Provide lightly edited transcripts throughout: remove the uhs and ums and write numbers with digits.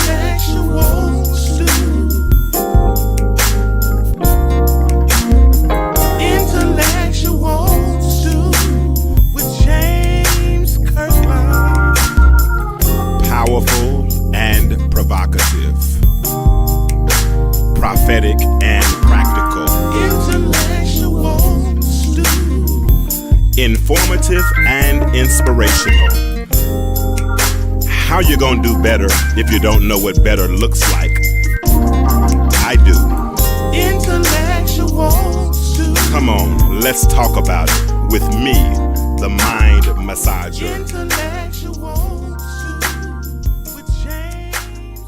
Intellectual stew. Intellectual stew with James Kirkland. Powerful and provocative, prophetic and practical, Intellectual stew. informative and inspirational. How you gonna do better if you don't know what better looks like? I do. Intellectual stew. Come on, let's talk about it with me, the mind massager. Intellectual stew with James.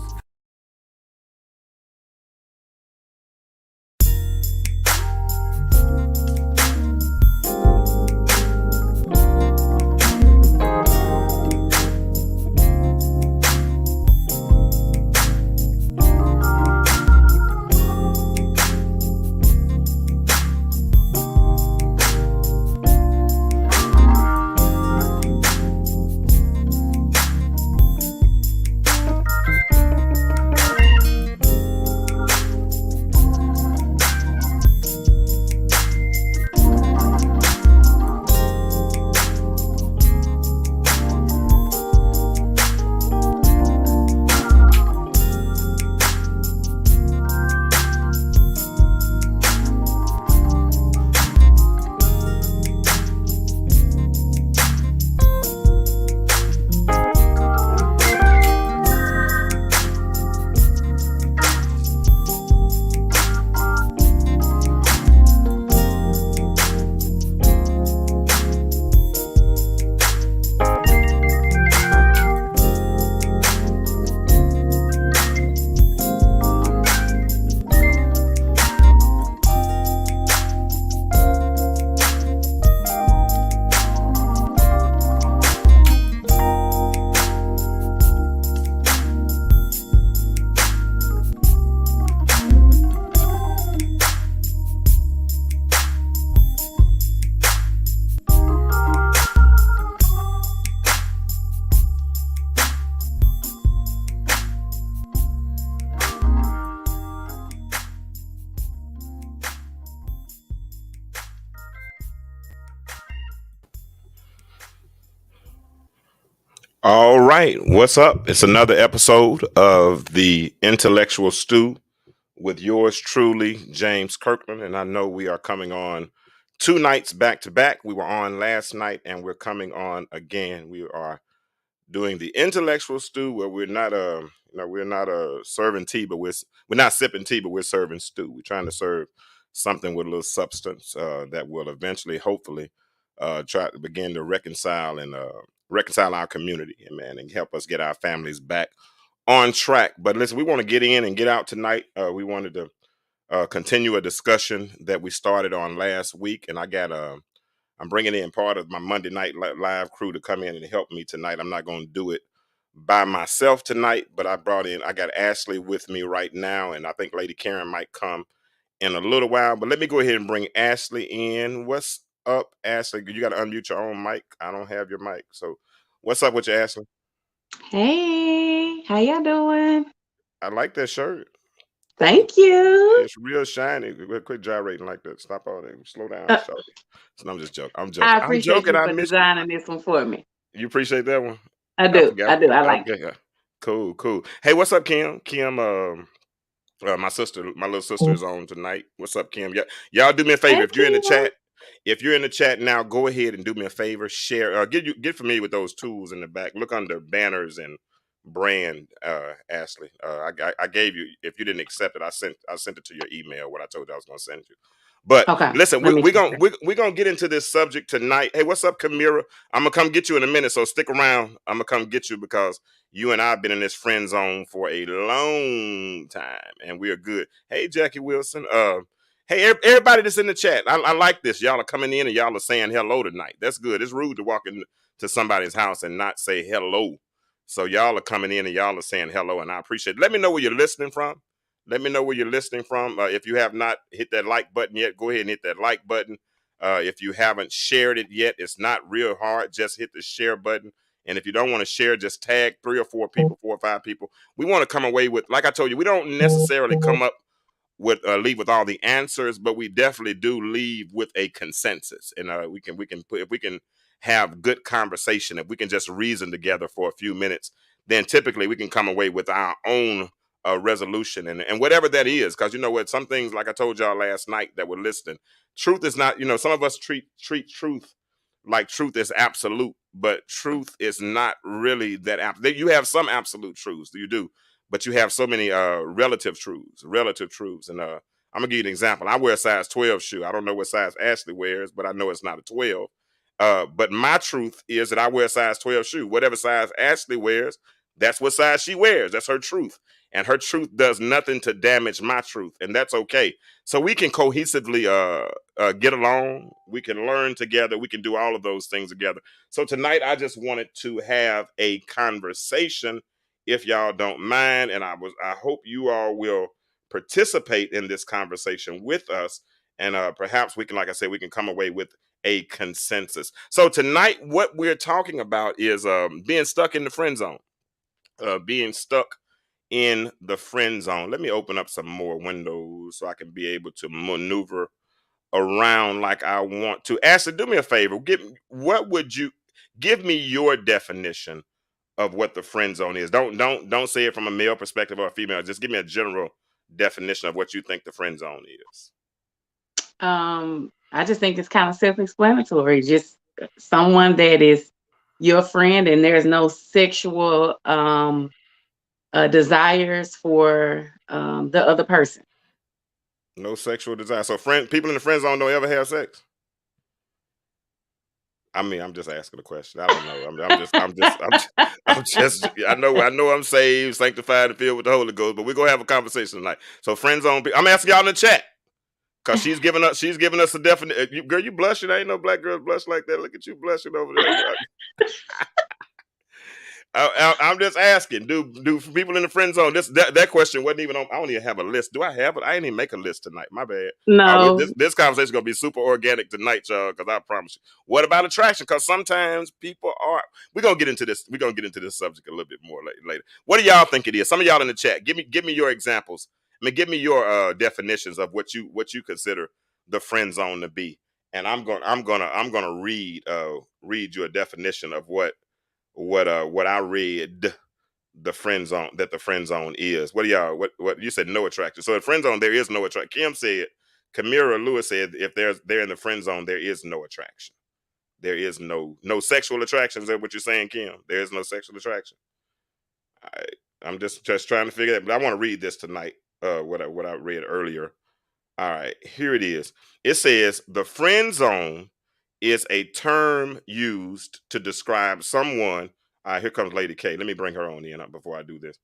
All right, what's up? It's another episode of the Intellectual Stew with yours truly, James Kirkland. And I know we are coming on 2 nights back to back. We were on last night and we're coming on again. We are doing the Intellectual Stew where we're not serving tea, but we're not sipping tea, but we're serving stew. We're trying to serve something with a little substance that will eventually, hopefully, try to begin to reconcile our community, and help us get our families back on track. But listen, we want to get in and get out tonight. We wanted to continue a discussion that we started on last week, and I'm bringing in part of my Monday night live crew to come in and help me tonight. I'm not going to do it by myself tonight, but I got Ashley with me right now, and I think Lady Karen might come in a little while. But let me go ahead and bring Ashley in. What's up, Ashley? You got to unmute your own mic. I don't have your mic. So what's up with you, Ashley? Hey, how y'all doing? I like that shirt. Thank you. It's real shiny. Quit gyrating like that. Stop all that. Slow down. Uh, Shorty. So I'm just joking. I'm joking. I I'm appreciate joking. you I for miss you. designing this one for me. You appreciate that one? I I do. forgot. I do. I like it. Okay. Cool. Hey, what's up, Kim? Kim, my little sister is on tonight. What's up, Kim? Y'all do me a favor. Hey, If you're in the Kim. chat, now, go ahead and do me a favor. Share. Get familiar with those tools in the back. Look under banners and brand. Ashley, I gave you. If you didn't accept it, I sent it to your email. What I told you I was going to send you. But Okay. listen, Let me we're check gonna get into this subject tonight. Hey, what's up, Kamira? I'm gonna come get you in a minute, so stick around. I'm gonna come get you because you and I have been in this friend zone for a long time, and we are good. Hey, Jackie Wilson. Hey, everybody that's in the chat. I like this. Y'all are coming in and y'all are saying hello tonight. That's good. It's rude to walk into somebody's house and not say hello. So y'all are coming in and y'all are saying hello, and I appreciate it. Let me know where you're listening from. Let me know where you're listening from. If you have not hit that like button yet, go ahead and hit that like button. If you haven't shared it yet, it's not real hard. Just hit the share button And if you don't want to share, just tag 3 or 4 people, 4 or 5 people. We want to come away with, like I told you, we don't necessarily come up with leave with all the answers, but we definitely do leave with a consensus. And we can put, if we can have good conversation, if we can just reason together for a few minutes, then typically we can come away with our own resolution and whatever that is. Because you know what, some things, like I told y'all last night that were listening, truth is not, some of us treat truth like truth is absolute, but truth is not really that. You have some absolute truths, you do, but you have so many relative truths. And I'm gonna give you an example. I wear a size 12 shoe. I don't know what size Ashley wears, but I know it's not a 12. But my truth is that I wear a size 12 shoe. Whatever size Ashley wears, that's what size she wears. That's her truth. And her truth does nothing to damage my truth, and that's okay. So we can cohesively get along. We can learn together. We can do all of those things together. So tonight, I just wanted to have a conversation, if y'all don't mind, and I hope you all will participate in this conversation with us, and perhaps we can, like I said, we can come away with a consensus. So tonight, what we're talking about is being stuck in the friend zone. Being stuck in the friend zone. Let me open up some more windows so I can be able to maneuver around like I want to. Ashley, do me a favor. Give me your definition of what the friend zone is. Don't say it from a male perspective or a female. Just give me a general definition of what you think the friend zone is. I just think it's kind of self-explanatory. Just someone that is your friend, and there's no sexual desires for the other person. No sexual desire. So people in the friend zone don't ever have sex. I mean, I'm just asking a question. I don't know. I know I'm saved, sanctified, and filled with the Holy Ghost, but we're gonna have a conversation tonight. So friend zone, I'm asking y'all in the chat. Cause she's giving us a definite. Girl, you blushing. Ain't no black girls blush like that. Look at you blushing over there. I'm just asking. Do people in the friend zone? That question wasn't even on. I don't even have a list. Do I have it? I didn't even make a list tonight. My bad. No. This conversation is gonna be super organic tonight, y'all. Because I promise you. What about attraction? Because sometimes people are. We're gonna get into this. We're gonna get into this subject a little bit more later. What do y'all think it is? Some of y'all in the chat, give me your examples. I mean, give me your definitions of what you consider the friend zone to be. And I'm gonna read you a definition of what I read the friend zone is. What do y'all what you said? No attraction. So in friend zone there is no attraction. Kamira Lewis said if they're in the friend zone there is no attraction. There is no sexual attraction. Is that what you're saying, Kim? There is no sexual attraction. I'm just trying to figure that. But I want to read this tonight. What I read earlier. All right, here it is. It says the friend zone is a term used to describe someone. Here comes Lady K. Let me bring her on in before I do this.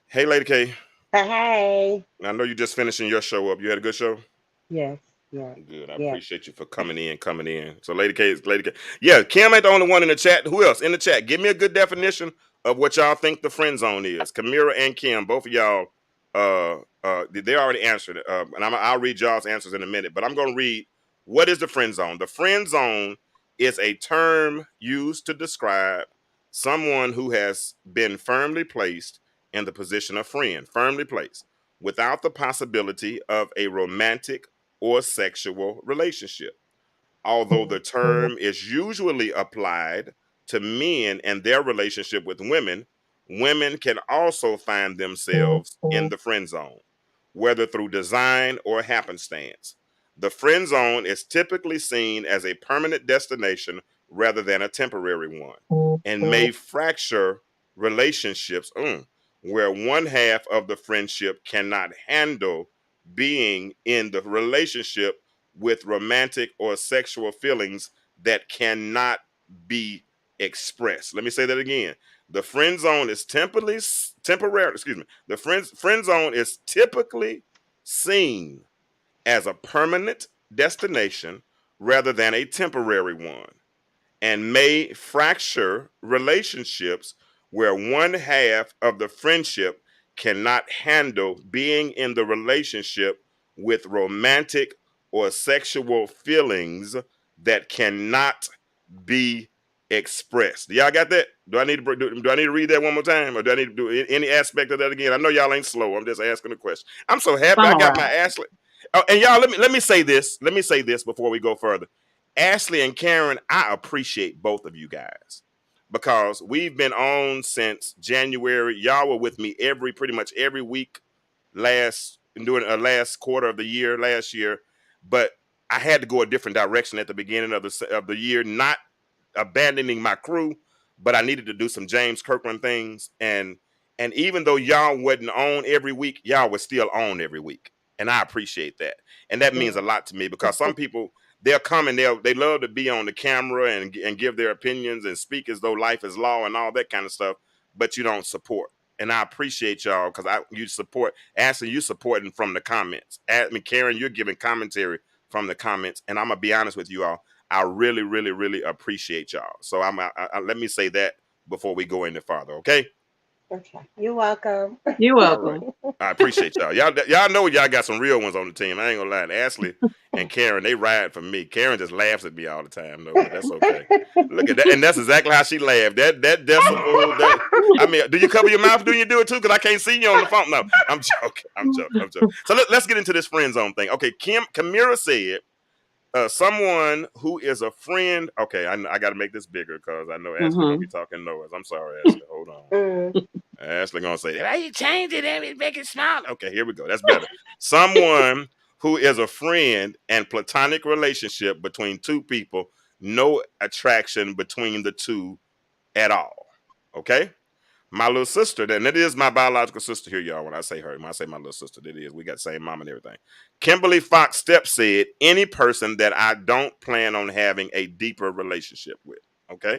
Hey, Lady K. Hey. I know you just finishing your show up. You had a good show? Yes. Yeah. Good. I Yeah. appreciate you for coming in. So Lady K is Lady K. Yeah, Kim ain't the only one in the chat. Who else in the chat? Give me a good definition of what y'all think the friend zone is. Kamira and Kim, both of y'all, they already answered it. And I'll read y'all's answers in a minute. But I'm going to read what is the friend zone. The friend zone is a term used to describe someone who has been firmly placed in the position of friend, firmly placed, without the possibility of a romantic or sexual relationship. Although the term is usually applied to men and their relationship with women, women can also find themselves in the friend zone, whether through design or happenstance. The friend zone is typically seen as a permanent destination rather than a temporary one, and may fracture relationships where one half of the friendship cannot handle being in the relationship with romantic or sexual feelings that cannot be expressed. Let me say that again. The friend zone is temporary. The friend zone is typically seen as a permanent destination rather than a temporary one, and may fracture relationships where one half of the friendship cannot handle being in the relationship with romantic or sexual feelings that cannot be express. Y'all got that? Do I need to do I need to read that one more time, or do I need to do any aspect of that again? I know y'all ain't slow. I'm just asking a question. I'm so happy I got my Summarize. Ashley. Oh, and y'all, let me say this. Let me say this before we go further. Ashley and Karen, I appreciate both of you guys because we've been on since January. Y'all were with me pretty much every week during last quarter of the year last year, but I had to go a different direction at the beginning of the year, not abandoning my crew, but I needed to do some James Kirkland things. And even though y'all wasn't on every week, y'all was still on every week. And I appreciate that. And that means a lot to me because some people, they'll come and they love to be on the camera and give their opinions and speak as though life is law and all that kind of stuff, but you don't support. And I appreciate y'all because you support. Ashley, you supporting from the comments. Karen, you're giving commentary from the comments. And I'm gonna be honest with you all. I really, really, really appreciate y'all. So let me say that before we go any farther, okay? Okay. You're welcome. You're All right. welcome. I appreciate y'all. Y'all know y'all got some real ones on the team. I ain't gonna lie. Ashley and Karen, they ride for me. Karen just laughs at me all the time, though, but that's okay. Look at that, and that's exactly how she laughed. That decibel. I mean, do you cover your mouth? Do you do it too? Because I can't see you on the phone. No, I'm joking. I'm joking. So let's get into this friend zone thing. Okay, Kamira said. Someone who is a friend. Okay, I got to make this bigger because I know Ashley gonna be talking noise. I'm sorry, Ashley. Hold on. Ashley gonna say, "Why you change it and make it small?" Okay, here we go. That's better. Someone who is a friend and platonic relationship between two people, no attraction between the two at all. Okay. My little sister, and it is my biological sister here, y'all. When I say her, when I say my little sister, that is, we got the same mom and everything. Kimberly Fox Stepp said, any person that I don't plan on having a deeper relationship with. Okay.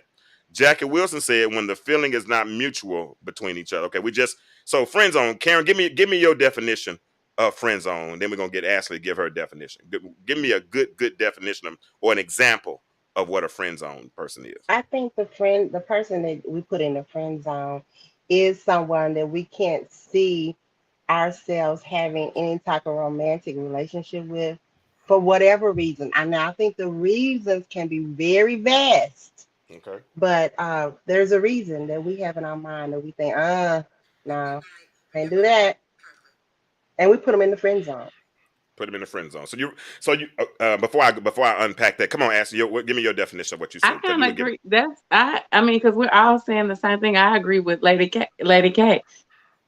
Jackie Wilson said, when the feeling is not mutual between each other. Okay, so friend zone. Karen, give me your definition of friend zone. Then we're gonna get Ashley to give her a definition. Give me a good definition or an example of what a friend zone person is. I think the person that we put in the friend zone is someone that we can't see ourselves having any type of romantic relationship with for whatever reason. I think the reasons can be very vast, Okay. but there's a reason that we have in our mind that we think, no, can't do that. And we put them in the friend zone. Put them in the friend zone. So you before I unpack that, come on, Ashley, give me your definition of what you I said. kind of agree. I mean, because we're all saying the same thing. I agree with Lady K.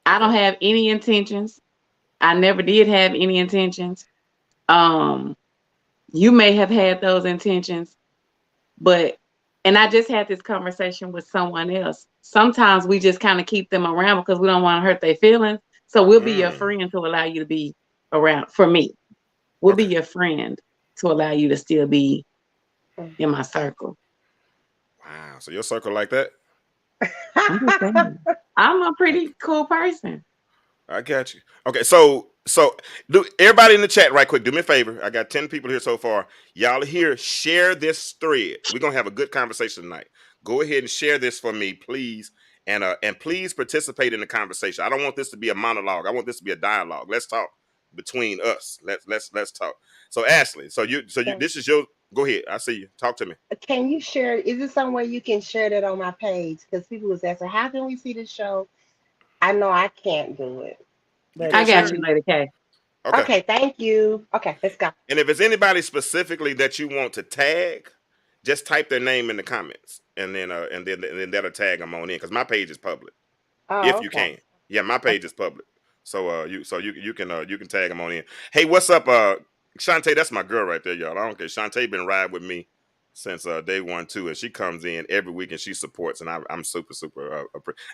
I don't have any intentions. I never did have any intentions. You may have had those intentions, and I just had this conversation with someone else. Sometimes we just kind of keep them around because we don't want to hurt their feelings. So we'll be your friend to allow you to be around. For me, we'll be your friend to allow you to still be in my circle. Wow. So your circle like that? I'm just saying. I'm a pretty cool person. I got you. Okay, so do everybody in the chat right quick, do me a favor. I got 10 people here so far. Y'all here, share this thread. We're gonna have a good conversation tonight. Go ahead and share this for me, please. And please participate in the conversation. I don't want this to be a monologue. I want this to be a dialogue. Let's talk between us. Let's talk. So Ashley, this is your go ahead. I see you. Talk to me. Can you share? Is it somewhere you can share that on my page? Because people was asking, how can we see the show? I know I can't do it. But I got you, Lady K. Okay, thank you. Okay, let's go. And if it's anybody specifically that you want to tag, just type their name in the comments, and then that'll tag them on in because my page is public. If you can, yeah, my page is public. So you can tag them on in. Hey, what's up, Shantae? That's my girl right there, y'all. I don't care. Shantae been riding with me since day one too, and she comes in every week and she supports, and I'm super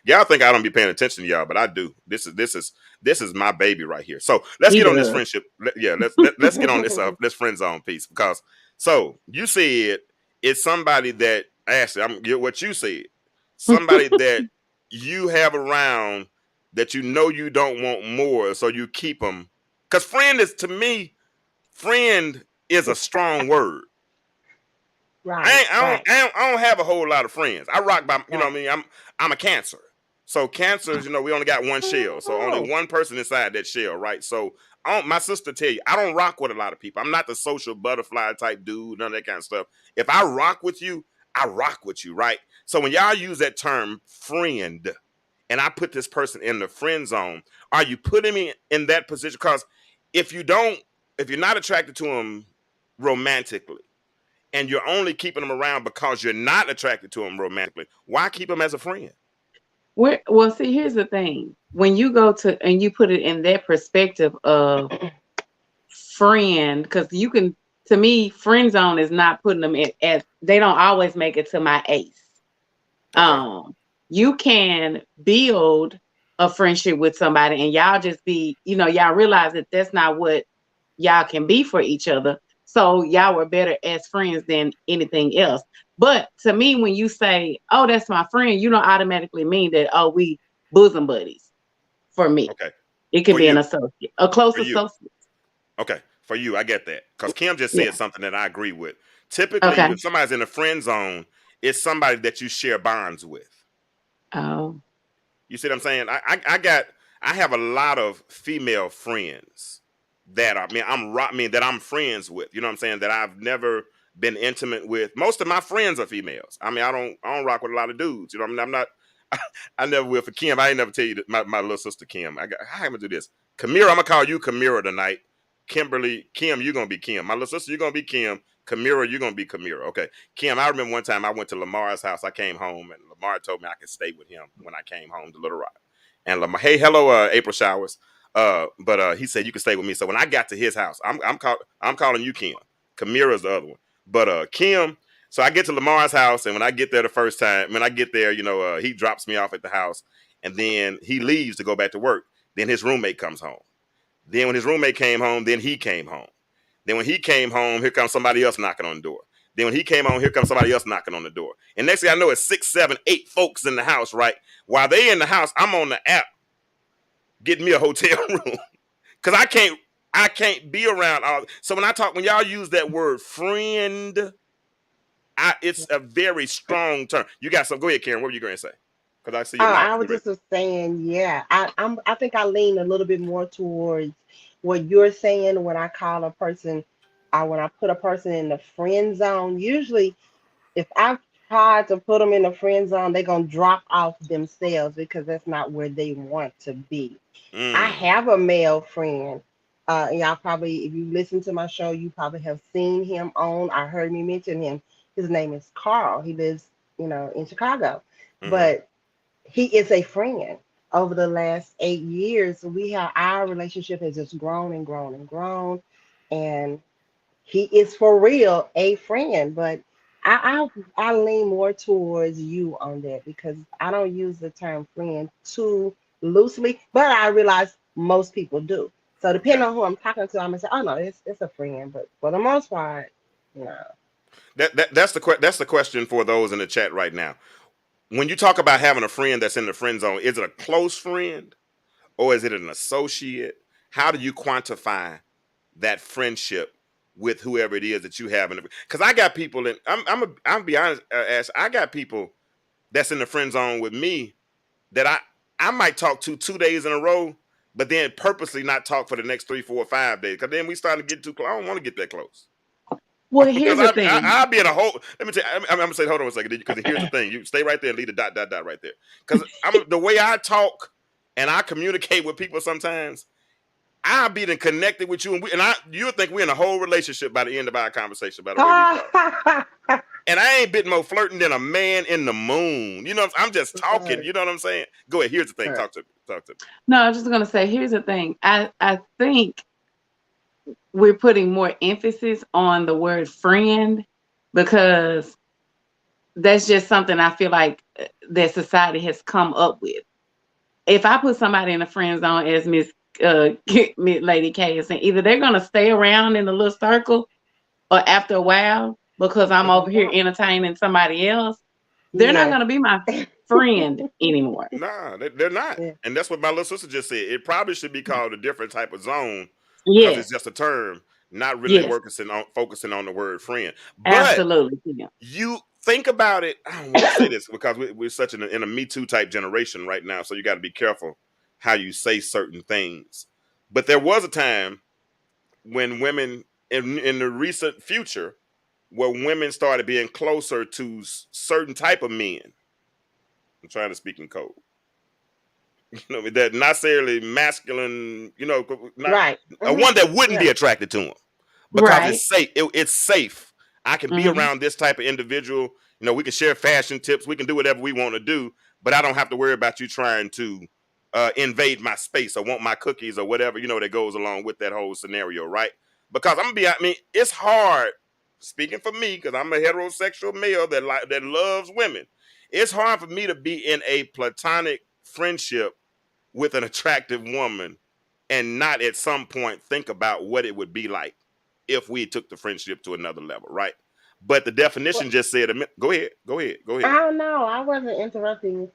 y'all think I don't be paying attention to y'all, but I do. This is my baby right here. So let's get on this friendship. Let's get on this friend zone piece because so you said it's somebody that Ashley, what you said, somebody that you have around that you know you don't want more, so you keep them. Because friend is a strong word. Right. I don't have a whole lot of friends. I rock by, you know what I mean? I'm a Cancer. So Cancers, we only got one shell. So only one person inside that shell, right? So my sister tell you, I don't rock with a lot of people. I'm not the social butterfly type dude, none of that kind of stuff. If I rock with you, I rock with you, right? So when y'all use that term friend, and I put this person in the friend zone, are you putting me in that position? Because if you don't, if you're not attracted to them romantically, and you're only keeping them around because you're not attracted to them romantically, why keep them as a friend? Well, see, here's the thing. When you go to and you put it in that perspective of friend, because you can, to me, friend zone is not putting them at they don't always make it to my ace. Okay. You can build a friendship with somebody and y'all just be, y'all realize that that's not what y'all can be for each other. So y'all were better as friends than anything else. But to me, when you say, "Oh, that's my friend," you don't automatically mean that, "Oh, we bosom buddies." For me, Okay. it could For be an you. associate, a close For you. associate. Okay. For you, I get that. Because Kim just Yeah. said something that I agree with. Typically, Okay. if somebody's in the friend zone, it's somebody that you share bonds with. Oh. You see what I'm saying? I have a lot of female friends that that I'm friends with. You know what I'm saying? That I've never been intimate with. Most of my friends are females. I mean, I don't rock with a lot of dudes. You know what I mean? I'm not. I never will for Kim. I ain't never tell you that my little sister Kim. How am I gonna do this? Kamira, I'm gonna call you Kamira tonight. Kimberly, Kim, you're gonna be Kim. My little sister, you're gonna be Kim. Kamira, you're gonna be Kamira. Okay. Kim, I remember one time I went to Lamar's house. I came home and Lamar told me I could stay with him when I came home to Little Rock. And Lamar, hey, hello, April Showers. But he said you can stay with me. So when I got to his house, I'm calling you Kim. Kamira's the other one. But Kim, so I get to Lamar's house, and when I get there the first time, when I get there, he drops me off at the house, and then he leaves to go back to work. Then his roommate comes home. Then when his roommate came home, then he came home. Then when he came home, here comes somebody else knocking on the door. Then when he came home, here comes somebody else knocking on the door. And next thing I know, it's 6, 7, 8 folks in the house, right? While they in the house, I'm on the app getting me a hotel room. Cause I can't be around all. So when y'all use that word friend, it's a very strong term. You got some. Go ahead, Karen. What were you going to say? Because I see your mouth. I was just saying, yeah. I think I lean a little bit more towards what you're saying when I call a person, when I put a person in the friend zone. Usually, if I try to put them in the friend zone, they're gonna drop off themselves because that's not where they want to be. I Mm, have a male friend. And y'all probably, if you listen to my show, you probably have seen him on. I heard me mention him. His name is Carl. He lives, in Chicago. mm-hmm. But he is a friend. Over the last 8 years, our relationship has just grown and grown and grown. And he is for real a friend. But I lean more towards you on that because I don't use the term friend too loosely, but I realize most people do. So Okay. depending on who I'm talking to, I'm gonna say, oh no, it's a friend. But for the most part, no. That's the question for those in the chat right now. When you talk about having a friend that's in the friend zone, is it a close friend or is it an associate? How do you quantify that friendship with whoever it is that you have? Because I got people, and I'm be honest, Ash, I got people that's in the friend zone with me that I might talk to 2 days in a row, but then purposely not talk for the next 3, 4, 5 days. Because then we starting to get too close. I don't want to get that close. Well, Because here's the thing. I'll be in a whole. Let me tell you. I'm gonna say, hold on a second. Because here's the thing. You stay right there and leave the dot dot dot right there. Because I'm the way I talk and I communicate with people. Sometimes I'll be then connected with you, and you'll think we're in a whole relationship by the end of our conversation. By the way we talk, and I ain't bit more flirting than a man in the moon. I'm just talking. Right, You know what I'm saying? Go ahead. Here's the thing. right. Talk to me. Talk to me. No, I was just gonna say, here's the thing. I think we're putting more emphasis on the word friend because that's just something I feel like that society has come up with. If I put somebody in a friend zone, as Miss Lady K is saying, either they're gonna stay around in the little circle, or after a while, because I'm They're over gonna here drop. entertaining somebody else, they're not Yes. gonna be my friend anymore. Nah, they're not. Yeah. And that's what my little sister just said. It probably should be called a different type of zone because it's Yes, just a term, not really yes, focusing on the word friend. But absolutely. Yeah. you think about it. I don't want to say this because we're such in a Me Too type generation right now. So you got to be careful how you say certain things. But there was a time when women in the recent future where women started being closer to certain type of men. I'm trying to speak in code. That not necessarily masculine, not Right. a one that wouldn't be Yeah. attracted to him because Right. it's safe. It's safe. I can be Mhm. around this type of individual. We can share fashion tips. We can do whatever we want to do, but I don't have to worry about you trying to invade my space or want my cookies or whatever, that goes along with that whole scenario, right? Because I mean, it's hard, speaking for me, because I'm a heterosexual male that loves women. It's hard for me to be in a platonic friendship with an attractive woman and not at some point think about what it would be like if we took the friendship to another level, right? But the Well, definition just said, go ahead. I don't know. I wasn't interrupting you.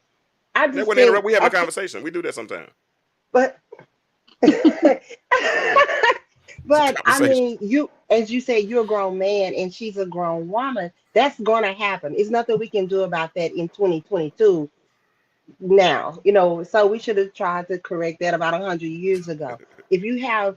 I That just wouldn't think interrupt. We having a okay, conversation. We do that sometimes. but Go ahead. It's a but I conversation. mean, you as you say, you're a grown man and she's a grown woman. That's gonna happen. It's nothing we can do about that in 2022 now. So we should have tried to correct that about 100 years ago. If you have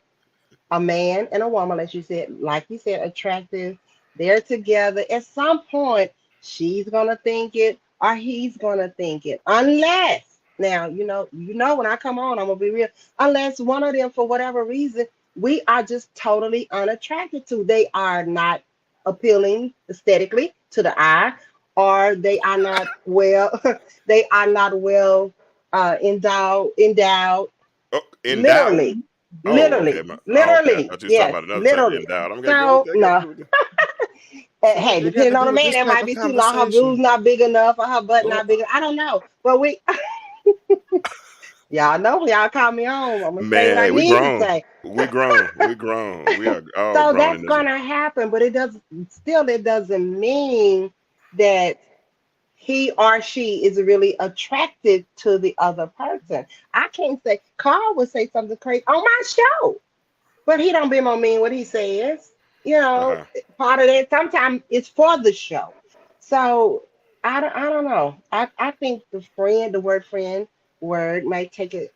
a man and a woman, as you said, like you said, attractive. They're together. At some point, she's gonna think it or he's gonna think it. Unless now, when I come on, I'm gonna be real. Unless one of them, for whatever reason, we are just totally unattracted to. They are not appealing aesthetically to the eye, or they are not well. They are not well endowed Oh, endowed. literally, Mhm. Oh, okay. Okay. I literally, thought you was talking yes, about another type of literally. endowed. I'm okay. Go with So that. Got to no, do with that. So what hey, they got to depending on do the with man, this that type might of be too long. Her conversation? boobs not big enough, or her butt Oh, not big enough. I don't know, but y'all know when y'all call me on, I'm gonna say what man, I hey, we need to grown. say. We grown. We grown. We are all So grown that's in this. gonna happen, but it doesn't mean that he or she is really attracted to the other person. I can't say Carl would say something crazy on my show. But he don't be more mean what he says. Uh-huh. Part of that sometimes it's for the show. So I don't know. I think the word friend word might take it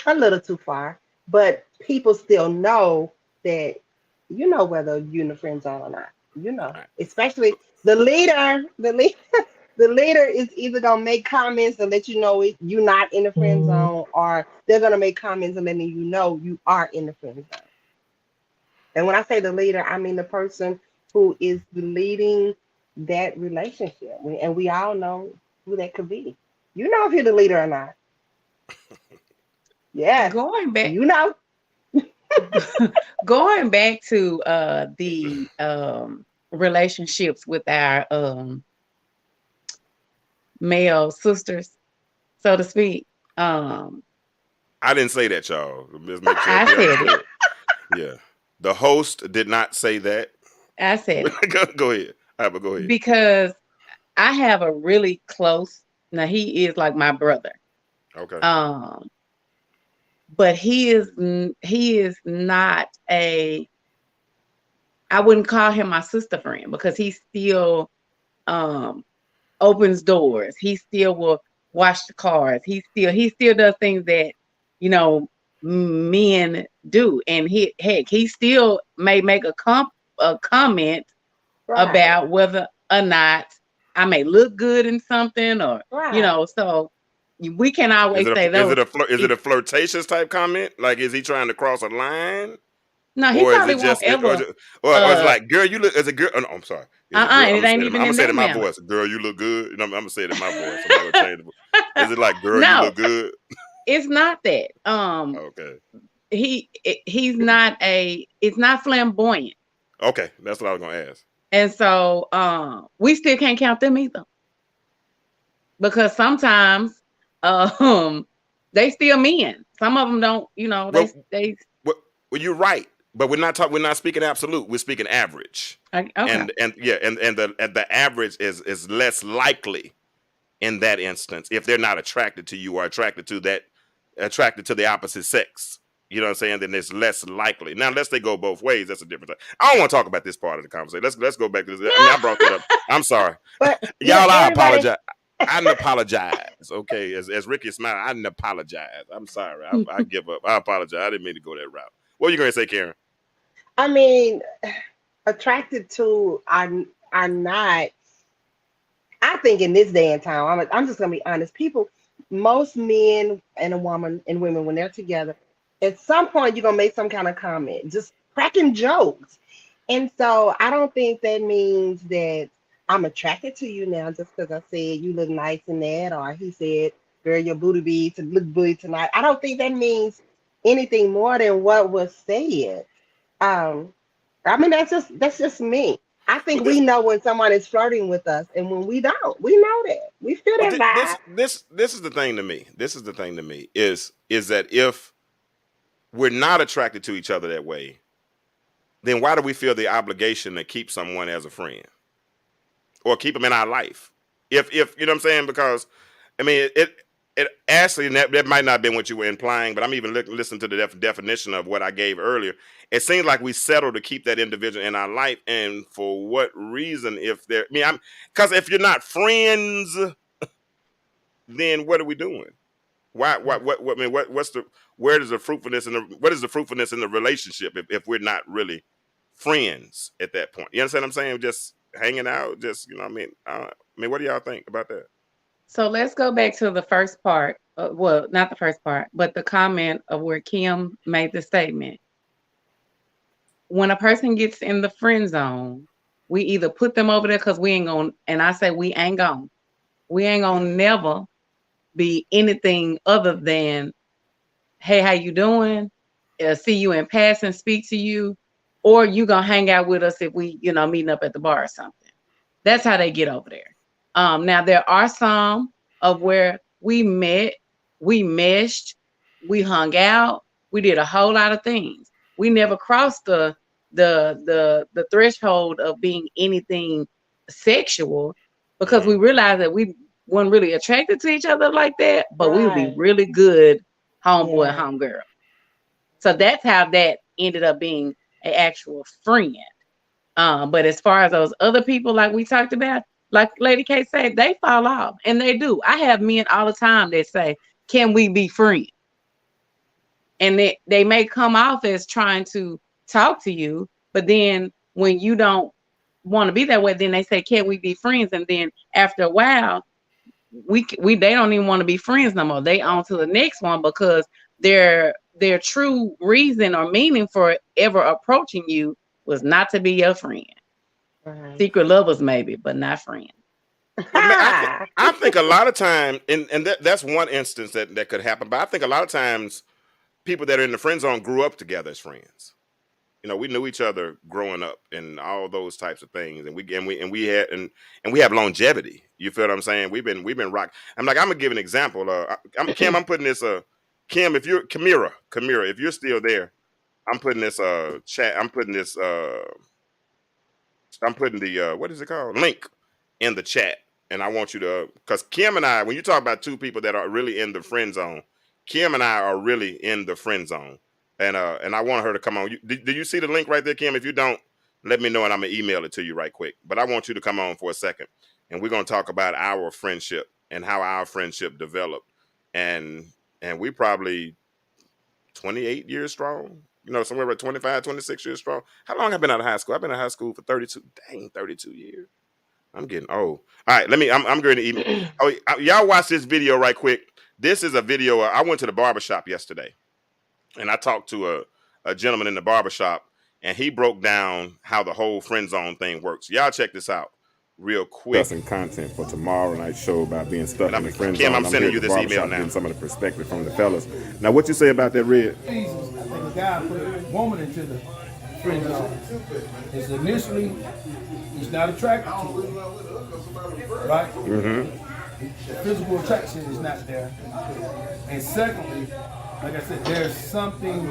a little too far, but people still know that whether you're in the friend zone or not. All right. Especially the leader. The leader is either gonna make comments and let you know you're not in the friend zone, or they're gonna make comments and letting you know you are in the friend zone. And when I say the leader, I mean the person who is leading that relationship. And we all know who that could be. You know if you're the leader or not. Yes, Going back you know. going back to the relationships with our male sisters, so to speak. Um I didn't say that, y'all. Let's make sure that I be said it. understood. Yeah. The host did not say that. I said it Go ahead. But go ahead. because I have a really close, now he is like my brother. Okay. Um but he is not a, I wouldn't call him my sister friend because he still um opens doors. He still will wash the cars. He still does things that you know men do. And he still may make a comment Right, about whether or not I may look good in something, or right. so we can always say those. Is it It, a flirtatious type comment? Like, is he trying to cross a line? no, he Or is probably it won't just it, or, is ever. it, or it's Uh, like, girl, you look as a girl. Oh, no, I'm sorry. Is a girl? and it ain't I'm even gonna in say it that in my manner. voice. Girl, you look good. I'm gonna say it in my voice. I'm not gonna change the voice. Is it like, girl, you No, look good? it's not that. Okay. He's not a. It's not flamboyant, Okay, that's what I was gonna ask. and so we still can't count them either because sometimes um they still men. Some of them don't. Well, They. well, well, you're right, but we're not talking. We're not speaking absolute. We're speaking average. Okay. And yeah, and the average is less likely in that instance if they're not attracted to you or attracted to the opposite sex. You know what I'm saying? Then it's less likely. Now, unless they go both ways, that's a different thing. I don't want to talk about this part of the conversation. Let's go back to this. I mean, I brought that up. I'm sorry, But yeah, y'all. I everybody. apologize. I didn't apologize. Okay, as Ricky smiled, I didn't apologize. I'm sorry. I give up. I apologize. I didn't mean to go that route. What are you gonna say, Karen? I mean, attracted to. are not. I think in this day and time, I'm just gonna be honest. People, most men and a woman and women, when they're together, at some point you're gonna make some kind of comment, just cracking jokes. And so I don't think that means that I'm attracted to you now just because I said you look nice in that, or he said, "Girl, your booty be to look booty tonight." I don't think that means anything more than what was said. Um, I mean, that's just me. I Well, think we know when someone is flirting with us, and when we don't, we know that. We feel well, that vibe. this is the thing to me. This is the thing to me is that if we're not attracted to each other that way, then why do we feel the obligation to keep someone as a friend or keep them in our life? If you know what I'm saying? Because I mean, it actually, and that might not have been what you were implying, but I'm even listening to the definition of what I gave earlier. It seems like we settle to keep that individual in our life, and for what reason? If they're, I mean, I'm because if you're not friends, then what are we doing? Why? What? I mean, what's the? Where does the fruitfulness in the? What is the fruitfulness in the relationship if we're not really friends at that point? You understand what I'm saying? Just hanging out, just you know. I mean, what do y'all think about that? So let's go back to the first part. Well, not the first part, but the comment of where Kim made the statement. When a person gets in the friend zone, we either put them over there because we ain't gonna, and I say we ain't gonna never be anything other than, hey, how you doing? See you in passing, speak to you, or you gonna hang out with us if we, meeting up at the bar or something. That's how they get over there. Now there are some of where we met, we meshed, we hung out, we did a whole lot of things. We never crossed the threshold of being anything sexual because we realized that we weren't really attracted to each other like that, but we would be Right. really good homeboy Yeah. and homegirl. So that's how that ended up being an actual friend. But as far as those other people, like we talked about, like Lady K said, they fall off, and they do. I have men all the time that say, "Can we be friends?" And they may come off as trying to talk to you, but then when you don't want to be that way, then they say, "Can we be friends?" And then after a while, they don't even want to be friends no more. They on to the next one because their true reason or meaning for ever approaching you was not to be your friend. Right. Secret lovers maybe, but not friends. Well, man, I think a lot of time, and that's one instance that could happen. But I think a lot of times, people that are in the friend zone grew up together as friends. You know, we knew each other growing up and all those types of things, and we have longevity. You feel what I'm saying? We've been rock. I'm gonna give an example. Kim, I'm putting this. Kim, if you're Kamira, if you're still there, I'm putting this chat. I'm putting the what is it called, link in the chat, and I want you to, because Kim and I, when you talk about two people that are really in the friend zone, Kim and I are really in the friend zone, and I want her to come on. Do you see the link right there, Kim? If you don't, let me know, and I'm gonna email it to you right quick. But I want you to come on for a second, and we're gonna talk about our friendship and how our friendship developed, and we probably 28 years strong. You know, somewhere about 25, 26 years strong. How long have I been out of high school? I've been in high school for 32 years. I'm getting old. All right, I'm going to email. Oh, y'all watch this video right quick. This is a video. I went to the barbershop yesterday, and I talked to a gentleman in the barbershop, and he broke down how the whole friend zone thing works. Y'all check this out real quick. Discussing content for tomorrow night's show about being stuck in the friend zone. Kim, I'm sending you this email now. Getting some of the perspective from the fellas. Now, what you say about that, Red? Jesus, I think a guy put a woman into the friend zone. Is initially he's not attracted to her, right? The physical attraction is not there. And secondly, like I said, there's something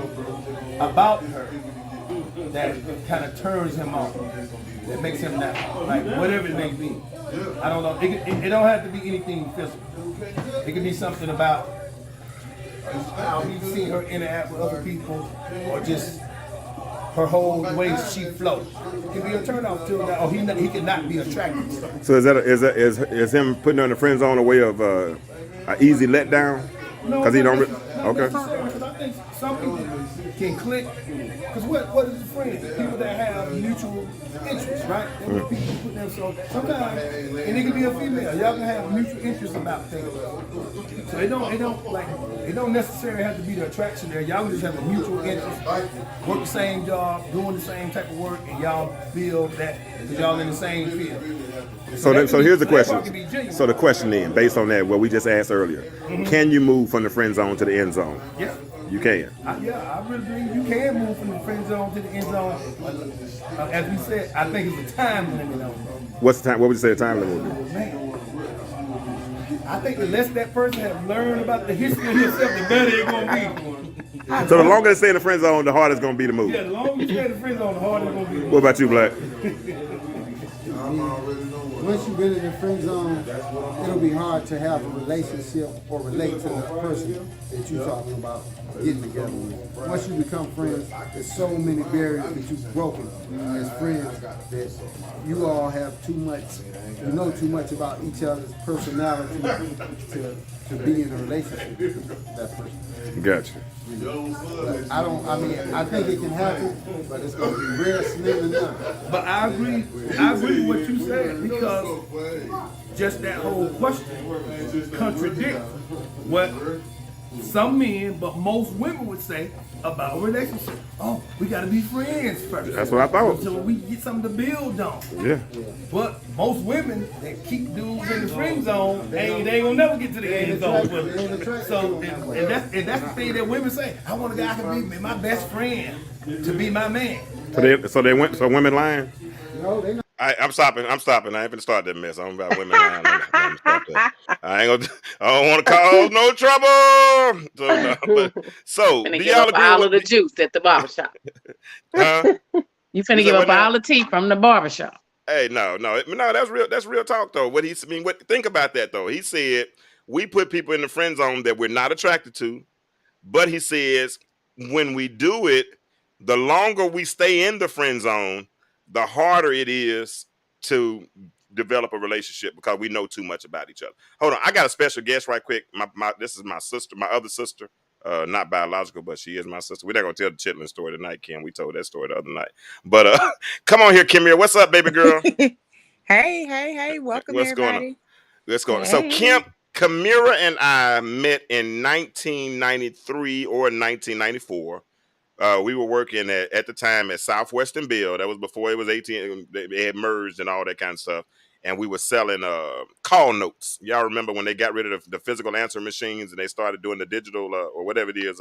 about her that kind of turns him on, that makes him not, like, whatever it may be. I don't know. It don't have to be anything physical. It could be something about how he's seen her interact with other people, or just her whole way she flows. It can be a turn off to that, or he could not be attracted to her. So is him putting her in the friend zone a way of an easy letdown? No, Because he don't. okay. Because I think some people can click. Because what is a friend? People that have mutual interests, right? That's what people put themselves. Sometimes, and it can be a female. Y'all can have mutual interests about things. So it don't necessarily have to be the attraction there. Y'all just have a mutual interest, work the same job, doing the same type of work, and y'all feel that because y'all in the same field. So here's the question. So the question then, based on that, what we just asked earlier, can you move from the friend zone to the end zone? Yeah. You can. I really believe you can move from the friend zone to the end zone. As we said, I think it's a time limit on it. What's the time? What would you say the time limit would be? Man, I think the less that person has learned about the history of himself, the better it's going to be. So the longer they stay in the friend zone, the harder it's going to be to move. Yeah, the longer you stay in the friend zone, the harder it's going to be. What about you, Black? Once you've been in the friend zone, it'll be hard to have a relationship or relate to the person that you're talking about getting together with. Once you become friends, there's so many barriers that you've broken as friends that you all have too much, you know too much about each other's personality to be in a relationship with that person. Gotcha. I think it can happen, but it's going to be rare, slim, and none. But I agree with what you said because just that whole question contradicts what some men, but most women would say about a relationship. Oh, we got to be friends first. That's what I thought. Until we get something to build on. Yeah. But most women that keep dudes in the friend zone, they ain't gonna never get to the end zone. So, and that's the thing that women say. I want a guy who can be my best friend to be my man. So women lying? No, they not. I'm stopping. I ain't gonna start that mess. I'm about women lying. I'm stop that. I don't want to cause no trouble. So Finna do give y'all up agree all with of the juice at the barbershop. Huh? You finna You give said up what now? all the tea from the barbershop. Hey, no, that's real. That's real talk, though. Think about that, though. He said we put people in the friend zone that we're not attracted to, but he says when we do it, the longer we stay in the friend zone, the harder it is to develop a relationship because we know too much about each other. Hold on, I got a special guest right quick. This is my sister, my other sister. Not biological, but she is my sister. We're not gonna tell the chitlin story tonight, Kim. We told that story the other night. But come on here, Kimia. What's up, baby girl? Hey, welcome What's going on? everybody. Let's go. So Kamira and I met in 1993 or 1994. We were working at the time at Southwestern Bell. That was before it was 18. They had merged and all that kind of stuff. And we were selling call notes. Y'all remember when they got rid of the physical answer machines and they started doing the digital or whatever it is,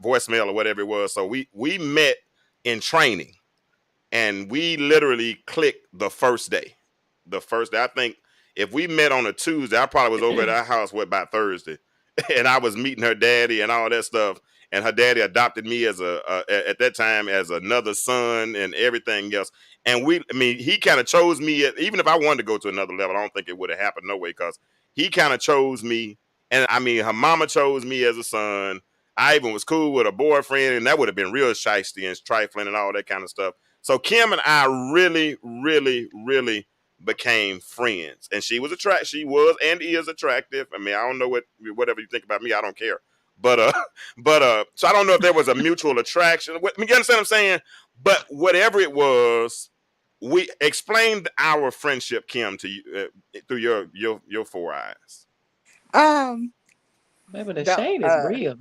voicemail or whatever it was. So we met in training, and we literally clicked the first day. I think if we met on a Tuesday, I probably was over at our house by Thursday, and I was meeting her daddy and all that stuff. And her daddy adopted me as at that time as another son and everything else. And he kind of chose me. Even if I wanted to go to another level, I don't think it would have happened no way, because he kind of chose me. And her mama chose me as a son. I even was cool with a boyfriend, and that would have been real shiesty and trifling and all that kind of stuff. So Kim and I really, really, really became friends. And she was and is attractive. I don't know whatever you think about me, I don't care. But so I don't know if there was a mutual attraction. You understand what I'm saying? But whatever it was, we explained our friendship, Kim, to you through your four eyes. Baby, the shade is real.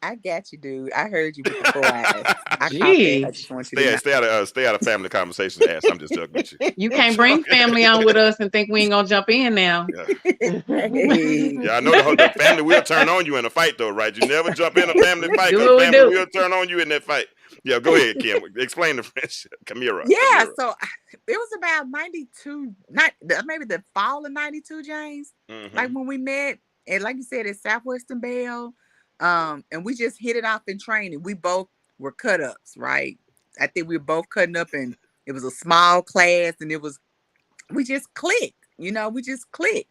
I got you, dude. I heard you with the 4 eyes. I caught that. I just want you to Stay out of family conversations, ass. I'm just joking with you. You can't bring family on with us and think we ain't gonna jump in now. Yeah, I know the family will turn on you in a fight, though, right? You never jump in a family fight because family will turn on you in that fight. Yeah, go ahead, Kim. Explain the friendship, Kamira. Yeah, Kamira. so it was about 92, maybe the fall of 92, James. Mm-hmm. Like when we met, and like you said, at Southwestern Bell. And we just hit it off in training. We both were cut ups, right? I think we were both cutting up, and it was a small class, and we just clicked, we just clicked.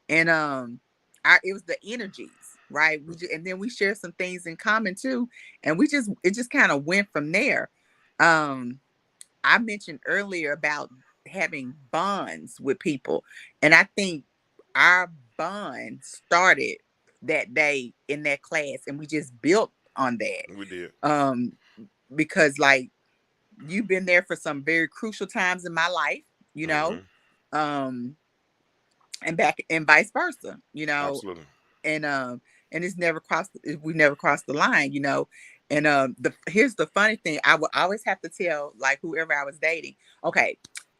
And it was the energies, right? And then we shared some things in common too. And it just kind of went from there. I mentioned earlier about having bonds with people. And I think our bond started that day in that class, and we just built on that. We did. Because like you've been there for some very crucial times in my life, you know, and vice versa, you know, Absolutely. and it's never we never crossed the line, you know. And here's the funny thing, I would always have to tell like whoever I was dating, okay,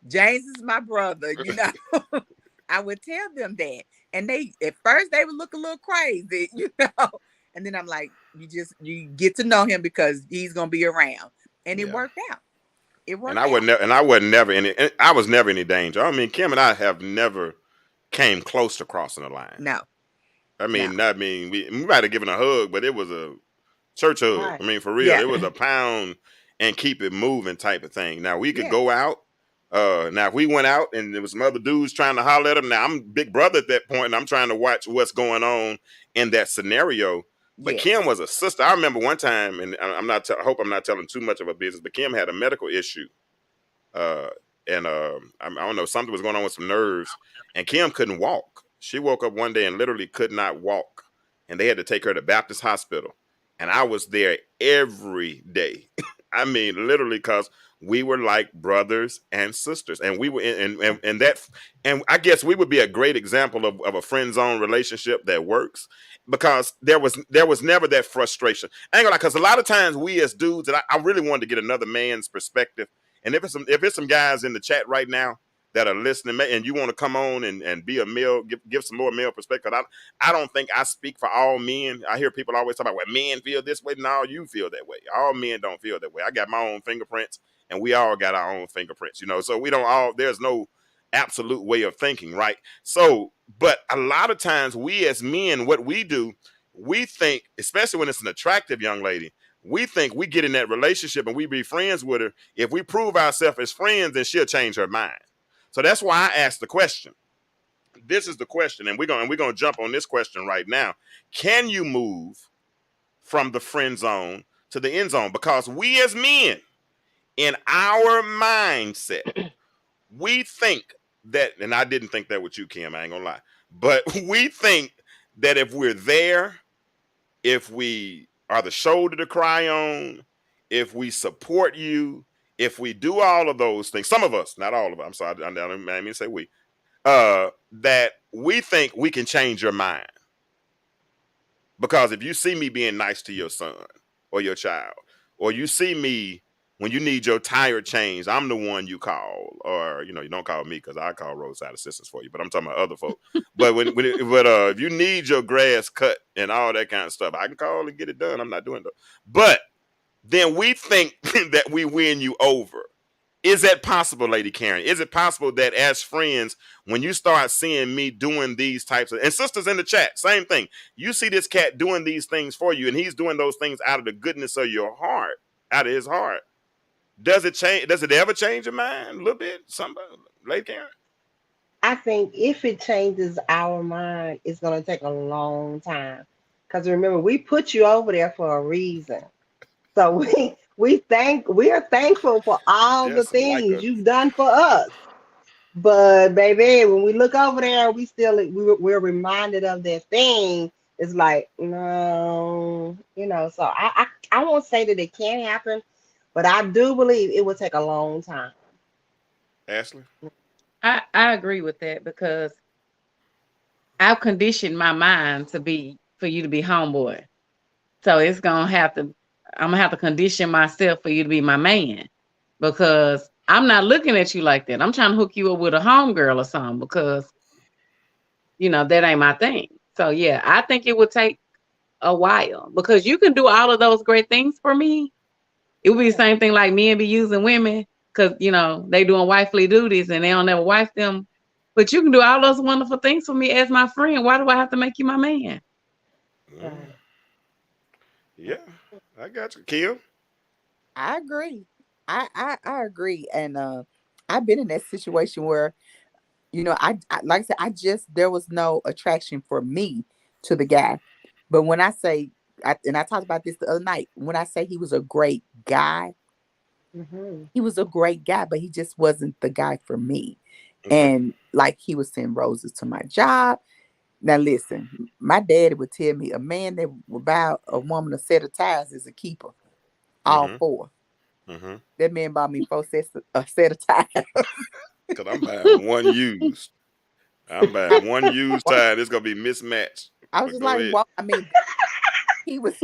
James is my brother, you know. I would tell them that, and they at first they would look a little crazy, you know, and then I'm like, you get to know him because he's gonna be around, and it worked out. It worked out. I wasn't never any. I was never any danger. I mean, Kim and I have never came close to crossing the line. No. I mean, we might have given a hug, but it was a church hug. Right. I mean, for real, it was a pound and keep it moving type of thing. Now we could go out. Now if we went out and there was some other dudes trying to holler at him. Now I'm big brother at that point, and I'm trying to watch what's going on in that scenario. But Kim was a sister. I remember one time, and I hope I'm not telling too much of a business, but Kim had a medical issue. I don't know, something was going on with some nerves, and Kim couldn't walk. She woke up one day and literally could not walk, and they had to take her to Baptist Hospital. And I was there every day. I mean, literally, because we were like brothers and sisters, and we were and I guess we would be a great example of a friend zone relationship that works, because there was never that frustration. I ain't gonna lie, because a lot of times we as dudes, and I really wanted to get another man's perspective. And if it's some guys in the chat right now that are listening, and you want to come on and be a male, give some more male perspective. I don't think I speak for all men. I hear people always talk about, well, men feel this way. No, you feel that way. All men don't feel that way. I got my own fingerprints, and we all got our own fingerprints, you know. So we don't all, there's no absolute way of thinking, right? So, but a lot of times we as men, what we do, we think, especially when it's an attractive young lady, we think we get in that relationship and we be friends with her. If we prove ourselves as friends, then she'll change her mind. So that's why I asked the question. This is the question, and we're gonna jump on this question right now. Can you move from the friend zone to the end zone? Because we as men, in our mindset, we think that, and I didn't think that with you, Kim, I ain't gonna lie, but we think that if we're there, if we are the shoulder to cry on, if we support you, if we do all of those things, some of us, not all of us, I'm sorry, I don't mean to say we, that we think we can change your mind. Because if you see me being nice to your son or your child, or you see me when you need your tire changed, I'm the one you call, or you don't call me because I call roadside assistance for you, but I'm talking about other folk. But if you need your grass cut and all that kind of stuff, I can call and get it done. I'm not doing that. But then we think that we win you over. Is that possible, Lady Karen? Is it possible that as friends, when you start seeing me doing these types of, and sisters in the chat, same thing. You see this cat doing these things for you, and he's doing those things out of the goodness of your heart, out of his heart. Does it change? Does it ever change your mind a little bit? Somebody, Lady Karen? I think if it changes our mind, it's going to take a long time. Because remember, we put you over there for a reason. So we are thankful for all the things you've done for us. But baby, when we look over there, we're reminded of that thing. It's like, no, so I won't say that it can't happen, but I do believe it will take a long time. Ashley? I agree with that, because I've conditioned my mind for you to be homeboy. So I'm gonna have to condition myself for you to be my man, because I'm not looking at you like that. I'm trying to hook you up with a homegirl or something, because that ain't my thing. So yeah, I think it would take a while, because you can do all of those great things for me. It would be the same thing like men be using women, because they doing wifely duties and they don't ever wife them. But you can do all those wonderful things for me as my friend. Why do I have to make you my man? Yeah, I got you, Kim. I agree. I agree, and I've been in that situation where, I like I said, there was no attraction for me to the guy, but when I say, and I talked about this the other night, when I say he was a great guy, he was a great guy, but he just wasn't the guy for me. Okay. And like, he would send roses to my job. Now listen, my daddy would tell me a man that would buy a woman a set of tires is a keeper. All Mm-hmm. four. Mm-hmm. That man bought me 4 sets a set of tires. Because I'm buying one used. I'm buying one used tire. It's gonna be mismatched. I was But just go like, ahead. well, I mean, he was.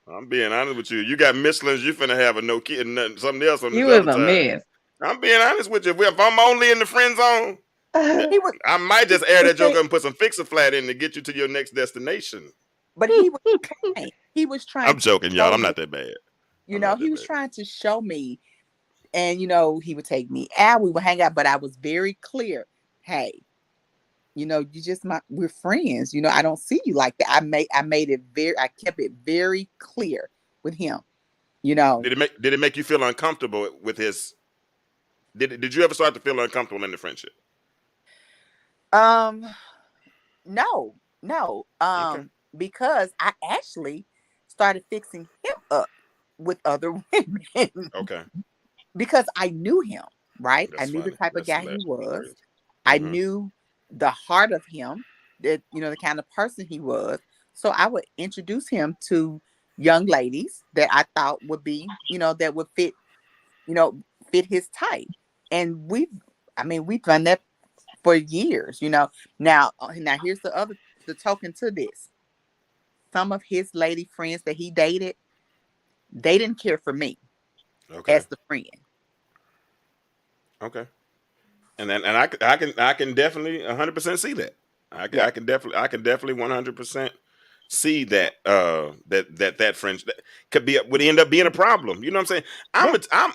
I'm being honest with you. You got Michelin's, you finna have a no kid and nothing, something else on this You was other a tire. mess. I'm being honest with you. If I'm only in the friend zone, He was. I might just He air was that saying, joker and put some fix a flat in to get you to your next destination. but he was trying. He was trying I'm to joking, y'all. show I'm me. not that bad. You I'm know, not he that was bad. trying to show me, and he would take me out. We would hang out, but I was very clear. Hey, you just we're friends. I don't see you like that. I made it I kept it very clear with him. Did it make you feel uncomfortable with his? Did you ever start to feel uncomfortable in the friendship? Um, no, no. Okay. Because I actually started fixing him up with other women Okay. because I knew him, right? I That's knew the funny. type of That's guy he hilarious. was. I Mm-hmm. knew the heart of him, that the kind of person he was. So I would introduce him to young ladies that I thought would be, that would fit, you know, fit his type. And we've done that for years. Now here's the token to this. Some of his lady friends that he dated, they didn't care for me Okay. as the friend. Okay. And I can definitely 100% see that. Yeah. I can definitely 100% see that that French that would end up being a problem. You know what I'm saying? Yeah.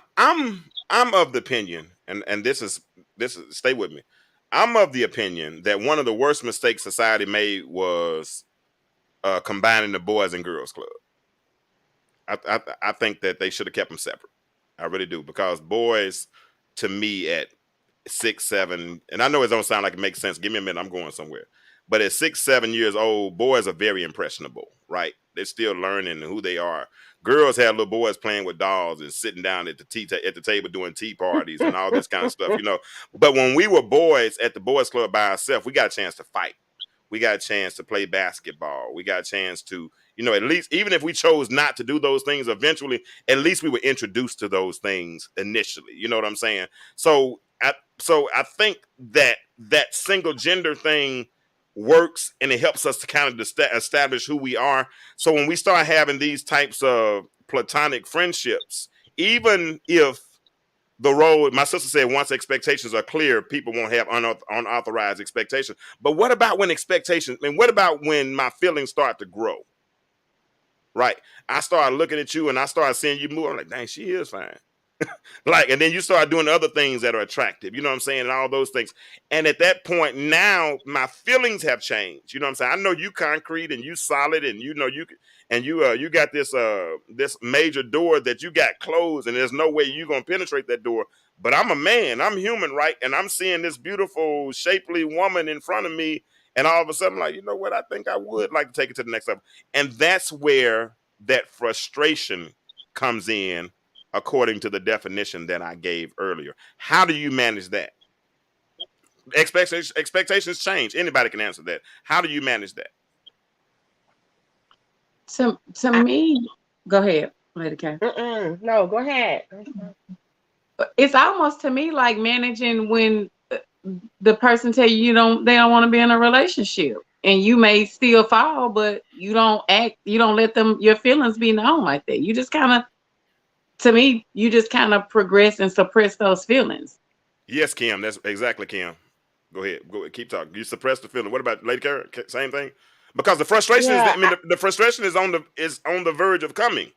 I'm of the opinion, and this is stay with me. I'm of the opinion that one of the worst mistakes society made was combining the boys and girls club. I think that they should have kept them separate. I really do, because boys, to me, at 6, 7, and I know it don't sound like it makes sense. Give me a minute, I'm going somewhere. But at 6, 7 years old, boys are very impressionable, right? They're still learning who they are. Girls have little boys playing with dolls and sitting down at the table doing tea parties and all this kind of stuff. But when we were boys at the boys club by ourselves, we got a chance to fight. We got a chance to play basketball. We got a chance to, at least, even if we chose not to do those things eventually, at least we were introduced to those things initially. You know what I'm saying? So I think that single gender thing works, and it helps us to kind of establish who we are. So when we start having these types of platonic friendships, even if the role, my sister said, once expectations are clear, people won't have unauthorized expectations. But what about when expectations, and what about when my feelings start to grow? Right. I started looking at you and I started seeing you move. I'm like, dang, she is fine. And then you start doing other things that are attractive, you know what I'm saying? And all those things. And at that point, now my feelings have changed. You know what I'm saying? I know you concrete and you solid, and you got this major door that you got closed, and there's no way you're gonna penetrate that door. But I'm a man, I'm human, right? And I'm seeing this beautiful, shapely woman in front of me, and all of a sudden, like, you know what? I think I would like to take it to the next level. And that's where that frustration comes in, according to the definition that I gave earlier. How do you manage that? Expectations change. Anybody can answer that. How do you manage that? To me, go ahead, Lady K. No, go ahead. It's almost to me like managing when the person tell you they don't want to be in a relationship, and you may still fall, but you don't let your feelings be known like that. You just kind of, to me, you just kind of progress and suppress those feelings. Yes, Kim. That's exactly, Kim. Go ahead. Keep talking. You suppress the feeling. What about Lady Kara? Same thing. Because the frustration Yeah, the frustration is on the verge of coming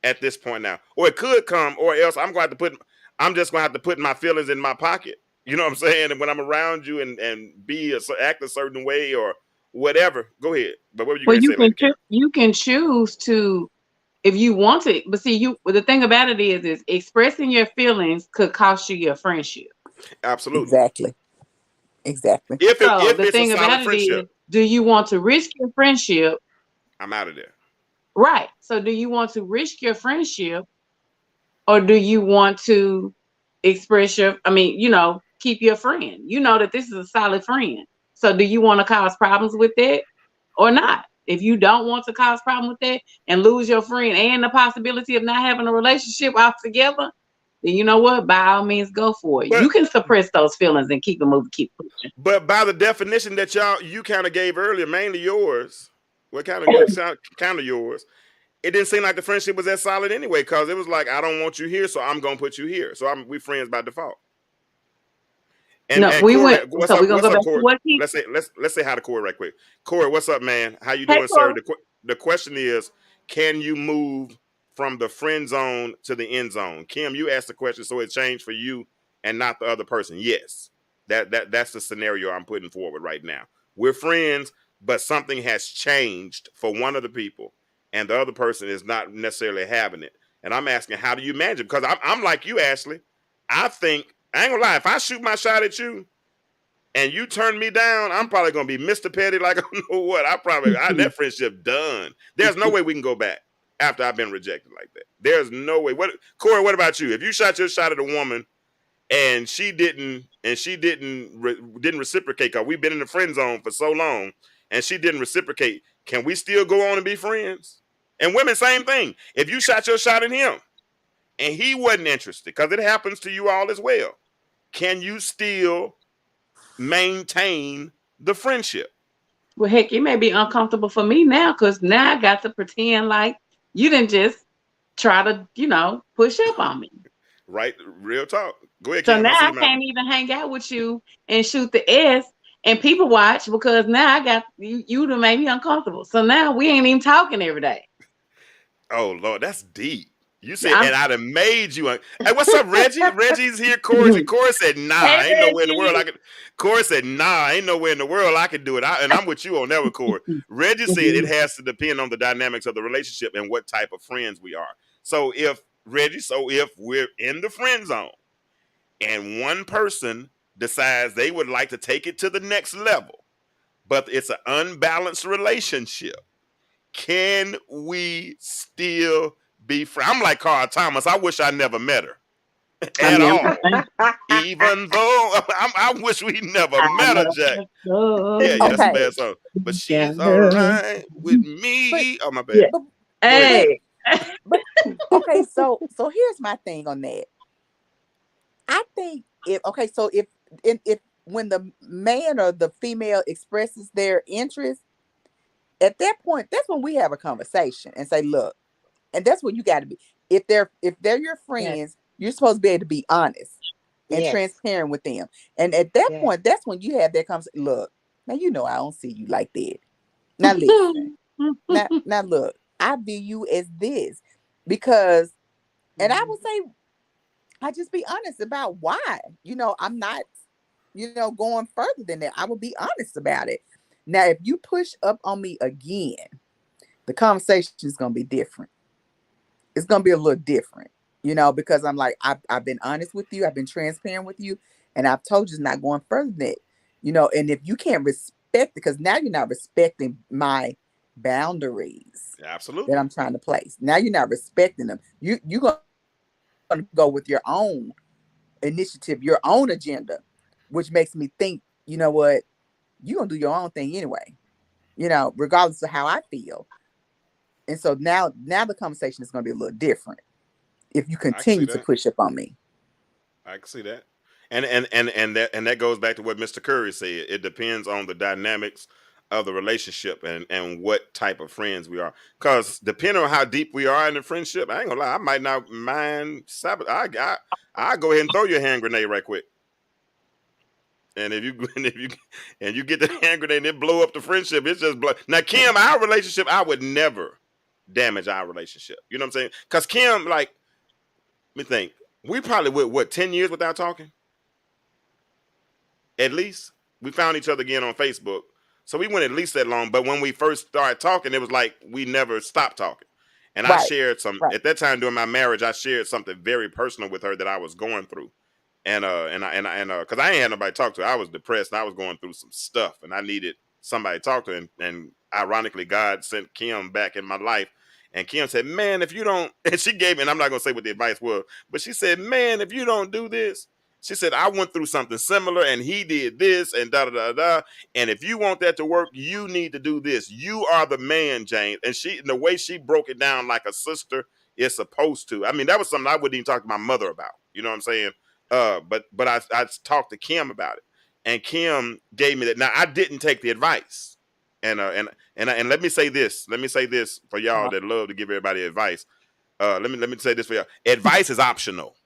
at this point now, or it could come, or else I'm just going to have to put my feelings in my pocket. You know what I'm saying? And when I'm around you and act a certain way or whatever, go ahead. But what were you Well, going to say, Lady Kara? you can choose to, if you want to, but see, the thing about it is expressing your feelings could cost you your friendship. Absolutely. Exactly. Exactly. So If the it's a thing solid about it is, friendship, do you want to risk your friendship? I'm out of there. Right. So do you want to risk your friendship, or do you want to express keep your friend? You know that this is a solid friend. So do you want to cause problems with that or not? If you don't want to cause problems with that and lose your friend and the possibility of not having a relationship altogether, then you know what? By all means, go for it. You But can suppress those feelings and keep it moving, keep pushing. but by the definition that you kind of gave earlier, mainly yours, what kind of yours, it didn't seem like the friendship was that solid anyway, because it was like, I don't want you here, so I'm gonna put you here. So we friends by default. No, And we Corey, went. what's So up? we're gonna What's go up, back to Corey? what he. Let's say hi to Corey right quick. Corey, what's up, man? How you Hey, doing, sir? Corey. The question is, can you move from the friend zone to the end zone? Kim, you asked the question, so it changed for you and not the other person. Yes, that's the scenario I'm putting forward right now. We're friends, but something has changed for one of the people, and the other person is not necessarily having it. And I'm asking, how do you manage it? Because I'm like you, Ashley. I think, I ain't gonna lie, if I shoot my shot at you and you turn me down, I'm probably gonna be Mr. Petty like I don't know what. That friendship done. There's no way we can go back after I've been rejected like that. There's no way. What, Corey, what about you? If you shot your shot at a woman and she didn't reciprocate, because we've been in the friend zone for so long, and she didn't reciprocate, can we still go on and be friends? And women, same thing. If you shot your shot at him and he wasn't interested, because it happens to you all as well, can you still maintain the friendship? Well, heck, it may be uncomfortable for me now because now I got to pretend like you didn't just try to, push up on me. Right? Real talk. Go ahead, So Kim. I now see I you, man. can't even hang out with you and shoot the S and people watch because now I got you to make me uncomfortable. So now we ain't even talking every day. Oh Lord, that's deep. You said, I'm and I'd have made you. Hey, what's up, Reggie? Reggie's here. Corey said, nah, Hey, ain't nowhere in the world Reggie. I could. Corey said, nah, ain't nowhere in the world I could do it. And I'm with you on that one, Corey. Reggie said it has to depend on the dynamics of the relationship and what type of friends we are. So if we're in the friend zone and one person decides they would like to take it to the next level, but it's an unbalanced relationship, can we still be friends? I'm like Carl Thomas. I wish I never met her at all. Even though I wish we never met her, Jack. Yeah, that's a Okay. bad song. But she's all right with me. Oh, my bad. Yeah. Go ahead, Hey. But okay, so here's my thing on that. I think if when the man or the female expresses their interest, at that point, that's when we have a conversation and say, look, and that's what you got to be. If they're your friends, you're supposed to be able to be honest and Yes. transparent with them. And at that Yes. point, that's when you have that conversation. Look, now I don't see you like that. Now listen. now look, I view you as this because, and I would say, I just be honest about why. I'm not, going further than that. I will be honest about it. Now, if you push up on me again, the conversation is going to be different. It's going to be a little different, because I'm like, I've been honest with you. I've been transparent with you. And I've told you it's not going further than that, and if you can't respect, because now you're not respecting my boundaries absolutely, that I'm trying to place. Now you're not respecting them. You're going to go with your own initiative, your own agenda, which makes me think, you know what, you're going to do your own thing anyway, regardless of how I feel. And so now the conversation is going to be a little different if you continue to push up on me. I can see that. And that goes back to what Mr. Curry said. It depends on the dynamics of the relationship and what type of friends we are. Because depending on how deep we are in the friendship, I ain't gonna lie, I might not mind I go ahead and throw you a hand grenade right quick. And if you get the hand grenade and it blow up the friendship, it's just blow. Now, Kim, our relationship, I would never damage our relationship. You know what I'm saying? Because Kim, like, let me think, we probably went 10 years without talking. At least we found each other again on Facebook. So we went at least that long. But when we first started talking, it was like we never stopped talking. And I shared at that time during my marriage, I shared something very personal with her that I was going through. And because I ain't had nobody to talk to. I was depressed and I was going through some stuff and I needed somebody to talk to. And ironically, God sent Kim back in my life. And Kim said, man, if you don't, and she gave me, and I'm not going to say what the advice was, but she said, man, if you don't do this, She said, I went through something similar and he did this and da da da da. And if you want that to work, you need to do this. You are the man, James. And the way she broke it down like a sister is supposed to. I mean, that was something I wouldn't even talk to my mother about. You know what I'm saying? But I talked to Kim about it. And Kim gave me that. Now, I didn't take the advice. And let me say this. Let me say this for y'all that love to give everybody advice. Let me say this for y'all. Advice is optional.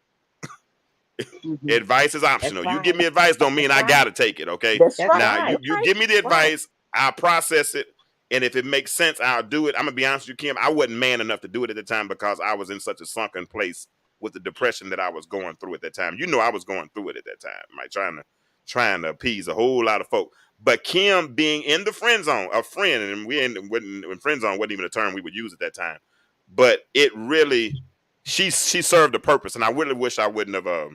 Mhm. Advice is optional. That's You give me right. advice don't mean That's I right. gotta take it. Okay. That's That's right. Now right. you give me the advice, I'll process it, and if it makes sense, I'll do it. I'm gonna be honest with you, Kim. I wasn't man enough to do it at the time because I was in such a sunken place with the depression that I was going through at that time. You know, I was going through it at that time, like trying to appease a whole lot of folk. But Kim being in the friend zone, a friend, and when friend zone wasn't even a term we would use at that time, but it really she served a purpose, and I really wish I wouldn't have.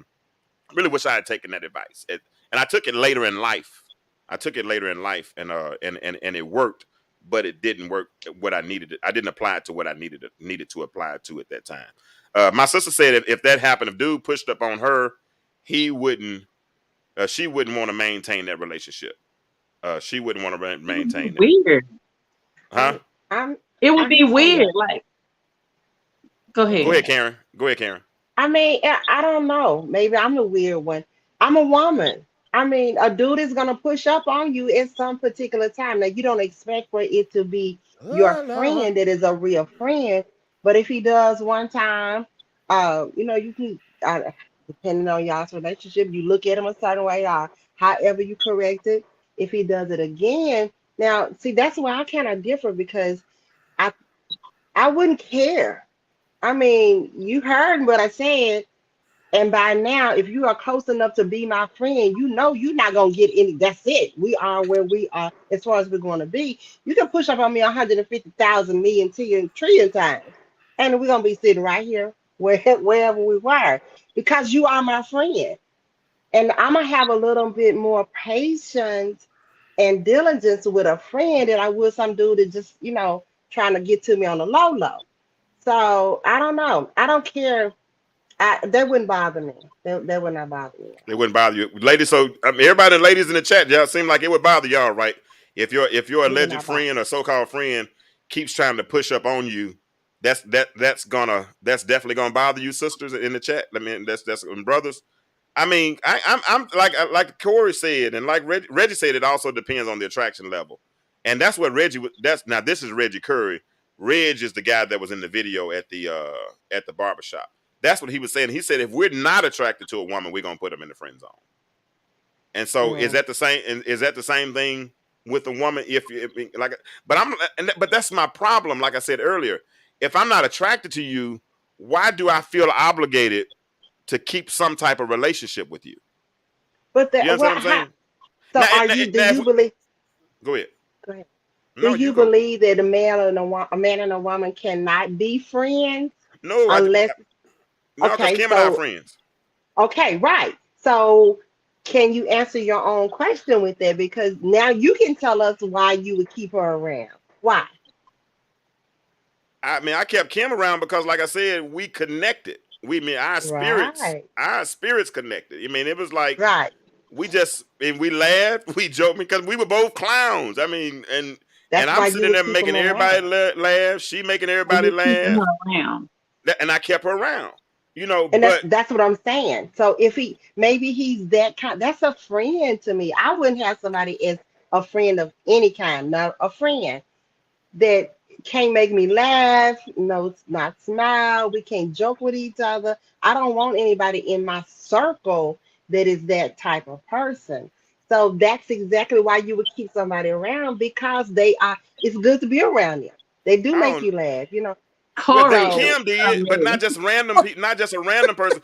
Really wish I had taken that advice, and I took it later in life. I took it later in life, and it worked, but it didn't work what I needed. I didn't apply it to what I needed to apply it to at that time. My sister said if that happened, if dude pushed up on her, he wouldn't. She wouldn't want to maintain that relationship. She wouldn't want to maintain that. Weird. Huh? I'm It would I be can tell weird. you. Like, go Go ahead, ahead. Karen. Go ahead, Karen. I mean, I don't know. Maybe I'm the weird one. I'm a woman. I mean, a dude is gonna push up on you at some particular time. Now, you don't expect for it to be your Oh, Lord. friend that is a real friend, but if he does one time, you can, depending on y'all's relationship, you look at him a certain way, or however you correct it. If he does it again, now, see, that's where I kind of differ because I I wouldn't care. I mean, you heard what I said. And by now, if you are close enough to be my friend, you know you're not gonna get any. That's it. We are where we are as far as we're going to be. You can push up on me 150,000 million trillion times, and we're gonna be sitting right here wherever we were because you are my friend, and I'm gonna have a little bit more patience and diligence with a friend than I would some dude that just trying to get to me on the low low. So I don't know. I don't care. That wouldn't bother me. That would not bother me. It wouldn't bother you, ladies. So everybody, ladies in the chat, y'all seem like it would bother y'all, right? If your It would alleged not bother friend me. or so-called friend keeps trying to push up on you, that's definitely gonna bother you, sisters in the chat. I mean, that's and brothers. I mean, I'm like Corey said, and like Reggie said, it also depends on the attraction level, and that's what Reggie. That's now this is Reggie Curry. Reg is the guy that was in the video at the barbershop. That's what he was saying. He said if we're not attracted to a woman, we're gonna put them in the friend zone. And so is Mm. that the same? Is that the same thing with a woman? Like, but that's my problem. Like I said earlier, if I'm not attracted to you, why do I feel obligated to keep some type of relationship with you? But You understand what I'm how? saying? So Now, are you? Do now if you we, believe? go ahead. Go ahead. Do No, you you go. believe that a man and a woman cannot be friends No, unless? no, because Okay, Kim and I are so friends. okay, right. So can you answer your own question with that? Because now you can tell us why you would keep her around. Why? I mean, I kept Kim around because, like I said, we connected. We mean Right. our spirits connected. I mean, it was like Right. we laughed, we joked because we were both clowns. I mean, and That's I'm why you sitting would there keep making them everybody around. laugh. She making And everybody you're keeping laugh, her around. and I kept her around. You know, And that's but that's what I'm saying. So if maybe he's that kind, that's a friend to me. I wouldn't have somebody as a friend of any kind, not a friend that can't make me laugh, no, not smile. We can't joke with each other. I don't want anybody in my circle that is that type of person. So that's exactly why you would keep somebody around because they are. It's good to be around them. They do I make don't. you laugh. Well, So Kim did, but not Corey. just random people, not just a random person.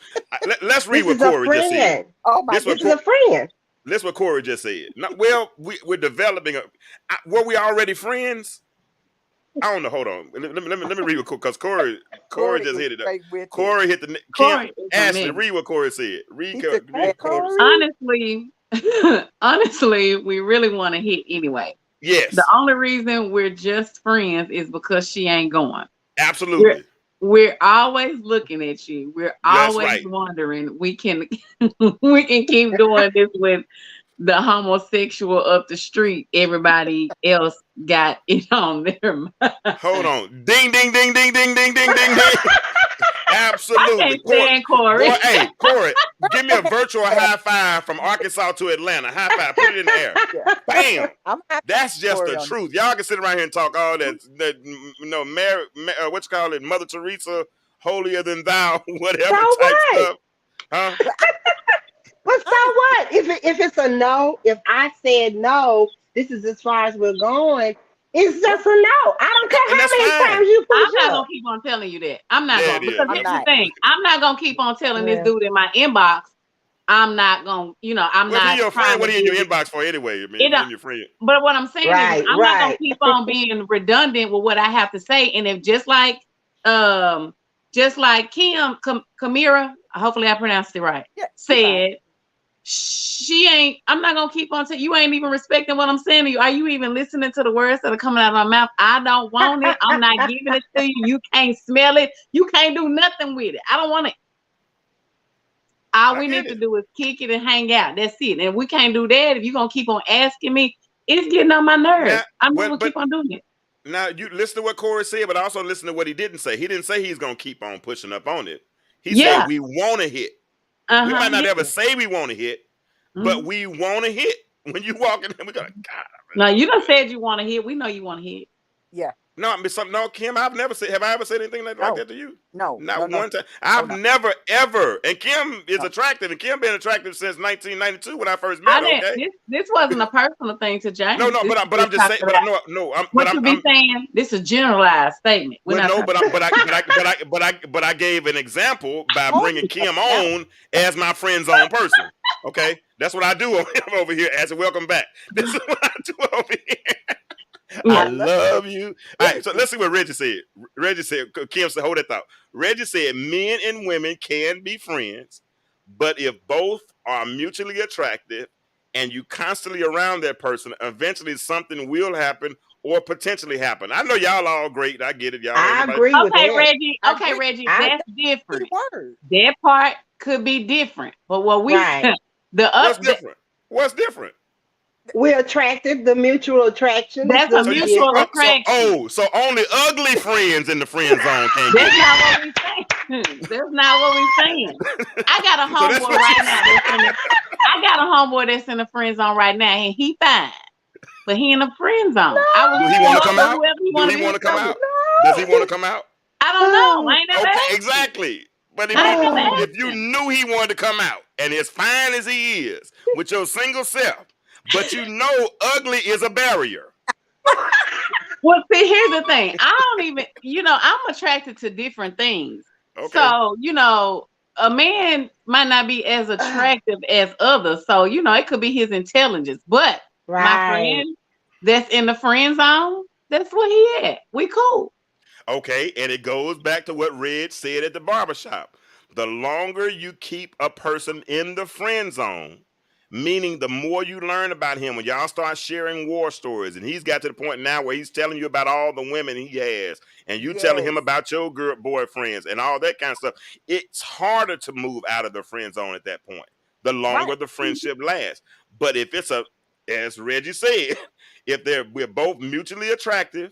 Let's read this what is a Corey just said. friend. Oh my This what This is goodness. a friend. this what Corey just said. Well, we're developing were we already friends? I don't know. Hold on. Let me read what because Corey Corey just is hit it up. straight with it. Corey hit the Kim Corey is a Ashley. mess. Read what Corey said. He said, Hey, Read what Corey Corey. said. Honestly, honestly, we really want to hit anyway. The Yes, only reason we're just friends is because she ain't going. We're absolutely. We're always looking at you. We're That's always right. wondering. We can we can keep doing this with the homosexual up the street. Everybody else got it on their mind. Hold on. Ding, ding, ding, ding, ding, ding, ding, ding, ding. I Absolutely. can't stand Corey. Boy, hey, Corey, give me a virtual high five from Arkansas to Atlanta. High five. Put it in the air. Bam. I'm happy That's just Corey the on truth. Y'all can sit around here and talk all that Mary, what you call it, Mother Teresa, holier than thou, whatever So type what? stuff. Huh? But so what? If it's a no, if I said no, this is as far as we're going. It's just a no. I don't care And how that's many fine. times you I'm push not up. gonna keep on telling you that. I'm not There gonna it is. because I'm here's the not. thing. I'm not gonna keep on telling this Yeah. dude in my inbox. I'm not gonna, I'm Well, if not he your trying friend, what to are you in your be. inbox for anyway? I mean, It if don't- he's your friend. But what I'm saying is, Right, I'm not gonna right. keep on being redundant with what I have to say. And if just like Kamira, hopefully I pronounced it right, Yeah, you're fine. said she ain't. I'm not gonna keep on telling you. Ain't even respecting what I'm saying to you. Are you even listening to the words that are coming out of my mouth? I don't want it. I'm not giving it to you. You can't smell it. You can't do nothing with it. I don't want it. All I we get need to it. do is kick it and hang out. That's it. And we can't do that if you're gonna keep on asking me. It's getting on my nerves. Now, I'm not well, gonna but keep on doing it. now you listen to what Corey said, but also listen to what he didn't say. He didn't say he's gonna keep on pushing up on it. He Yeah. said we want to hit. We might not Yeah. ever say we want to hit, but we want to hit. When you walk in, we're gonna. God, No, you done said you want to hit. We know you want to hit. Yeah. no, no, Kim. I've never said. Have I ever said anything like No. that to you? No. Not No. one time. I've no. never ever. And Kim is No. attractive, and Kim been attractive since 1992 when I first met. I Okay. didn't. This wasn't a personal thing to James. No, This but is I'm just saying. talking But about no. what you be saying. This is a generalized statement. We're Well, not no, talking but I gave an example by bringing Kim on as my friend zone person. Okay, that's what I do over here. As a welcome back. This is what I do over here. I love you. All right, so let's see what Reggie said. Reggie said, Kim said, hold that thought. Reggie said, men and women can be friends, but if both are mutually attractive and you constantly around that person, eventually something will happen or potentially happen. I know y'all all great. I get it. Y'all. I Everybody. agree with Okay, that. Reggie. I Okay, agree. Reggie. I- That's different. Word. That part could be different. But what we Right. What's different? What's different? We're attracted. The mutual attraction is That's a the mutual different. attraction. So only ugly friends in the friend zone can't That's get it. not what we saying. That's not what we saying. I got a So that's homeboy what right you now. I got a homeboy that's in the friend zone right now, and he fine, but he in the friend zone. Do he want to come out? Whoever he Do wanna he be want to come with. out? Does he want to come out? I don't know. I ain't never Okay, asked you. exactly. But I ain't never if asked you him. knew he wanted to come out, and as fine as he is with your single self, but you know ugly is a barrier. Well, see, here's the thing. I don't even, I'm attracted to different things. Okay. So, a man might not be as attractive as others. So, it could be his intelligence. But my Right. friend that's in the friend zone, that's where he at. We cool. Okay, and it goes back to what Red said at the barbershop. The longer you keep a person in the friend zone, meaning the more you learn about him, when y'all start sharing war stories, and he's got to the point now where he's telling you about all the women he has, and you telling him about your girl boyfriends and all that kind of stuff, it's harder to move out of the friend zone at that point, the longer the friendship lasts. But if it's as Reggie said, if we're both mutually attractive,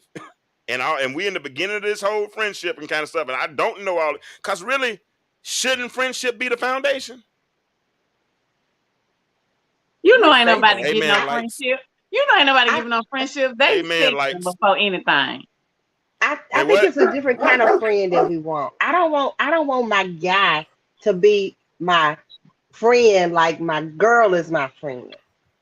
and we in the beginning of this whole friendship and kind of stuff, and I don't know all, because really, shouldn't friendship be the foundation? Ain't nobody Amen, giving no lights. friendship. Ain't nobody giving no friendship. They Amen, sex lights. before anything. I Hey, think what? it's a different kind of friend that we want. I don't want my guy to be my friend like my girl is my friend.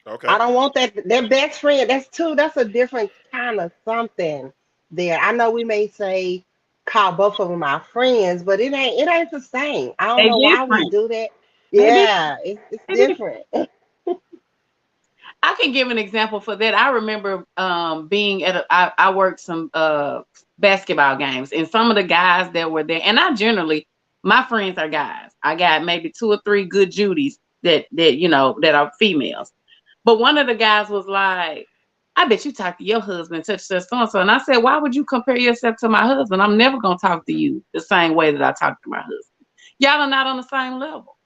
Okay. I don't want that. Their best friend. That's a different kind of something there. I know we may say call both of them our friends, but it ain't the same. I don't They know why we different. do that. They Yeah, it's different. I can give an example for that. I remember being at I worked some basketball games, and some of the guys that were there, and my friends are guys. I got maybe 2 or 3 good Judys that are females. But one of the guys was like, I bet you talk to your husband, such so and so. And I said, why would you compare yourself to my husband? I'm never gonna talk to you the same way that I talk to my husband. Y'all are not on the same level.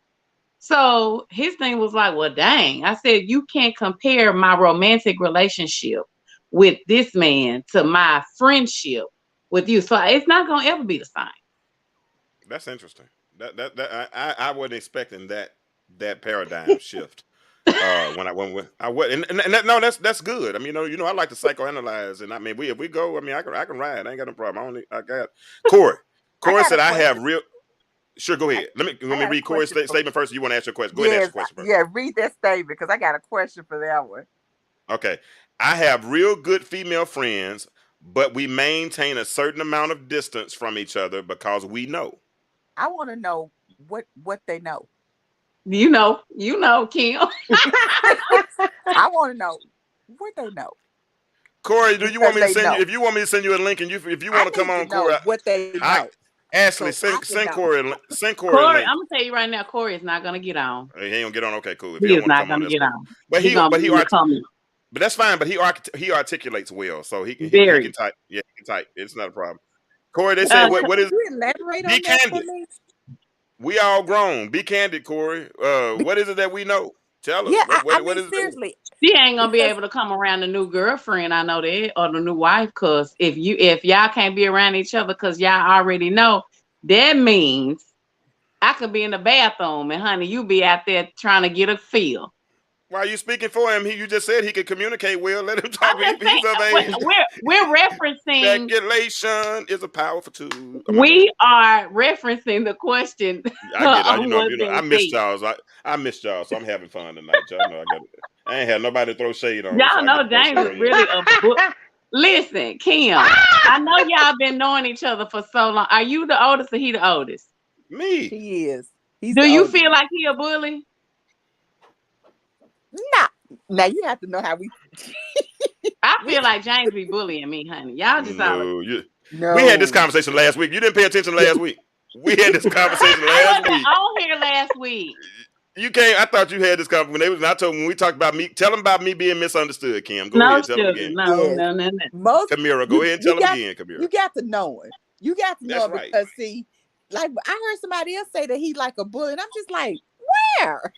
So his thing was like, well, dang. I said, you can't compare my romantic relationship with this man to my friendship with you. So it's not gonna ever be the same. That's interesting. I wasn't expecting that paradigm shift. When I went and that, no, that's good. I mean, I like to psychoanalyze, and I mean, if we go, I mean, I can ride. I ain't got no problem. I got Corey. I Corey got a said I have question. real. Sure, go ahead. Let me got a read Corey's question for- statement first. You want to ask your question? Go ahead and ask Yes, your question first. yeah, read that statement because I got a question for that one. Okay. I have real good female friends, but we maintain a certain amount of distance from each other because we know. I want to know what they know. You know, Kim. I want to know what they know. Corey, do you want me to Because they send you? know. If you want me to send you a link, and if you I want to come need to on, know Corey, what they I know. Ashley So I can send know. Corey a Corey, link. I'm gonna tell you right now, Corey is not gonna get on. He ain't gonna get on. Okay, cool. If he He don't is want to not come on, gonna that's get cool. on. But He gonna be in the but comments. that's fine. But he articulates well, so he Very. can type. Yeah, he can type. It's not a problem. Corey, they Uh, said what is? Can you elaborate Be on that for candid. me? We all grown. Be candid, Corey. What is it that we know? Tell us. Yeah, I What mean is it? seriously. She ain't gonna be Because able to come around the new girlfriend, I know that, or the new wife, cause if y'all can't be around each other cause y'all already know, that means I could be in the bathroom and honey, you be out there trying to get a feel. Why are you speaking for him? You just said he could communicate well. Let him I'm talk. just He's of age. saying we're referencing Speculation is a powerful tool. Oh, my bad. we are referencing the question I get it. on what's I being missed said. y'all. I missed y'all, so I'm having fun tonight. Y'all know I ain't had nobody to throw shade on, so Y'all I know get to throw James shade is on really y'all. a book. Listen, Kim, I know y'all been knowing each other for so long. Are you the oldest or he the oldest? Me. he is. He's Do the you oldest. feel like he a bully? Nah. Now you have to know how we. I feel like James be bullying me, honey. Y'all just all. No. We had this conversation last week. You didn't pay attention last week. We had this conversation I last wasn't week. on here last week. You can't. I thought you had this conversation when we talked about me. Tell them about me being misunderstood, Kim. Go No, ahead. Tell them sugar. again. No, Yes. no. Most Kamira, go ahead and tell them got, again, Kamira. You got to know it. You got to know That's it right. because see, like I heard somebody else say that he like a bully, and I'm just like, where?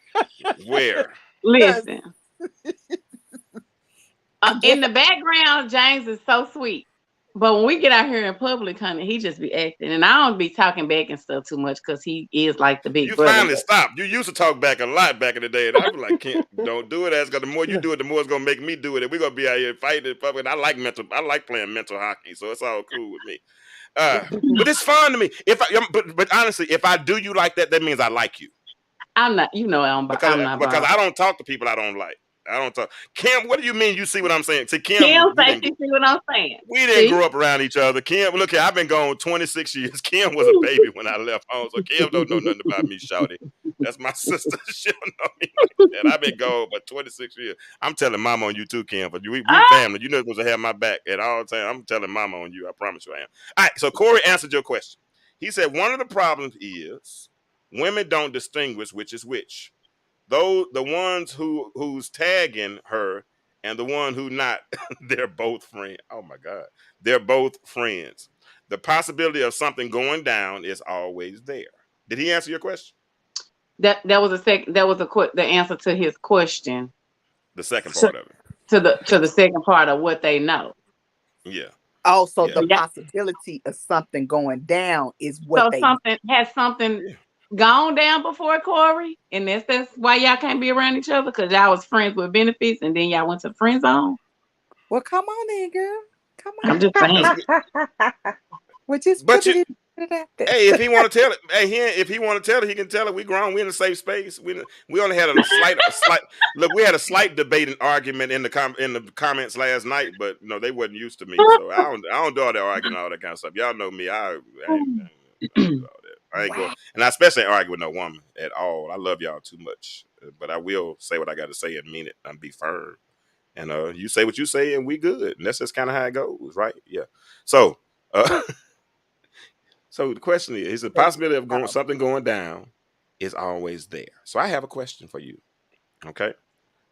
Where? Listen. I guess In the background, James is so sweet. But when we get out here in public, honey, he just be acting. And I don't be talking back and stuff too much because he is like the big You brother. finally stopped. You used to talk back a lot back in the day, and I was like, "Can't, don't do it." Because the more you do it, the more it's gonna make me do it. And we're gonna be out here fighting in public. I like playing mental hockey, so it's all cool with me. But it's fun to me. But honestly, if I do you like that, that means I like you. I'm not, I'm not Because bothered. I don't talk to people I don't like. I don't talk. Kim, what do you mean? You see what I'm saying? See, Kim we say didn't. she see what I'm saying. We didn't grow up around each other. Kim, look here, I've been gone 26 years. Kim was a baby when I left home, so Kim don't know nothing about me, shawty. That's my sister. She don't know me like that. I've been gone for 26 years. I'm telling mama on you too, Kim. But we family. You know supposed to have my back at all times. I'm telling mama on you. I promise you I am. All right, so Corey answered your question. He said one of the problems is women don't distinguish which is which. Though the ones who's tagging her and the one who not, they're both friends. Oh my God. They're both friends. The possibility of something going down is always there. Did he answer your question? That was the answer to his question. The second part of it. To the second part of what they know. Yeah. Also, Yeah. the possibility of something going down is what something gone down before, Corey, and that's why y'all can't be around each other because y'all was friends with benefits and then y'all went to friend zone. Well, come on then, girl. Come on. I'm just saying. Hey, if he want to tell it, if he want to tell it, he can tell it. We grown. We in a safe space. We only had a slight look. We had a slight debate and argument in the comments last night, but they wasn't used to me, so I don't do all that arguing, all that kind of stuff. Y'all know me. I ain't do all that. I ain't go, and I especially ain't argue with no woman at all. I love y'all too much, but I will say what I got to say and mean it and be firm. And you say what you say, and we good. And that's just kind of how it goes, right? Yeah. So. So the question is the possibility of something going down is always there. So I have a question for you. Okay.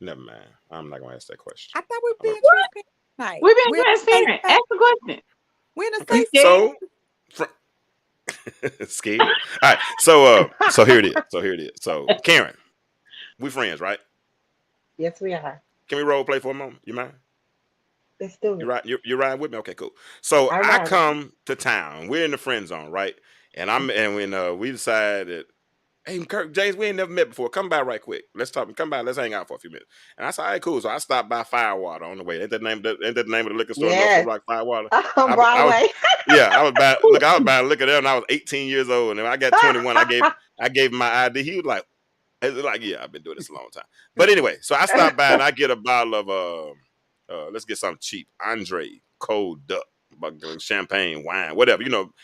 Never mind. I'm not gonna ask that question. I thought we were I'm being gonna- transparent tonight. We've been We're in a safe transparent. space. Ask the question. We're in a Okay, safe scared? so scared. All right. So here it is. So Karen, we friends, right? Yes, we are. Can we role play for a moment? You mind? Let's do You it. right? You're riding with me? Okay, cool. So I'm I riding. come to town. We're in the friend zone, right? And when we decide that, hey, Kirk, James, we ain't never met before. Come by right quick. Let's talk. Come by. Let's hang out for a few minutes. And I said, all right, cool. So I stopped by Firewater on the way. Ain't that the name of the liquor store? Yes. North Rock Firewater. On I was, Broadway. yeah, I was buying liquor there, and I was 18 years old. And when I got 21, I gave him my ID. He was like, yeah, I've been doing this a long time. But anyway, so I stopped by and I get a bottle of let's get something cheap. Andre Cold Duck, champagne, wine, whatever,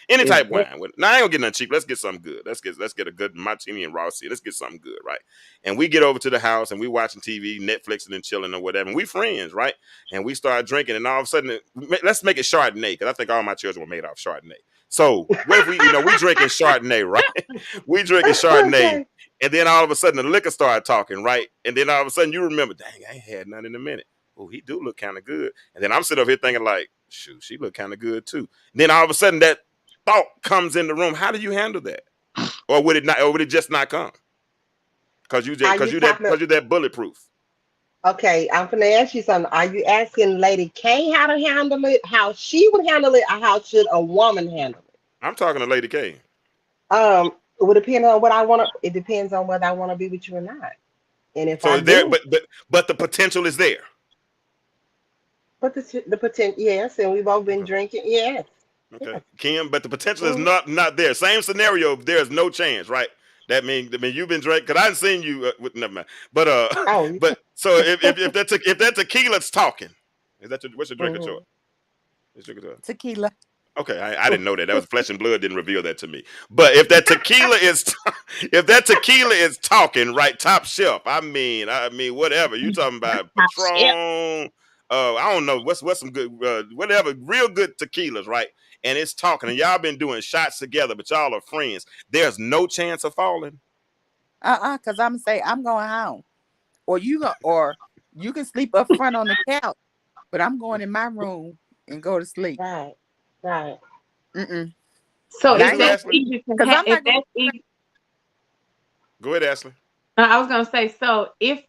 any type of wine. Now I ain't gonna get nothing cheap. Let's get something good. Let's get a good martini and Rossi. Let's get something good, right? And we get over to the house and we watching TV, Netflix, and chilling or whatever. And we friends, right? And we start drinking, and all of a sudden, let's make it Chardonnay, because I think all my children were made off Chardonnay. So what if we drinking Chardonnay, right? We drinking Chardonnay. Okay. And then all of a sudden the liquor started talking, right? And then all of a sudden you remember, dang, I ain't had nothing in a minute. Oh, he do look kind of good. And then I'm sitting up here thinking like, shoot, she look kind of good too. And then all of a sudden that thought comes in the room. How do you handle that? Or would it just not come? Because you're that bulletproof. Okay, I'm gonna ask you something. Are you asking Lady K how to handle it, how she would handle it, or how should a woman handle it? I'm talking to Lady K. It would depend on what I want to. It depends on whether I want to be with you or not. And if I there, do, but the potential is there. but the potential, yes, and we've both been drinking, yes. Okay, Yes. Kim, but the potential is not there. Same scenario. There's no chance, right? That means you've been drinking. Because I didn't seen you. Never mind. But but so if that tequila's talking, what's your drink of choice? What's your drink of choice? Tequila. Okay, I didn't know that. That was Flesh and Blood didn't reveal that to me. But if that tequila is talking, right, top shelf. I mean, whatever you talking about, Patron. I don't know what's some good, whatever, real good tequilas, right? And it's talking, and y'all been doing shots together, but y'all are friends. There's no chance of falling. Because I'm say I'm going home, or you can sleep up front on the couch, but I'm going in my room and go to sleep. Right. So Yes, if that's Ashley? easy, Because I'm not going. Go ahead, Ashley. I was gonna say, so if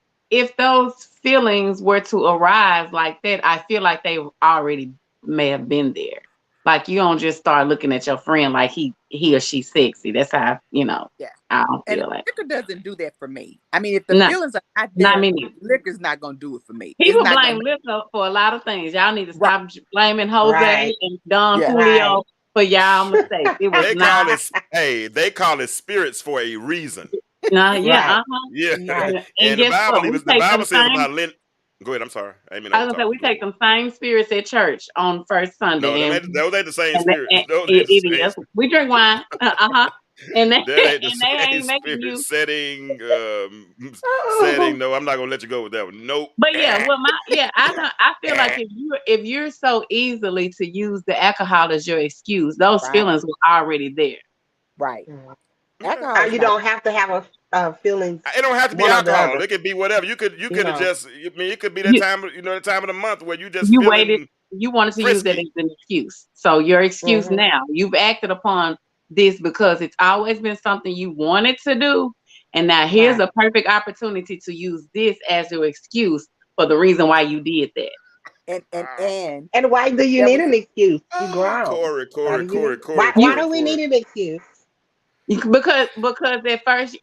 those feelings were to arise like that, I feel like they already may have been there. Like you don't just start looking at your friend like he or she sexy. That's how Yeah. I don't And feel like. liquor doesn't do that for me. I mean, if the No, feelings are not not there, me neither. liquor's not gonna do it for me. People It's not blame gonna. liquor for a lot of things. Y'all need to stop blaming Jose Right. and Don Yeah. Julio for y'all mistakes. It was They call it spirits for a reason. yeah, Yeah. Right. And guess what? the Bible says about Lynn. Go ahead. I'm sorry. I mean, I was gonna say we take them same spirits at church on first Sunday. No, those ain't the same spirits. Those It ain't the is. same. We drink wine. And they, That ain't the and they ain't same making you. spirit setting. No, I'm not gonna let you go with that one. Nope. But yeah, well, I feel like if you're so easily to use the alcohol as your excuse, those Right. feelings were already there. Right. Yeah. Alcohol is You not- don't have to have a feelings. It don't have to be One or the alcohol. other. It could be whatever. You could No. just. I mean, it could be You- that time. The time of the month where you just You feeling waited. You wanted to use that frisky. as an excuse. So your excuse Mhm. now, you've acted upon this because it's always been something you wanted to do, and now here's a perfect opportunity to use this as your excuse for the reason why you did that. and And why do you need an excuse? You grown. Corey. Why do we need an excuse? Because at first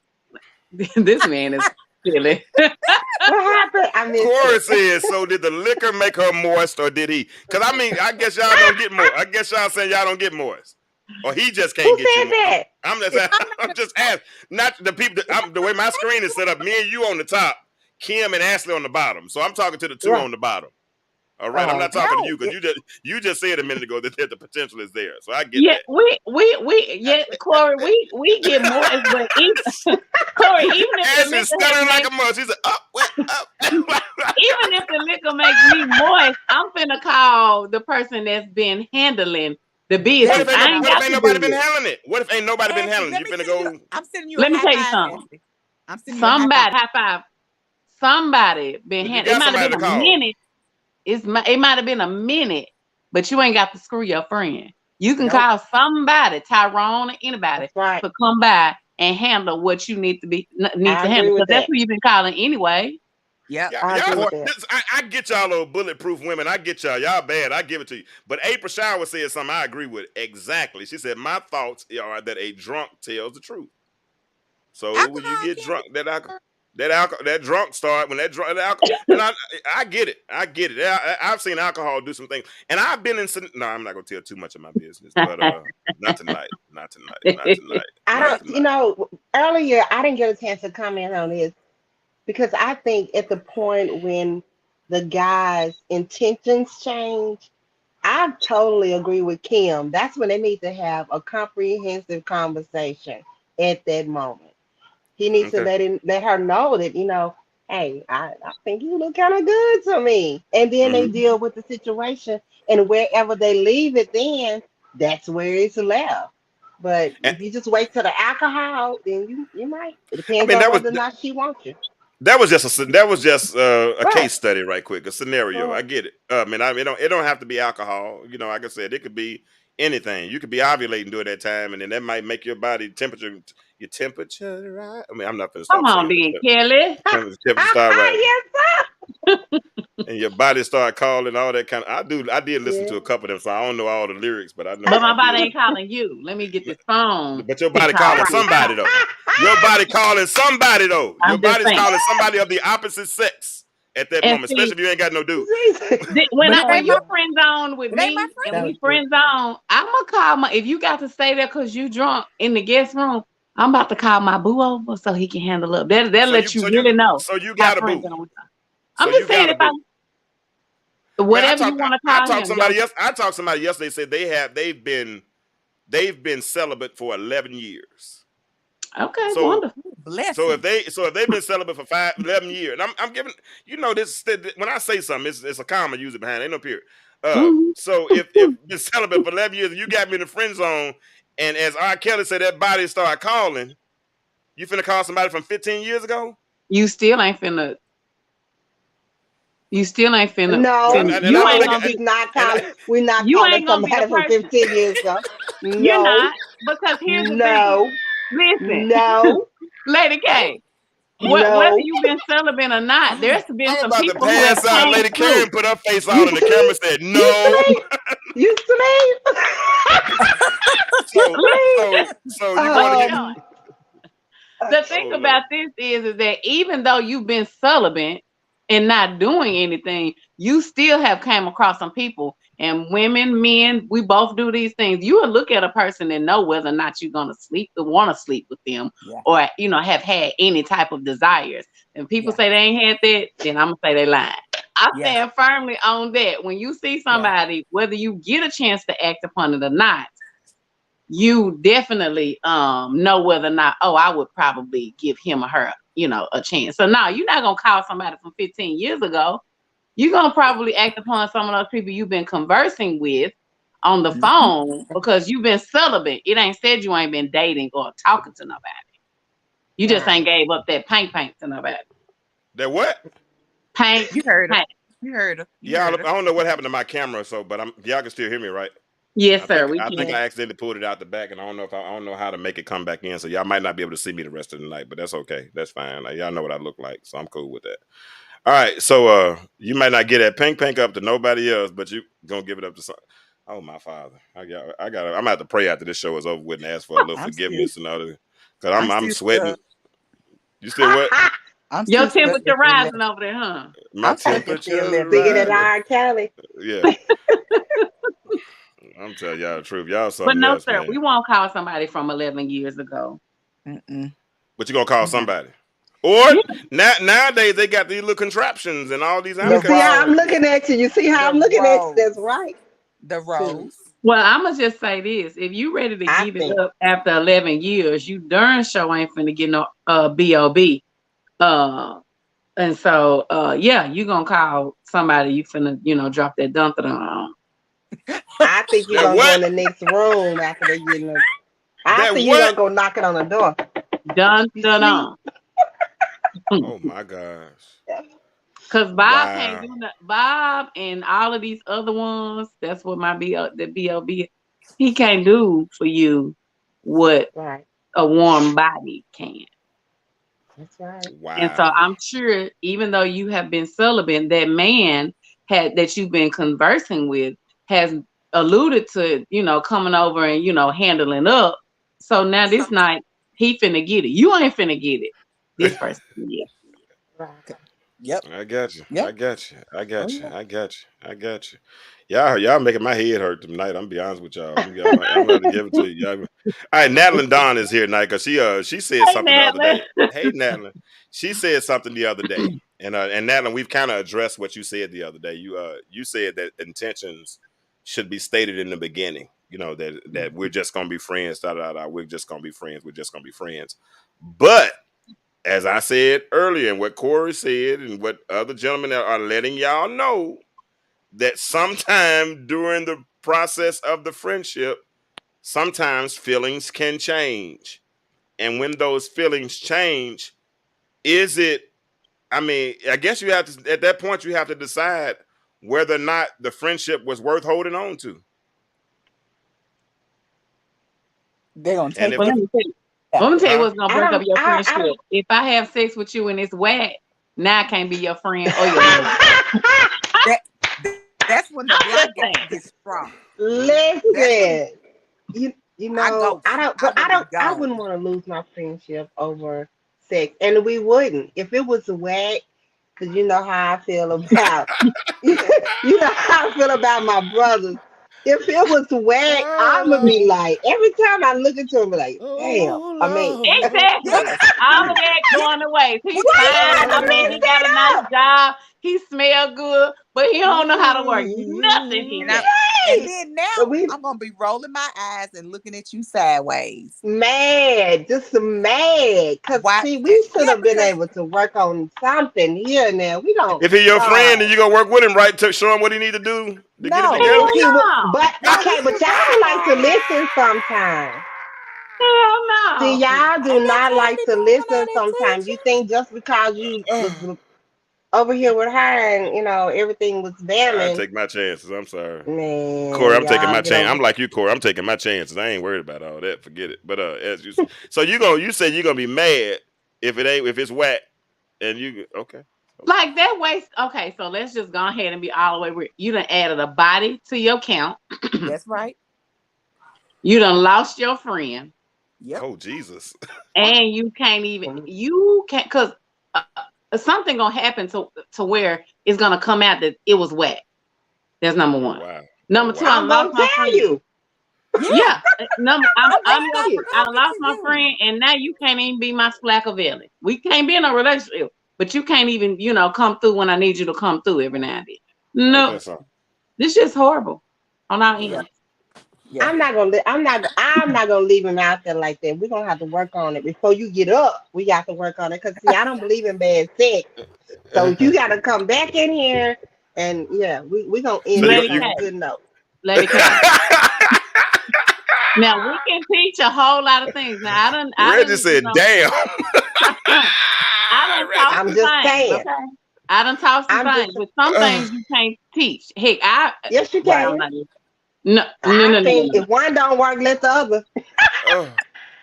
this man is silly. What happened? I missed Corey it. says, so did the liquor make her moist or did he? Because I mean, I guess y'all don't get moist. I guess y'all saying y'all don't get moist. Or he just can't Who get said you that? I'm just asking. Not the people, the way my screen is set up, me and you on the top, Kim and Ashley on the bottom. So I'm talking to the two Right. on the bottom. All right, I'm Oh, not talking no. to you because you just said a minute ago that the potential is there. So I get Yeah, that. Corey, we get moist, but Corey, even if the Ashley's liquor stuttering like has a mother. She's like, up. even if the liquor makes me moist, I'm finna call the person that's been handling the What business. if I ain't ain't got to nobody do been it. handling it? What if ain't nobody been Ashley, handling it? let You me finna tell go. you, I'm sending you Let a me high tell you five, something. Ashley. I'm sending you a high Somebody five. high five. somebody been But you handled. It got might have somebody been to a call. minute. It might have been a minute, but you ain't got to screw your friend. You can Nope. call somebody, Tyrone or anybody, That's right. to come by and handle what you need to I agree handle. with Because that's that. who you've been calling anyway. Yep. I agree with Or that. I get y'all little bulletproof women. I get y'all. Y'all bad. I give it to you. But April Shower said something I agree with exactly. She said, my thoughts are that a drunk tells the truth. So when you alcohol get can drunk, be. that drunk start when that drunk alcohol, and I get it. I've seen alcohol do some things, and I've been in some. No, I'm not gonna tell too much of my business, but not tonight, not tonight, not tonight, I not don't, tonight. earlier I didn't get a chance to comment on this because I think at the point when the guy's intentions change, I totally agree with Kim. That's when they need to have a comprehensive conversation at that moment. He needs to Okay. let her know that, hey, I think you look kind of good to me. And then they Mhm. deal with the situation, and wherever they leave it, then that's where it's left. But And, if you just wait till the alcohol, then you might. It I depends mean, on whether or not she wants you. that was just a Right. case study right quick, a scenario. I Right. get it. It don't have to be alcohol. Like I said, it could be anything. You could be ovulating during that time, and then that might make your your temperature right. I mean, I'm not gonna Come start on, singing. then, Kelly. Temperature start right, Yes, and your body start calling all that kind of. I did listen yeah. to a couple of them, so I don't know all the lyrics, but I know But my I did. body ain't calling you. Let me get this phone. But your body Call calling right. somebody though. Your body calling somebody though. Your I'm just body's saying. calling somebody of the opposite sex at that And moment, see, especially if you ain't got no dude. when But it ain't you my friend zone with it ain't my me and That we was good. friend zone, I'm gonna call if you got to stay there because you drunk in the guest room, I'm about to call my boo over so he can handle up. That'll So let you really know you how got a friend boo. zone we are. So I'm you just saying got a if I boo. Man, whatever you want to I call talked him, don't somebody else. I talked somebody yesterday said they've been celibate for 11 years. okay, So wonderful. blessing. if they've been celibate for 11 years, and I'm giving this when I say something, it's a comma usually behind it, ain't no period. Mhm. So if been celibate for 11 years and you got me in the friend zone, and as R. Kelly said, that body started calling, you finna call somebody from 15 years ago? You still ain't finna. You still ain't finna. Well, No, and I You don't ain't think, no, gonna be. and we're not You calling ain't gonna be the somebody from person. 15 years ago. You're No, not, because here's the thing. no, Listen, no, Lady K. Whether no. you've been celibate or not, there's been I'm some about to people who have pass out. came Lady through. Karen put her face out, You and the camera sleep? said You no. sleep? You sleep? You So sleep? you going to get Um, The oh thing Lord. about this is that even though you've been celibate and not doing anything, you still have came across some people, and women, men, we both do these things. You will look at a person and know whether or not you're gonna sleep or want to sleep with them, Yeah. or have had any type of desires. And people Yeah. say they ain't had that, then I'm gonna say they lying. I Yeah. stand firmly on that. When you see somebody, whether you get a chance to act upon it or not, you definitely know whether or not, I would probably give him or her, a chance. So now you're not gonna call somebody from 15 years ago. You're gonna probably act upon some of those people you've been conversing with on the phone because you've been celibate. It ain't said you ain't been dating or talking to nobody. You just right. ain't gave up that paint to nobody. That what? Paint. You heard her. Paint. You heard her. You Yeah, I heard her. don't know what happened to my camera, but y'all can still hear me, right? Yes, sir. We I think can. I accidentally pulled it out the back, and I don't know how to make it come back in. So y'all might not be able to see me the rest of the night, but that's okay. That's fine. Like, y'all know what I look like, so I'm cool with that. All right, so you might not get that pink up to nobody else, but you gonna give it up to some. Oh my father, I'm gonna have to pray after this show is over with and ask for a little I'm still forgiveness and all that, because I'm sweating. stuck. You still what? I'm Your still stuck temperature at the 11. rising over there, huh? My I'm stuck at the temperature 11 Singing at rising. years. R. Kelly. Yeah, I'm telling y'all the truth. Y'all But something no, else, sir, man. we won't call somebody from 11 years ago. Mm-mm. But you gonna call Yeah. somebody? Or Yeah. nowadays they got these little contraptions and all these You The see how I'm contraptions. rose. looking at you? You see how The I'm looking at you? rose. That's right. The Shoot. rose. Well, I'm gonna just say this: if you ready to I give it think. up after 11 years, you darn sure ain't finna get no BOB. And so yeah, you gonna call somebody you finna drop that dump on. I think you're That gonna go what? in the next room after they get in. I That think you're what? gonna go knocking on the door. Dun You dun sleep? on. Oh my gosh. Cause Bob can't Wow. do nothing. Bob and all of these other ones, that's what my the BOB, he can't do for you what Right. a warm body can. That's right. And so Wow. I'm sure even though you have been celibate, that man that you've been conversing with has alluded to, coming over and, handling up. So now this night he finna get it. You ain't finna get it. This person, yeah. Right. Yep. I got you. Yep. I got you. I Oh, got you. yeah. I got you. I got you. Y'all making my head hurt tonight. I'm gonna be honest with y'all. I'm gonna have to give it to you. All right, Natalie Dawn is here tonight because she said Hey, something the other Natalie. day. Hey, Natalie, she said something the other day, and Natalie, we've kind of addressed what you said the other day. You said that intentions should be stated in the beginning. You know that we're just gonna be friends. Da da da. We're just gonna be friends. We're just gonna be friends. But as I said earlier, and what Corey said, and what other gentlemen are letting y'all know, that sometime during the process of the friendship, sometimes feelings can change. And when those feelings change, is it, I mean, I guess you have to, at that point, you have to decide whether or not the friendship was worth holding on to. They're gonna And take if Well, the, let me tell you. it. Let me tell you huh? what's gonna I break up don't. your I friendship. don't. If I have sex with you and it's whack, now I can't be your friend or your lover. That, that's when the I'm block just saying. gets strong. That's when Listen, you I know, I ghost. don't, I but will be I gone. wouldn't want to lose my friendship over sex, and we wouldn't if it was whack, because you know how I feel about, you know how I feel about my brothers. If it was whack, Oh, I'ma be Lord. like, every time I look into him, be like, damn. I mean, Oh, Exactly. Yes. All of that Yes. going away. He's why you fine. have I to mean, mess he got a that nice up? job. He smell good, but he don't know how to work nothing he And I got. and Right. then now But we I'm gonna be rolling my eyes and looking at you sideways. mad, just mad. Cause Why? see, we should Yeah, have been because able to work on something here now. We don't. if he's your friend and No, you gonna work with him, right? To show him what he need to do to get it no, together. if Hell he would, no. but no, okay, we but do y'all not. like to listen sometimes. Hell See, no. y'all Ain't do got not time to like be to doing listen all that sometimes. You preaching. think just because you was Ugh. over here with her and everything was I bamming, take my chances. I'm sorry, Corey. man, I'm taking y'all my get chance. over. I'm like you, Corey. I'm taking my chances. I ain't worried about all that. Forget it. But as you, so you said you're gonna be mad if it's whack, and you okay. Like that waste. Okay, so let's just go ahead and be all the way real. You done added a body to your count. That's right. You done lost your friend. Yep. Oh Jesus. And you can't, because something gonna happen to where it's gonna come out that it was whack. That's number Oh one. wow. Oh Number two, I wow. I'm lost gonna my tell friend. you. Yeah, I'm I'm right with out you. there I with lost my you. friend, and now you can't even be my Splackavelli. We can't be in a relationship, but you can't even, come through when I need you to come through every now and then. Ain't No, that something? this is horrible on our Yeah. Yeah. end. Yeah. I'm not gonna leave him out there like that. We're gonna have to work on it before you get up. We got to work on it because see, I don't believe in bad sex. So you got to come back in here, and yeah, we gonna So end you this Lady you on a K, good note. Lady K. Now we can teach a whole lot of things. Now I Reggie done, said, "Damn." I done taught Reggie. I'm some just things, saying. okay? I done taught some I'm things, just but some things you can't teach. Heck, yes, you Right. I'm can. not. No, no, I no, no, no, think no. if one don't work, let the other. Oh,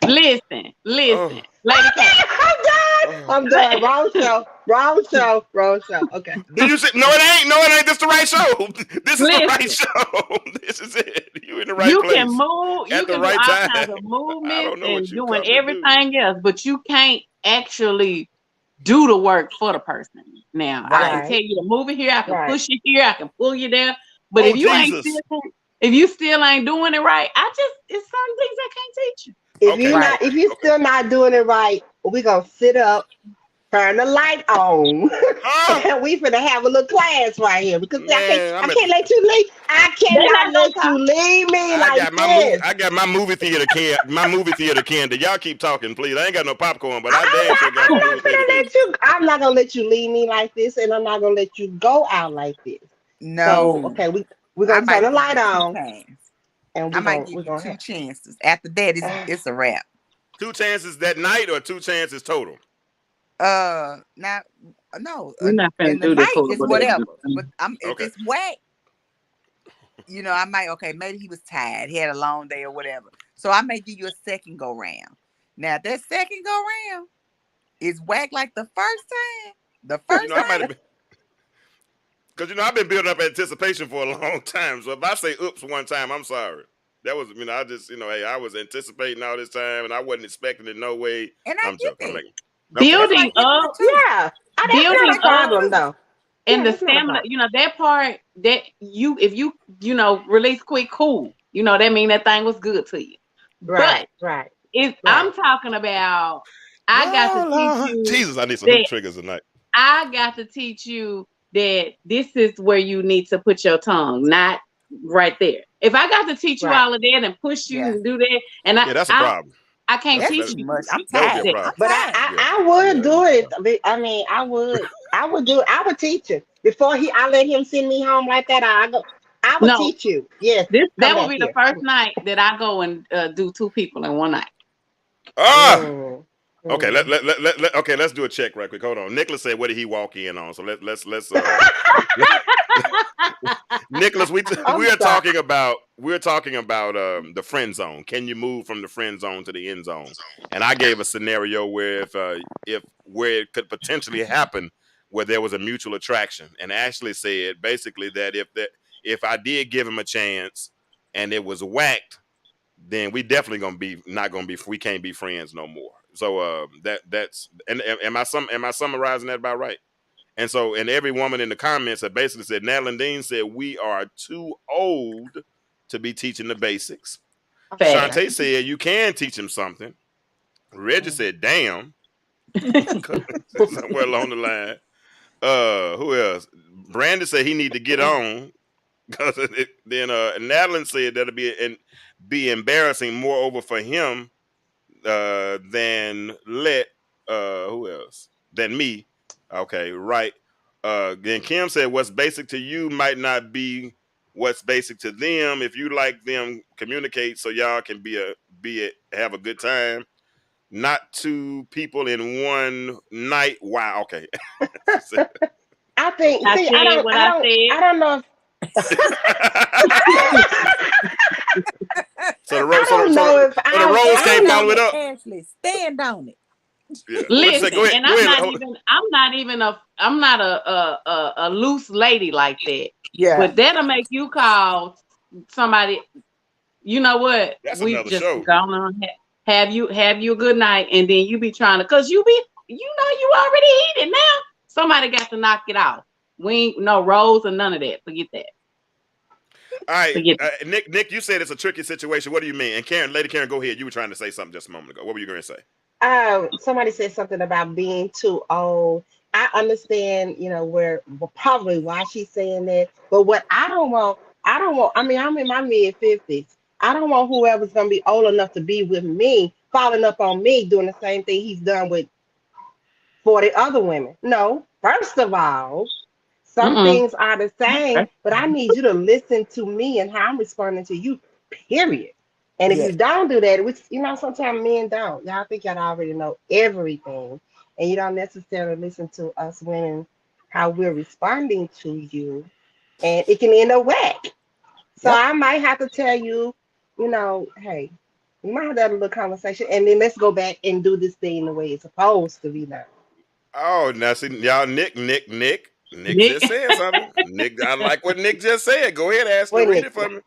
Listen, oh, Lady K. Okay, I'm done. oh. I'm done. Wrong show. Wrong show. Wrong show. Okay. Did you say no? It ain't. No, it ain't. This the right show. This is the right Listen, show. This is it. You in the right you can place move, you at the can do right all time. kinds of I movements don't know what and you doing come to do. everything else, but you can't actually do the work for the person. Now, I Right. can tell Right. you to move it here, I can Right. push you here, I can pull you there, but Oh Jesus. if you still ain't doing it right, it's certain things I can't teach you. If you Okay. Right. not, if Okay. you Okay. still not doing it right, we gonna sit up, turn the light on, Oh and we finna have a little class right here because see, man, I I'm at. can't let you leave. I They're cannot not gonna let talk. you leave me I like got my movie. this. I got my movie theater can. My movie theater candy. Y'all keep talking, please. I ain't got no popcorn, but I damn sure got I'm some not movie theater gonna candy. let you. I'm not gonna let you leave me like this, and I'm not gonna let you go out like this. So No. okay, we're I gonna turn might the give light you two on, chances. and I might we're give you gonna two chances. After that, have. it's a wrap. Two chances that night or two chances total? Now No, We're not in finna the do this night is horrible whatever. thing. But if Okay. it's whack, I might, okay, maybe he was tired. He had a long day or whatever. So I may give you a second go round. Now, if that second go round is whack like the first time, I might have been. Because I've been building up anticipation for a long time. So if I say oops one time, I'm sorry. That was, I just, hey, I was anticipating all this time and I wasn't expecting it no way. and I I'm get joking. that. Building up, Yeah, that's not building a problem up, though. and the That's not a stamina. problem. That part that if you release quick, cool. That mean that thing was good to you. Right, But right, I'm right. talking about. I got to Oh, teach Lord. you Jesus, I need some hoop that. triggers tonight. I got to teach you that this is where you need to put your tongue, not right there. If I got to teach you Right. all of that and push you Yeah. and do that, and Yeah, that's a problem. I can't That's teach too you much. I'm That would be a tired. that. problem. But Yeah. I would Yeah. do it. I mean, I would do it. I would teach him before I let him send me home like that. I would No, teach you. Yes, that come will back be the here. first night that I go and do 2 people in one night. Ah! Mm, Okay, mm. okay, let's do a check right quick. Hold on. Nicholas said, what did he walk in on? So let's Nicholas, I'm we are sorry. talking about the friend zone. Can you move from the friend zone to the end zone? And I gave a scenario where if where it could potentially happen where there was a mutual attraction, and Ashley said basically that if I did give him a chance and it was whacked, then we definitely we can't be friends no more. So that's and am I summarizing that about right? And every woman in the comments have basically said, Natalie Dean said, we are too old to be teaching the basics. Fact. Shantae said, you can teach him something. Reggie said, damn. Somewhere along the line. Who else? Brandon said he need to get on. Then Natalie said that'll be embarrassing moreover for him than who else? Than me. Okay, right. Then Kim said, what's basic to you might not be what's basic to them. If you like them, communicate so y'all can have a good time. Not 2 people in one night. Wow. Okay. I think. I See, said what I said. I don't know. So the I don't know if so the Rose can't Stand follow on it it, up. Ashley. Stand on it. Yeah. What you say? Listen, Go ahead. and Go ahead. I'm not a loose lady like that. Yeah. But that'll make you call somebody. You know what? That's We another just show. gone on have you a good night, and then you be trying to, cause you already heated now. Somebody got to knock it off. We ain't no rolls or none of that. Forget that. All right, Forget Nick, you said it's a tricky situation. What do you mean? And Lady Karen, go ahead. You were trying to say something just a moment ago. What were you going to say? Somebody said something about being too old. I understand, probably why she's saying that. But what I don't want. I mean, I'm in my mid-50s. I don't want whoever's gonna be old enough to be with me, following up on me, doing the same thing he's done with 40 other women. No, first of all, some Mm-mm. things are the same, but I need you to listen to me and how I'm responding to you, period. And if Yeah. you don't do that, which sometimes men don't, y'all think y'all already know everything, and you don't necessarily listen to us women, how we're responding to you, and it can end up whack. So Yep. I might have to tell you, hey, we might have that little conversation, and then let's go back and do this thing the way it's supposed to be done. Oh, now see, y'all, Nick Nick, just said something. Nick, I like what Nick just said. Go ahead, Ashley. Wait a Read it minute. for me.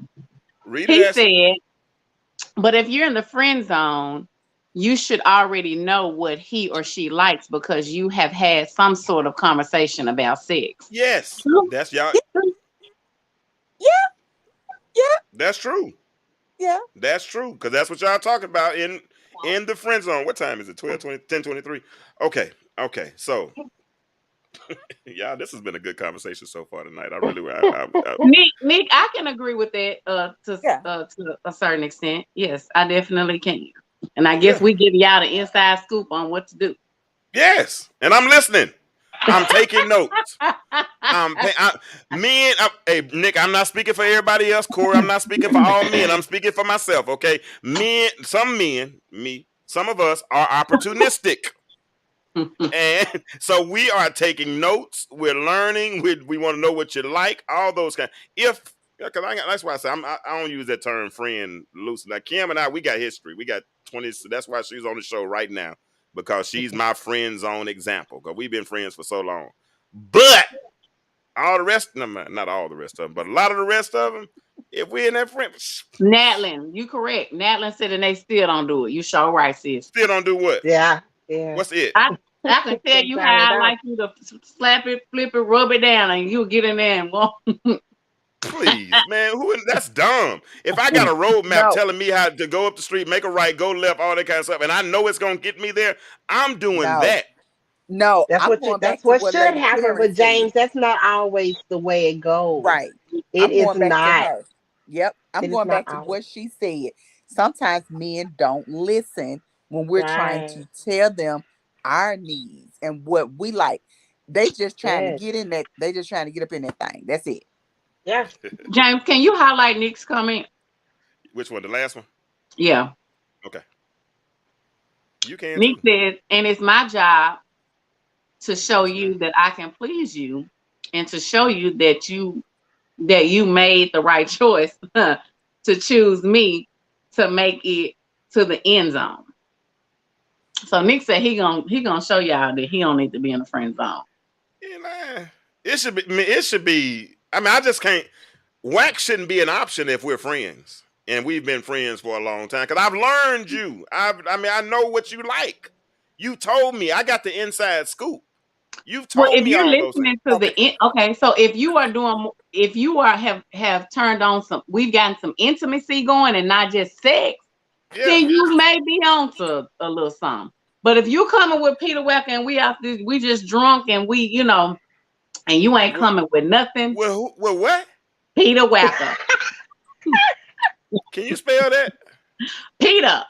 Read it, he Ashley. said, but if you're in the friend zone, you should already know what he or she likes because you have had some sort of conversation about sex. Yes, True. that's y'all. Yeah. Yeah. That's true. Yeah. That's true. Because that's what y'all talking about in the friend zone. What time is it? 12, 20, 10, 23? Okay. So, yeah, this has been a good conversation so far tonight. I really Nick, I can agree with that to a certain extent. Yes, I definitely can. And I guess we give y'all the inside scoop on what to do. Yes, and I'm listening. I'm taking notes. Hey, Nick, I'm not speaking for everybody else. Corey, I'm not speaking for all men. I'm speaking for myself, okay? Some of us are opportunistic. And so we are taking notes. We're learning. We want to know what you like. All those kind. Because that's why I say I don't use that term friend loosely. Now Kim and I, we got history. We got 20. So that's why she's on the show right now, because she's my friend zone example. Because we've been friends for so long. But all the rest of them, not all the rest of them, but a lot of the rest of them, if we're in that friend, Natlin, you correct. Natlin said, and they still don't do it. You sure right, sis. still don't do what? Yeah. What's it? I can tell you Sound it how I out. like you to slap it, flip it, rub it down, and you'll get in there and walk. Please, man, that's dumb. If I got a roadmap No. telling me how to go up the street, make a right, go left, all that kind of stuff, and I know it's gonna get me there, I'm doing No. that. No, That's I'm what going back that's to what what should Lady happen Karen with said. James. That's not always the way it goes. Right. It I'm is going back to not. her. Yep. I'm It is going not back to always. what she said. Sometimes men don't listen when we're trying Right. to tell them our needs and what we like. They just trying to Yes. get in that. They just trying to get up in that thing. That's it. Yeah. James, can you highlight Nick's comment? Which one? The last one? Yeah. Okay. You can Nick too. says, and it's my job to show you that I can please you, and to show you that you made the right choice to choose me to make it to the end zone. So Nick said he gonna show y'all that he don't need to be in the friend zone. Yeah, it should be. It should be. I mean, I just can't. Whack shouldn't be an option if we're friends, and we've been friends for a long time. Because I've learned you. I know what you like. You told me. I got the inside scoop. You've Well, told if me you're all those things. listening to the end, okay. So if you are have turned on we've gotten some intimacy going and not just sex, Yeah. then you may be on to a little something. But if you coming with Peter Wecker and we just drunk and and you ain't coming with nothing, Well, what? Peter Wecker. Can you spell that? Peter.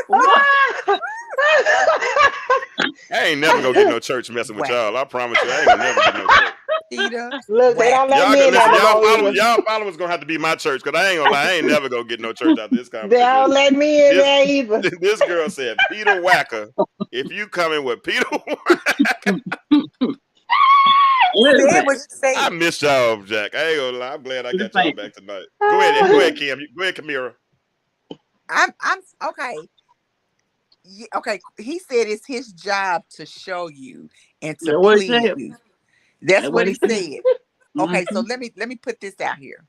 What? I ain't never gonna get no church messing with y'all. I promise you, I ain't gonna never get no church. Peter. Look, they don't let Y'all, me in listen, there no more either. y'all followers gonna have to be my church, because I ain't gonna lie, I ain't never gonna get no church out of this They conversation. don't let me in there either. This girl said, Peter Wacker, if you coming with Peter Wacker. Said what you said. I missed y'all, Jack. I ain't gonna lie. I'm glad I got y'all back tonight. Go ahead, Kim. Go ahead, Kamira. I'm okay. Yeah, okay. He said it's his job to show you and to please you. That's what he said. Okay, so let me put this out here.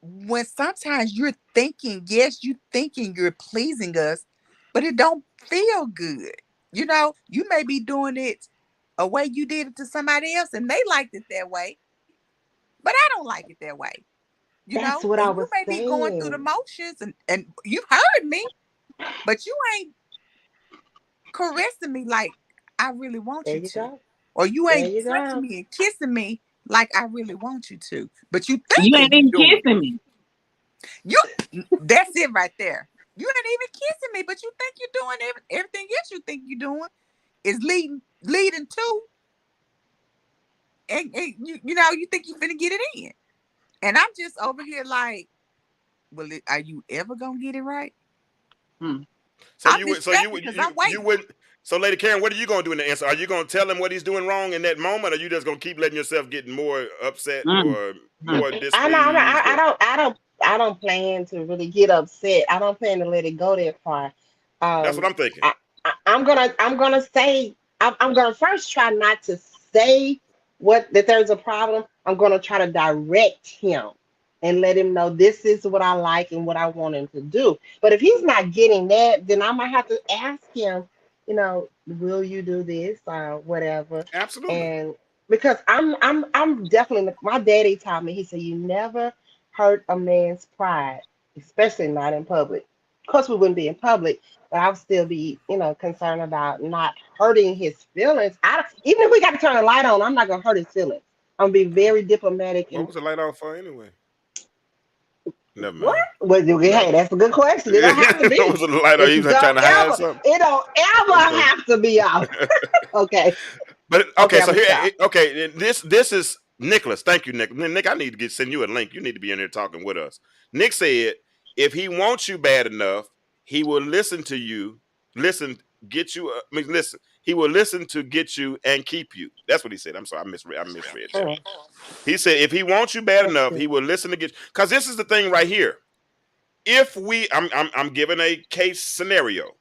When sometimes you're thinking, yes, you thinking you're pleasing us, but it don't feel good. You know, you may be doing it a way you did it to somebody else and they liked it that way, but I don't like it that way. That's what I was you may saying. be going through the motions and you heard me, but you ain't caressing me like I really want There you you to. go. Or you There ain't you touching go. me and kissing me like I really want you to. But you think you ain't even kissing me. That's it right there. You ain't even kissing me, but you think you're doing everything else you think you're doing is leading to, and you think you're finna get it in. And I'm just over here like, well, are you ever gonna get it right? So I'm you waiting. wouldn't. So, Lady Karen, what are you gonna do in the answer? Are you gonna tell him what he's doing wrong in that moment, or are you just gonna keep letting yourself get more upset or more displeased? I don't plan to really get upset. I don't plan to let it go that far. That's what I'm thinking. I'm gonna say I'm gonna first try not to say that there's a problem. I'm gonna try to direct him and let him know this is what I like and what I want him to do. But if he's not getting that, then I might have to ask him, will you do this or whatever? Absolutely. And because I'm definitely, my daddy taught me, he said, you never hurt a man's pride, especially not in public. Of course, we wouldn't be in public, but I would still be, concerned about not hurting his feelings. Even if we got to turn the light on, I'm not gonna hurt his feelings. I'm gonna be very diplomatic. What was the light off for anyway? Never mind. What? Well, hey, that's a good question. It don't have to be. What was the light off? You was trying to hide something? It don't ever have to be off. Okay. But okay, so here, stop. this is Nicholas. Thank you, Nick. Nick, I need to send you a link. You need to be in here talking with us. Nick said, if he wants you bad enough, he will listen to you, get you. Listen. He will listen to get you and keep you. That's what he said. I'm sorry, I misread that. He said if he wants you bad enough, he will listen to get. Because this is the thing right here. If I'm giving a case scenario.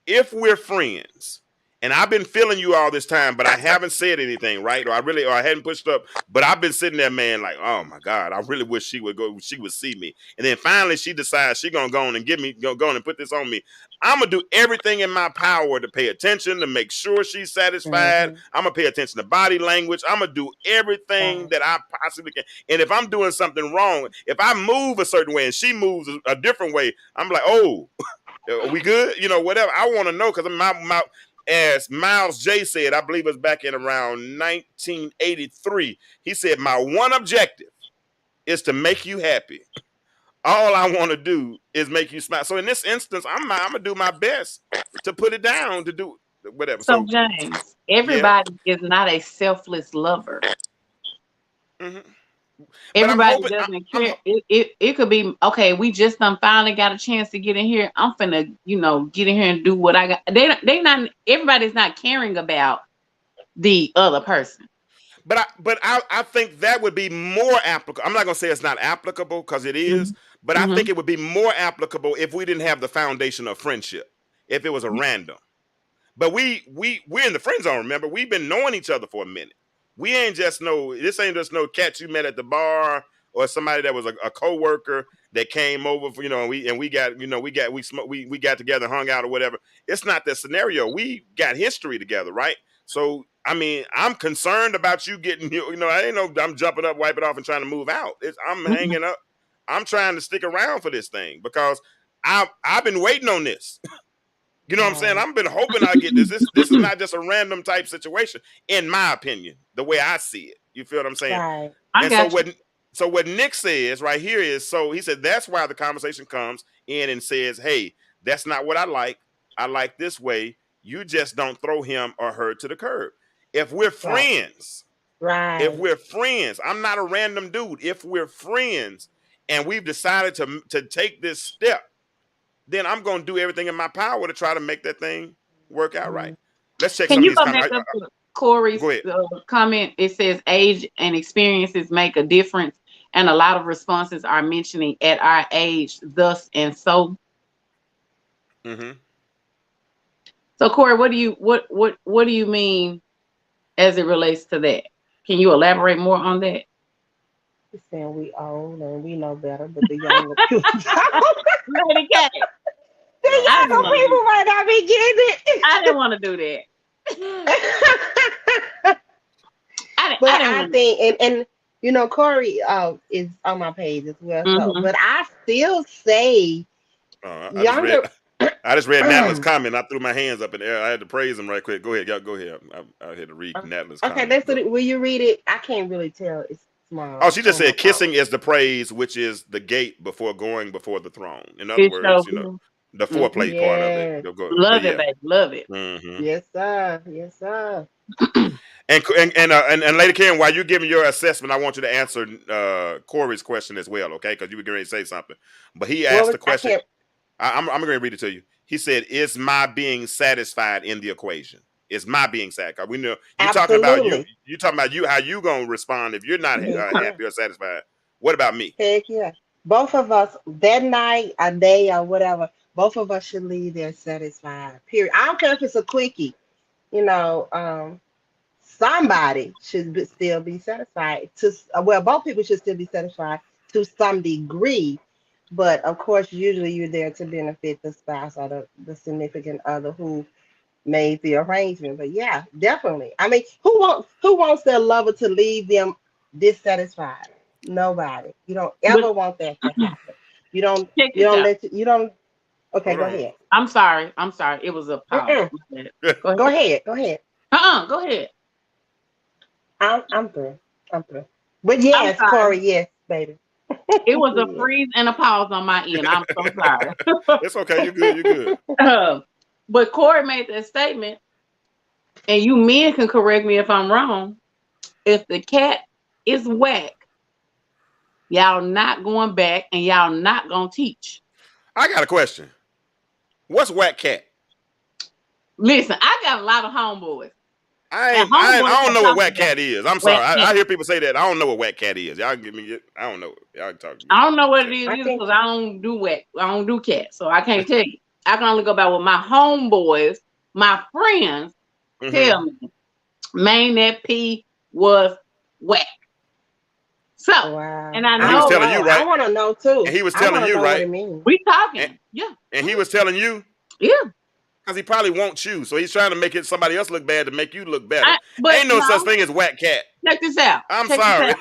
If we're friends, and I've been feeling you all this time, but I haven't said anything, right? Or I hadn't pushed up, but I've been sitting there, man, like, oh my God, I really wish she would see me. And then finally she decides she gonna go on and go on and put this on me. I'm gonna do everything in my power to pay attention, to make sure she's satisfied. I'm gonna pay attention to body language. I'm gonna do everything that I possibly can. And if I'm doing something wrong, if I move a certain way and she moves a different way, I'm like, oh, are we good? Whatever. I want to know, because my as Miles J said, I believe it was back in around 1983. He said, my one objective is to make you happy. All I want to do is make you smile. So in this instance, I'm gonna do my best to put it down, to do whatever. So James, everybody is not a selfless lover. Mm-hmm. Everybody doesn't care. It could be, okay, we just finally got a chance to get in here. I'm finna, get in here and do what I got. Everybody's not caring about the other person. But I think that would be more applicable. I'm not gonna say it's not applicable, because it is, but I think it would be more applicable if we didn't have the foundation of friendship. If it was a random. But we're in the friend zone, remember? We've been knowing each other for a minute. This ain't just no cat you met at the bar, or somebody that was a coworker that came over for, we got together, hung out or whatever. It's not that scenario. We got history together, right? So I mean, I'm concerned about you getting, I ain't know I'm jumping up, wiping it off, and trying to move out. I'm hanging up. I'm trying to stick around for this thing, because I've been waiting on this. You know what I'm saying? I've been hoping I get this. This is not just a random type situation, in my opinion, the way I see it. You feel what I'm saying? Right. So what Nick says right here is, so he said that's why the conversation comes in and says, hey, that's not what I like. I like this way. You just don't throw him or her to the curb. If we're friends, I'm not a random dude. If we're friends and we've decided to take this step, then I'm going to do everything in my power to try to make that thing work out right. Let's check some of these comments. Can you go back up to Corey's comment? It says age and experiences make a difference, and a lot of responses are mentioning at our age, thus and so. Mm-hmm. So Corey, what do you mean as it relates to that? Can you elaborate more on that? He's saying we old and we know better, but the younger people Lady Cat. The younger people might not be getting it. I didn't want to do that. I think, and Corey is on my page as well. So, but I still say younger. I just read Natala's comment. I threw my hands up in the air. I had to praise him right quick. Go ahead, y'all. Go ahead. I had to read Natala's comment. Okay, will you read it? I can't really tell. It's small. Oh, she just said kissing is the praise, which is the gate before going before the throne. In other words, the foreplay part of it. Love it, baby. Love it. Mm-hmm. Yes, sir. Yes, sir. And Lady Karen, while you're giving your assessment, I want you to answer Corey's question as well, okay? Because you were going to say something, but he asked the question. I'm going to read it to you. He said, "Is my being satisfied in the equation? Is my being satisfied?" We know you're talking about you. You're talking about you. How you going to respond if you're not happy or satisfied? What about me? Heck yeah. Both of us that night, a day, or whatever. Both of us should leave there satisfied. Period. I don't care if it's a quickie. Somebody should still be satisfied. Both people should still be satisfied to some degree. But of course, usually you're there to benefit the spouse or the significant other who made the arrangement. But yeah, definitely. I mean, who wants their lover to leave them dissatisfied? Nobody. You don't ever want that to happen. You don't. Okay, go ahead. I'm sorry. It was a pause. Go ahead. Go ahead. I'm through. But yes, Corey, yes, baby. It was a freeze and a pause on my end. I'm so sorry. It's okay. You're good. But Corey made that statement, and you men can correct me if I'm wrong. If the cat is whack, y'all not going back, and y'all not gonna teach. I got a question. What's whack cat? Listen, I got a lot of homeboys. I don't know what whack cat is. I'm sorry. I hear people say that. I don't know what whack cat is. Y'all give me. I don't know. Y'all can talk to me. I don't know what it is because I don't do whack. I don't do cat, so I can't tell you. I can only go by what my homeboys, my friends, tell me. Man, that P was whack. So, and I know. He was telling you, right? I want to know too. And he was telling you, right? We talking. Yeah. And he was telling you. Yeah. Because he probably wants you, so he's trying to make it somebody else look bad to make you look better. Ain't no such thing as whack cat. Check this out. I'm sorry.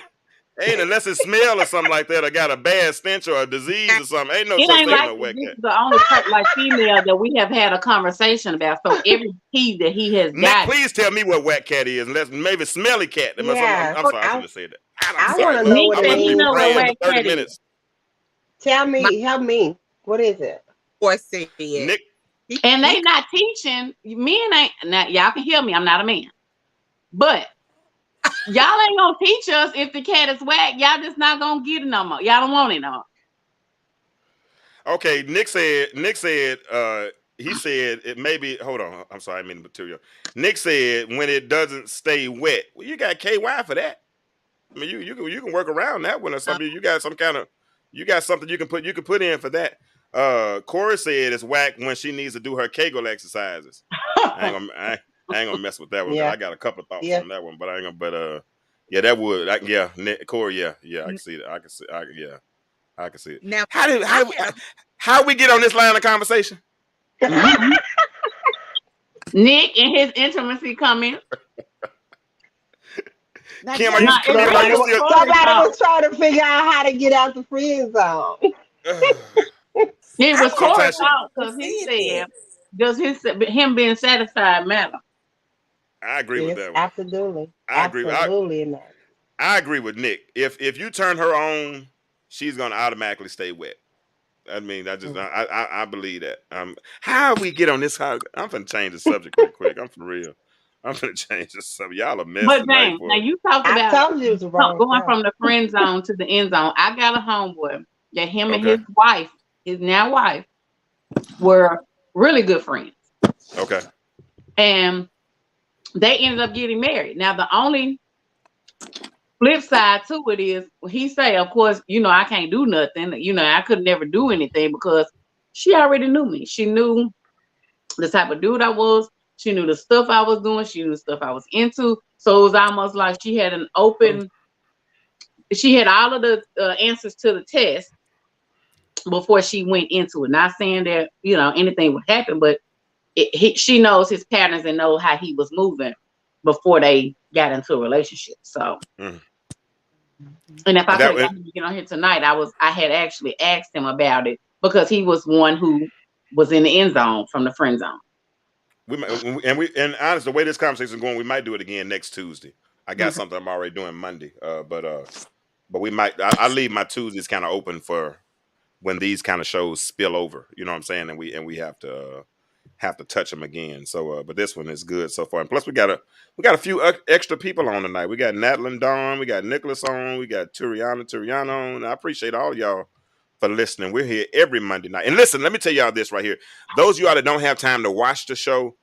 Ain't unless it smell or something like that, or got a bad stench or a disease or something. Ain't no such thing as a whack cat. The only like female that we have had a conversation about. So every key that he has got. Please tell me what whack cat is, unless maybe smelly cat. Yeah. I'm sorry, I should have said that. I want to know what it means. What whack 30 cat minutes. Tell me, help me. What is it? Nick. And they not teaching men ain't now. Y'all can hear me. I'm not a man, but y'all ain't gonna teach us if the cat is whack. Y'all just not gonna get it no more. Y'all don't want it no more. Okay, Nick said. He said it maybe. Hold on. I'm sorry. I mean the material. Nick said when it doesn't stay wet. Well, you got KY for that. I mean, you can work around that one or something. You got some kind of. You got something you can put in for that. Corey said it's whack when she needs to do her Kegel exercises. I ain't gonna mess with that one. Yeah. I got a couple of thoughts on that one, but I ain't gonna. But yeah, that would. Corey. Yeah, I can see that. I can see. I can see it. Now, how we get on this line of conversation? Nick and his intimacy comment. Kim, are you somebody was trying to figure out how to get out the friend zone. It was Corey's fault because he said, does him being satisfied matter? I agree with that one. Absolutely. I agree with Nick. If you turn her on, she's gonna automatically stay wet. I mean, I believe that. How we get on this? I'm gonna change the subject real quick. I'm for real. I'm gonna change the subject. Y'all are messing. But James, now you talked about going from the friend zone to the end zone. I got a homeboy that him and his wife, his now wife, were really good friends. Okay. And they ended up getting married. Now the only flip side to it is he say, of course, I can't do nothing. I could never do anything because she already knew me. She knew the type of dude I was. She knew the stuff I was doing. She knew the stuff I was into. So it was almost like she had she had all of the answers to the test before she went into it. Not saying that, anything would happen, but she knows his patterns and know how he was moving before they got into a relationship. So, and if I could get on here tonight, I had actually asked him about it because he was one who was in the end zone from the friend zone. And honestly, the way this conversation is going, we might do it again next Tuesday. I got something I'm already doing Monday, but we might. I leave my Tuesdays kind of open for when these kind of shows spill over. You know what I'm saying? And we have to touch them again. So, but this one is good so far. And plus, we got a few extra people on tonight. We got Natalie Dawn, we got Nicholas on, we got Turiana on. I appreciate all y'all for listening. We're here every Monday night. And listen, let me tell y'all this right here. Those of y'all that don't have time to watch the show,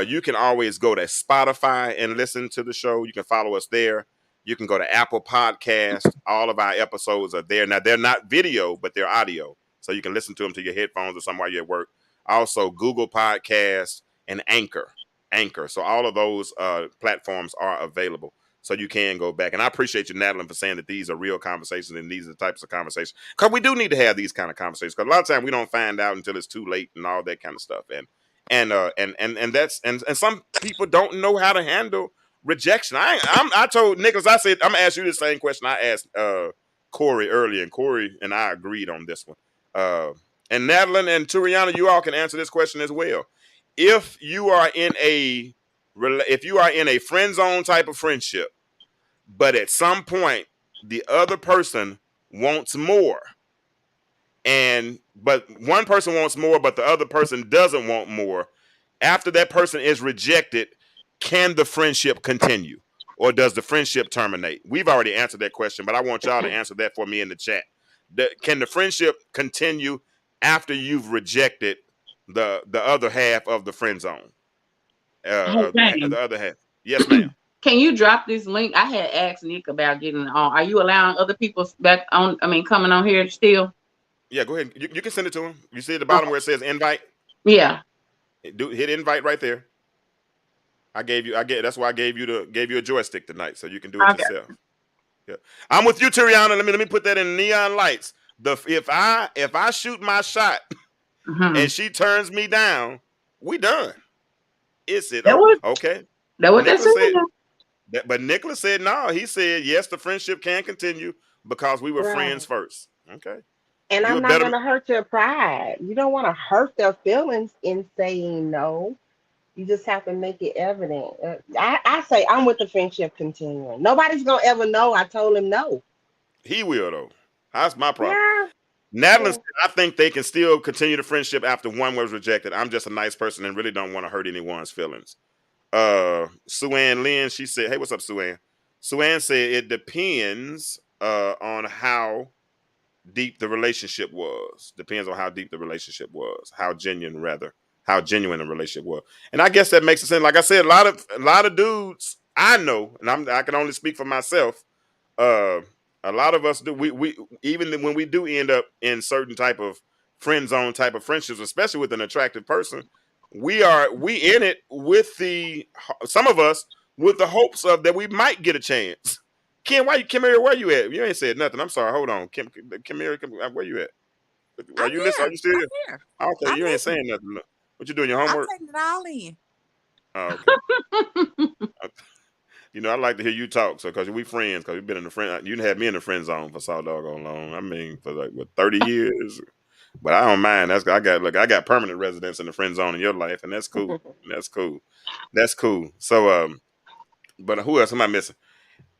you can always go to Spotify and listen to the show. You can follow us there. You can go to Apple Podcast. All of our episodes are there. Now, they're not video, but they're audio. So you can listen to them to your headphones or somewhere you're at work. Also, Google Podcasts and Anchor. So all of those platforms are available. So you can go back. And I appreciate you, Natalie, for saying that these are real conversations and these are the types of conversations. Because we do need to have these kind of conversations. Because a lot of times we don't find out until it's too late and all that kind of stuff. And some people don't know how to handle rejection. I told Nicholas, I said, I'm going to ask you the same question I asked Corey earlier. And Corey and I agreed on this one. And Natalie and Turiana, you all can answer this question as well. If you are in a friend zone type of friendship, but at some point the other person wants more, but one person wants more, but the other person doesn't want more, after that person is rejected, can the friendship continue, or does the friendship terminate? We've already answered that question, but I want y'all to answer that for me in the chat. Can the friendship continue after you've rejected the other half of the friend zone. Hey, The James, other half. Yes, ma'am. can you drop this link? I had asked Nick about getting on. Are you allowing other people back on? I mean, coming on here still? Yeah, go ahead. You can send it to him. You see at the bottom Okay. where it says invite? Yeah. Hit invite right there. That's why I gave you a joystick tonight, so you can do it Okay. yourself. Yeah. I'm with you, Tiriana. Let me put that in neon lights. If I shoot my shot Mm-hmm. and she turns me down, we done. It's it. That Oh, was okay. what they said. Nicholas said that, but Nicholas said no. He said yes, the friendship can continue because we were friends Right. first. Okay. And You I'm a not better gonna hurt your pride. You don't want to hurt their feelings in saying no. You just have to make it evident. I say I'm with the friendship continuing. Nobody's gonna ever know I told him no. he will though. That's my problem. Yeah, Natalie yeah. said, I think they can still continue the friendship after one was rejected. I'm just a nice person and really don't want to hurt anyone's feelings. Sue Ann Lynn, she said, hey, what's up, Sue Ann? Sue Ann said it depends on how deep the relationship was. Depends on how deep the relationship was, how genuine the relationship was. And I guess that makes sense. Like I said, a lot of dudes I know, and I can only speak for myself. Uh, a lot of us do. We even when we do end up in certain type of friend zone type of friendships, especially with an attractive person, we in it with some of us with the hopes of that we might get a chance. Kim, Kim here, where you at? You ain't said nothing. I'm sorry. Hold on. Kim here, where you at? Are I'm you listening? Are here. you still I'm here? here. Okay, I'm you ain't listening. saying nothing. What you doing? Your I'm homework? taking it all in. Oh, okay. I like to hear you talk. So, because we friends, because you've been in the friend, you had me in the friend zone for so doggone long. I mean, for like what 30 years. But I don't mind. I got permanent residence in the friend zone in your life, and that's cool. That's cool. That's cool. So, but who else am I missing?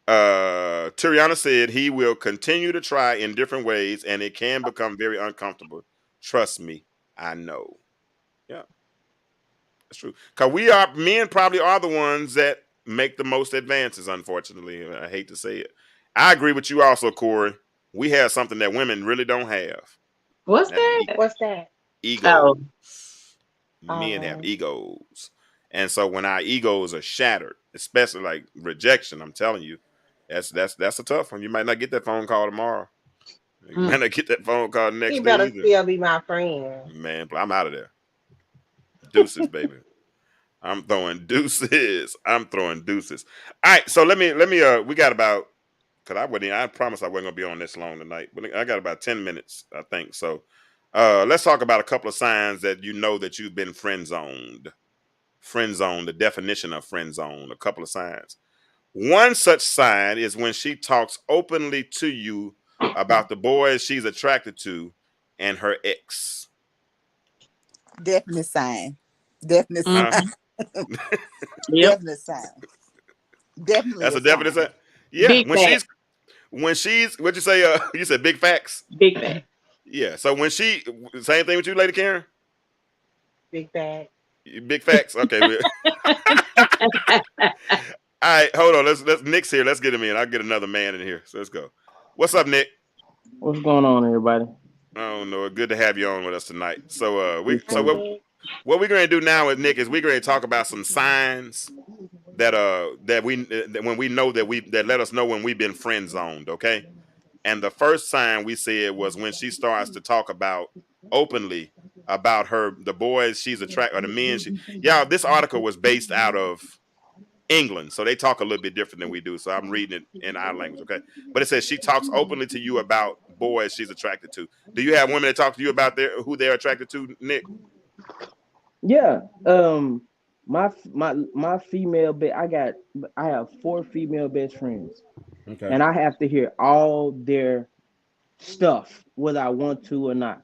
Tiriana said he will continue to try in different ways, and it can become very uncomfortable. Trust me, I know. Yeah, that's true. Cause men probably are the ones that make the most advances. Unfortunately, I hate to say it. I agree with you also, Corey. We have something that women really don't have. What's That's that? What's that? ego. Oh, Men have Um, egos, and so when our egos are shattered, especially like rejection, I'm telling you, that's a tough one. You might not get that phone call tomorrow. You might mm. not get that phone call the he next day better either. still be my friend. Man, I'm out of there. Deuces, baby. I'm throwing deuces. I'm throwing deuces. All right, so let me we got about because I promised I wasn't gonna be on this long tonight, but I got about 10 minutes, I think. So let's talk about a couple of signs that you know that you've been friend zoned. Friend zone, the definition of friend zone, a couple of signs. One such sign is when she talks openly to you about the boys she's attracted to and her ex. Definite sign. Definite sign. Huh? Mm-hmm. Yep. Definite sign. Definitely That's a a definite sign. sign. Yeah, Big bag. when she's what'd you say? You said big facts. Big bag. Yeah. So when same thing with you, Lady Karen. Big bag. Big facts. Okay. All right. Hold on. Let's Nick's here. Let's get him in. I'll get another man in here. So let's go. What's up, Nick? What's going on, everybody? I don't know. Good to have you on with us tonight. So Hi, Appreciate it. Nick. what we're going to do now with Nick is we're going to talk about some signs that when we know that let us know when we've been friend zoned. Okay. And the first sign we said was when she starts to talk about openly about the boys she's attracted or the men yeah, this article was based out of England, so they talk a little bit different than we do. So I'm reading it in our language, okay? But it says she talks openly to you about boys she's attracted to. Do you have women that talk to you about who they're attracted to, Nick? Yeah. My female I have four female best friends, Okay. and I have to hear all their stuff whether I want to or not,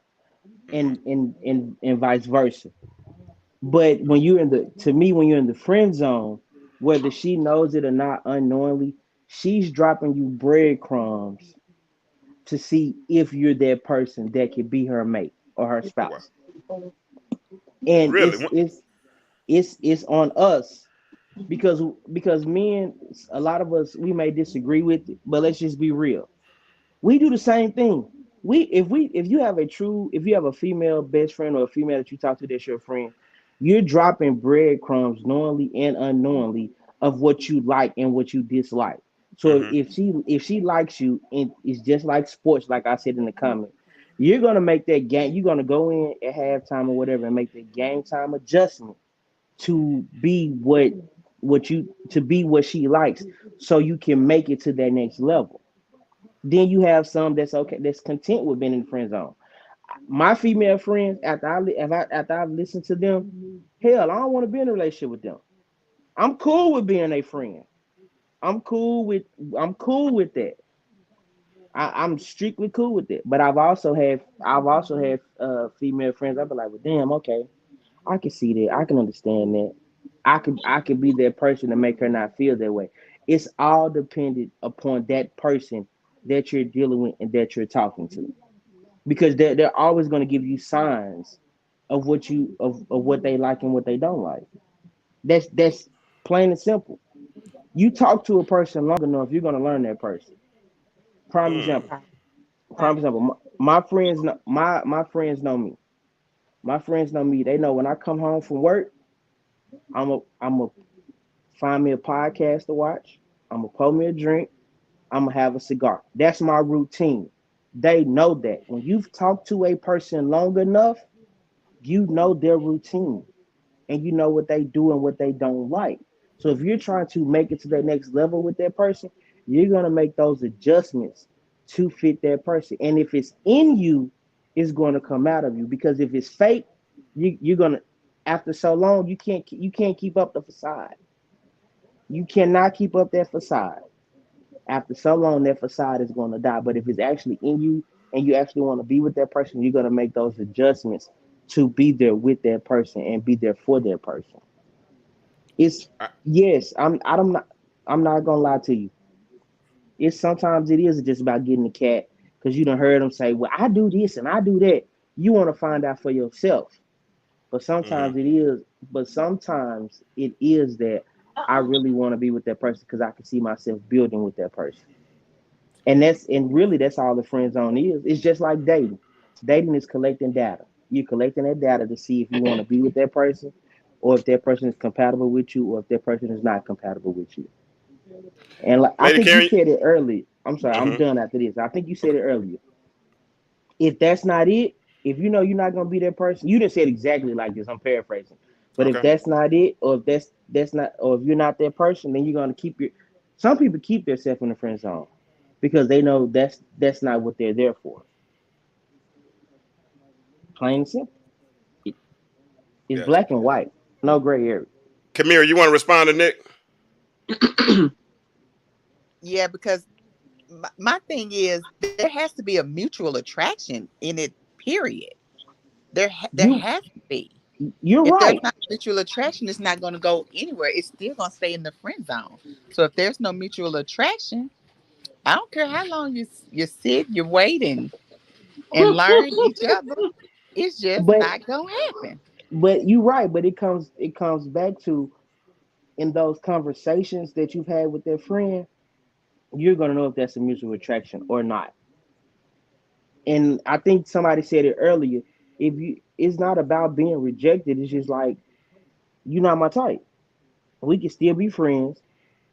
Hmm. and vice versa. But when you're in the friend zone, whether she knows it or not, unknowingly, she's dropping you breadcrumbs to see if you're that person that could be her mate or her Oh wow, spouse. And really? it's on us because men, a lot of us, we may disagree with it, but let's just be real. We do the same thing. if you have if you have a female best friend or a female that you talk to that's your friend, you're dropping breadcrumbs knowingly and unknowingly of what you like and what you dislike. So Mm-hmm. if she likes you and it's just like sports, like I said in the comment, you're gonna make that game. You're gonna go in at halftime or whatever and make the game time adjustment to be what she likes, so you can make it to that next level. Then you have some that's okay, that's content with being in the friend zone. My female friends, after I listen to them, hell, I don't want to be in a relationship with them. I'm cool with being a friend. I'm cool with I'm cool with that. I'm strictly cool with it. But I've also had female friends. I've been like, well, damn, okay, I can see that. I can understand that. I could be that person to make her not feel that way. It's all dependent upon that person that you're dealing with and that you're talking to, because they're always going to give you signs of what they like and what they don't like. That's plain and simple. You talk to a person long enough, you're going to learn that person. Prime Mm. example. Prime example. My friends know my friends know me. My friends know me. They know when I come home from work, I'm a find me a podcast to watch. I'm gonna pour me a drink. I'm gonna have a cigar. That's my routine. They know that. When you've talked to a person long enough, you know their routine and you know what they do and what they don't like. So if you're trying to make it to that next level with that person, you're gonna make those adjustments to fit that person. And if it's in you, it's going to come out of you. Because if it's fake, you're gonna, after so long, you can't keep up the facade. You cannot keep up that facade. After so long, that facade is going to die. But if it's actually in you and you actually want to be with that person, you're going to make those adjustments to be there with that person and be there for that person. It's I, yes, I'm not gonna lie to you. It's sometimes it is just about getting the cat because you done heard them say, "Well, I do this and I do that." You want to find out for yourself, but mm-hmm. sometimes it is. But sometimes it is that I really want to be with that person because I can see myself building with that person. And really that's all the friend zone is. It's just like dating. Dating is collecting data. You're collecting that data to see if you want to be with that person, or if that person is compatible with you, or if that person is not compatible with you. And like, I Lady think you Karen. said it early. I'm sorry, I'm Mm-hmm. done after this. I think you said Okay. it earlier. If that's not it, if you know you're not gonna be that person, you didn't say it exactly like this. I'm paraphrasing. But if Okay. that's not it, or if that's not, or if you're not that person, then you're gonna keep your. Some people keep themselves in the friend zone because they know that's not what they're there for. Plain and simple. It, it's Gotcha. black and white, no gray area. Kamira, you want to respond to Nick? Yeah, because my thing is there has to be a mutual attraction in it. Period. There You has to be. you're If there's right. not mutual attraction, it's not going to go anywhere. It's still going to stay in the friend zone. So if there's no mutual attraction, I don't care how long you sit, you wait and learn each other. It's just but not going to happen. but you're right. But it comes back to, in those conversations that you've had with that friend, you're gonna know if that's a mutual attraction or not. And I think somebody said it earlier. If you, it's not about being rejected. It's just like, you're not my type. We can still be friends,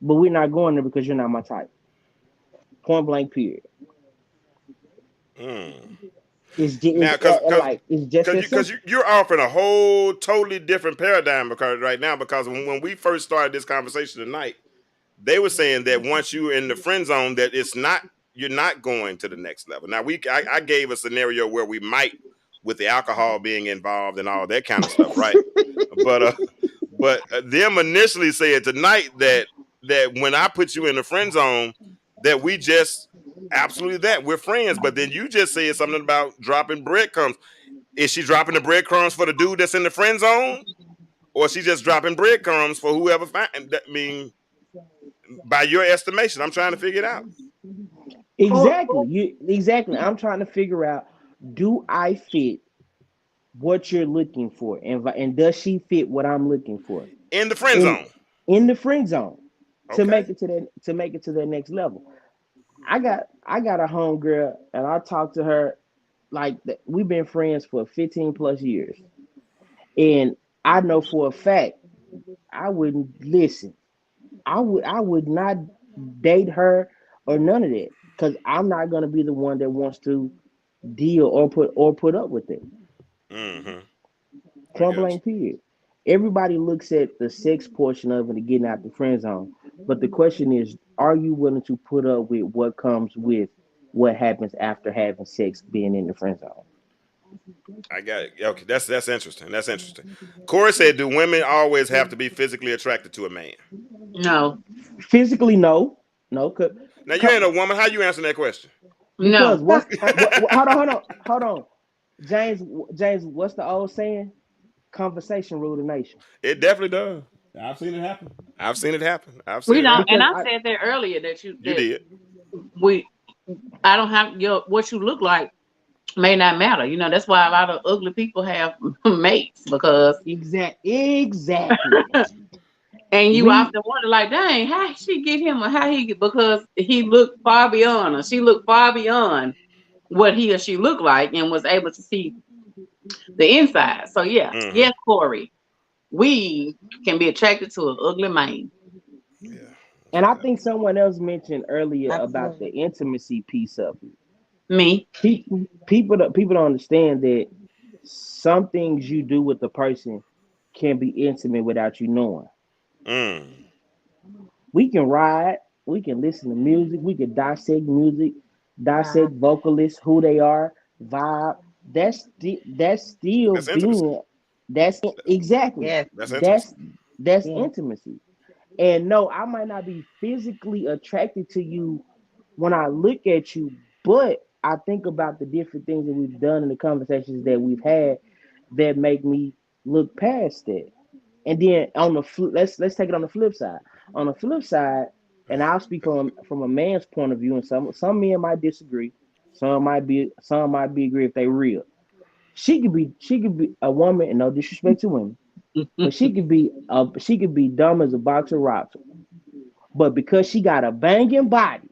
but we're not going there because you're not my type. Point blank. Period. Mm. It's Now, because like it's just because that you because simple. you're offering a whole totally different paradigm because right now, because when we first started this conversation tonight, they were saying that once you're in the friend zone, that it's not, you're not going to the next level. Now I gave a scenario where we might, with the alcohol being involved and all that kind of stuff, right? But them initially said tonight that when I put you in the friend zone, that we just absolutely that we're friends. But then you just said something about dropping breadcrumbs. Is she dropping the breadcrumbs for the dude that's in the friend zone, or is she just dropping breadcrumbs for whoever find? I mean, by your estimation, I'm trying to figure it out. Exactly. Exactly. I'm trying to figure out, do I fit what you're looking for, and does she fit what I'm looking for In the friend in zone. in the friend zone, to Okay. make it to that next level. I got a homegirl, and I talk to her like we've been friends for 15 plus years, and I know for a fact I wouldn't listen. I would not date her or none of that because I'm not gonna be the one that wants to deal or put up with it. Mm-hmm. I Point got you. blank period. Everybody looks at the sex portion of it and getting out the friend zone. But the question is, are you willing to put up with what comes with what happens after having sex being in the friend zone? I got it. Okay, that's interesting. That's interesting. Corey said, "Do women always have to be physically attracted to a man?" No, Physically, no. No, Now you ain't a woman. How you answering that question? because no. hold on. James, what's the old saying? Conversation rule the nation. It definitely does. I've seen it happen. I've seen it happen. I've seen We it don't, happen. and Because I I said that earlier that You did. we I don't have your what you look like may not matter. That's why a lot of ugly people have mates because exactly. and you We often wonder like, dang, how she get him or how he get because he looked far beyond or she looked far beyond what he or she looked like and was able to see the inside. So yeah, Mm-hmm. yes, Corey, we can be attracted to an ugly man. Yeah. and I think someone else mentioned earlier about the Absolutely. intimacy piece of it. Me. People don't understand that some things you do with the person can be intimate without you knowing. Mm. We can ride, we can listen to music, we can dissect music, dissect vocalists, who they are, vibe. That's still That's intimacy. being exactly Yes. That's intimacy. that's Yes. intimacy. And no, I might not be physically attracted to you when I look at you, but I think about the different things that we've done in the conversations that we've had that make me look past that. And then on the let's take it on the flip side. On the flip side, and I'll speak from a man's point of view, and some men might disagree. Some might be agree if they real. She could be a woman, and no disrespect to women, but she could be dumb as a box of rocks. But because she got a banging body,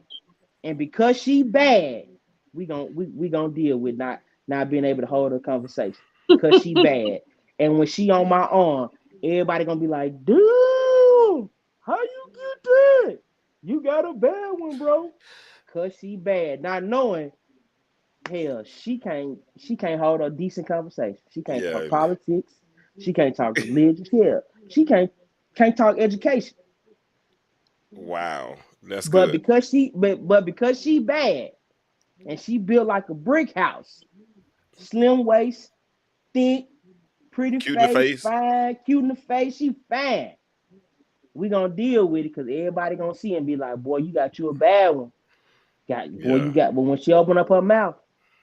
and because she bad, we gonna deal with not being able to hold a conversation because she bad. And when she on my arm, everybody gonna be like, dude, how you get that? You got a bad one, bro. Cause she bad. Not knowing, hell, she can't hold a decent conversation. She can't Yeah. talk politics. She can't talk religion. Yeah, she can't talk education. Wow. That's But good. because she bad and she built like a brick house, slim waist, thick, pretty Cute in the face, face. fine, cute in the face, she fine. We gonna deal with it because everybody gonna see and be like, boy, you got you a bad one. Yeah. But when she open up her mouth,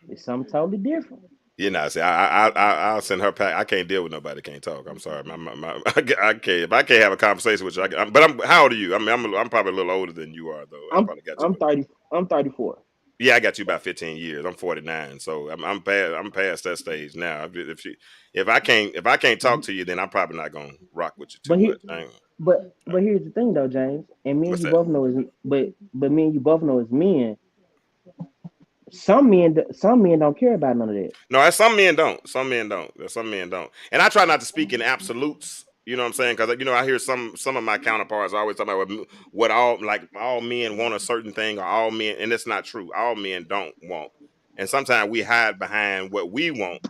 it's something totally different. You know, see, I'll send her pack. I can't deal with nobody that can't talk. I'm sorry, I can't. If I can't have a conversation with you, but how old are you? I mean, I'm probably a little older than you are, though. I I'm probably got you. I'm 30. I'm 34. Yeah, I got you about 15 years. I'm 49, so I'm past that stage now. If I can't talk Mhm. to you, then I'm probably not gonna rock with you too But here, much. but here's the thing though, James, and me and What's you that? both know but me and you both know as men, some men don't care about none of that. No, some men don't. Some men don't. Some men don't. And I try not to speak in absolutes. You know what I'm saying? Because I hear some of my counterparts always talking about what all men want a certain thing, or all men, and it's not true. All men don't want. And sometimes we hide behind what we want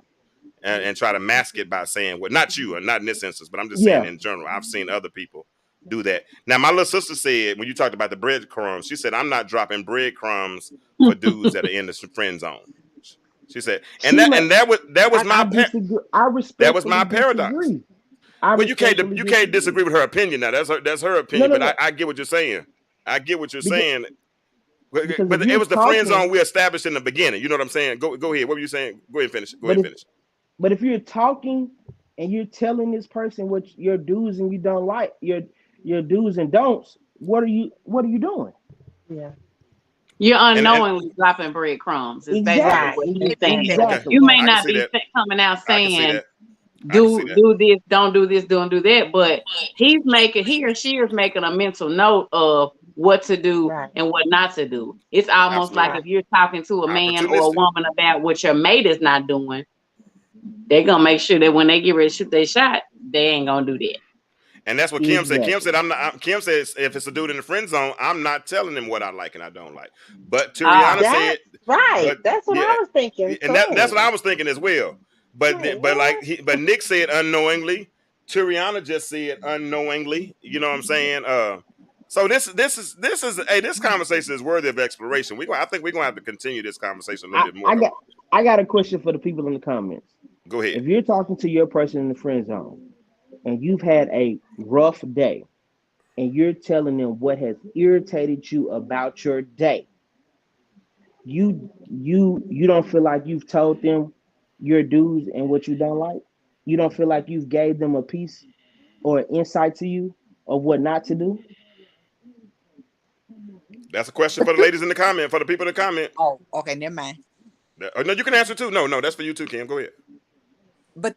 and try to mask it by saying, well, not you, or not in this instance, but I'm just saying Yeah, in general. I've seen other people do that. Now, my little sister said, when you talked about the breadcrumbs, she said, I'm not dropping breadcrumbs for dudes that are in the friend zone. She said, and she that may. and that was I my disagree. I that was respectfully my paradox. disagree. I Well, respectfully you can't disagree. disagree with her opinion. Now that's her No, opinion, no, but no. I get what you're saying. I get what you're Because saying. But because if but it you're was the friend talking, zone we established in the beginning. You know what I'm saying? Go ahead. What were you saying? Go ahead and finish. Go ahead but and if finish. but if you're talking and you're telling this person what your do's and you don't like your do's and don'ts, what are you doing? Yeah. You're And unknowingly dropping breadcrumbs. Is basically Right. Exactly. what he's saying. okay, You Exactly. may I can not see be that. coming out I can see saying, that. I can see that. do this, don't do this, don't do that. But he or she is making a mental note of what to do Right. and what not to do. It's almost like Absolutely. if you're talking to a man or a Opportunistic. woman about what your mate is not doing, they're gonna make sure that when they get ready to shoot their shot, they ain't gonna do that. And that's what Kim said. Kim Exactly. said, "I'm not." Kim says, "If it's a dude in the friend zone, I'm not telling him what I like and I don't like." But Ah, Turiana said, That's right. "But That's what yeah, I was thinking and that's what too. I was thinking as well." Like But like, what? but Nick said unknowingly. Turiana just said unknowingly. You know what I'm saying? So this conversation is worthy of exploration. I think we're gonna have to continue this conversation a little I, bit more I though. got I got a question for the people in the comments. Go ahead. If you're talking to your person in the friend zone and you've had a rough day and you're telling them what has irritated you about your day, you don't feel like you've told them your do's and what you don't like? You don't feel like you've gave them a piece or insight to you of what not to do? That's a question for the ladies in the comment. For the people in the comment. Oh, okay, never mind. No, you can answer too. No, that's for you too, Kim. Go ahead. But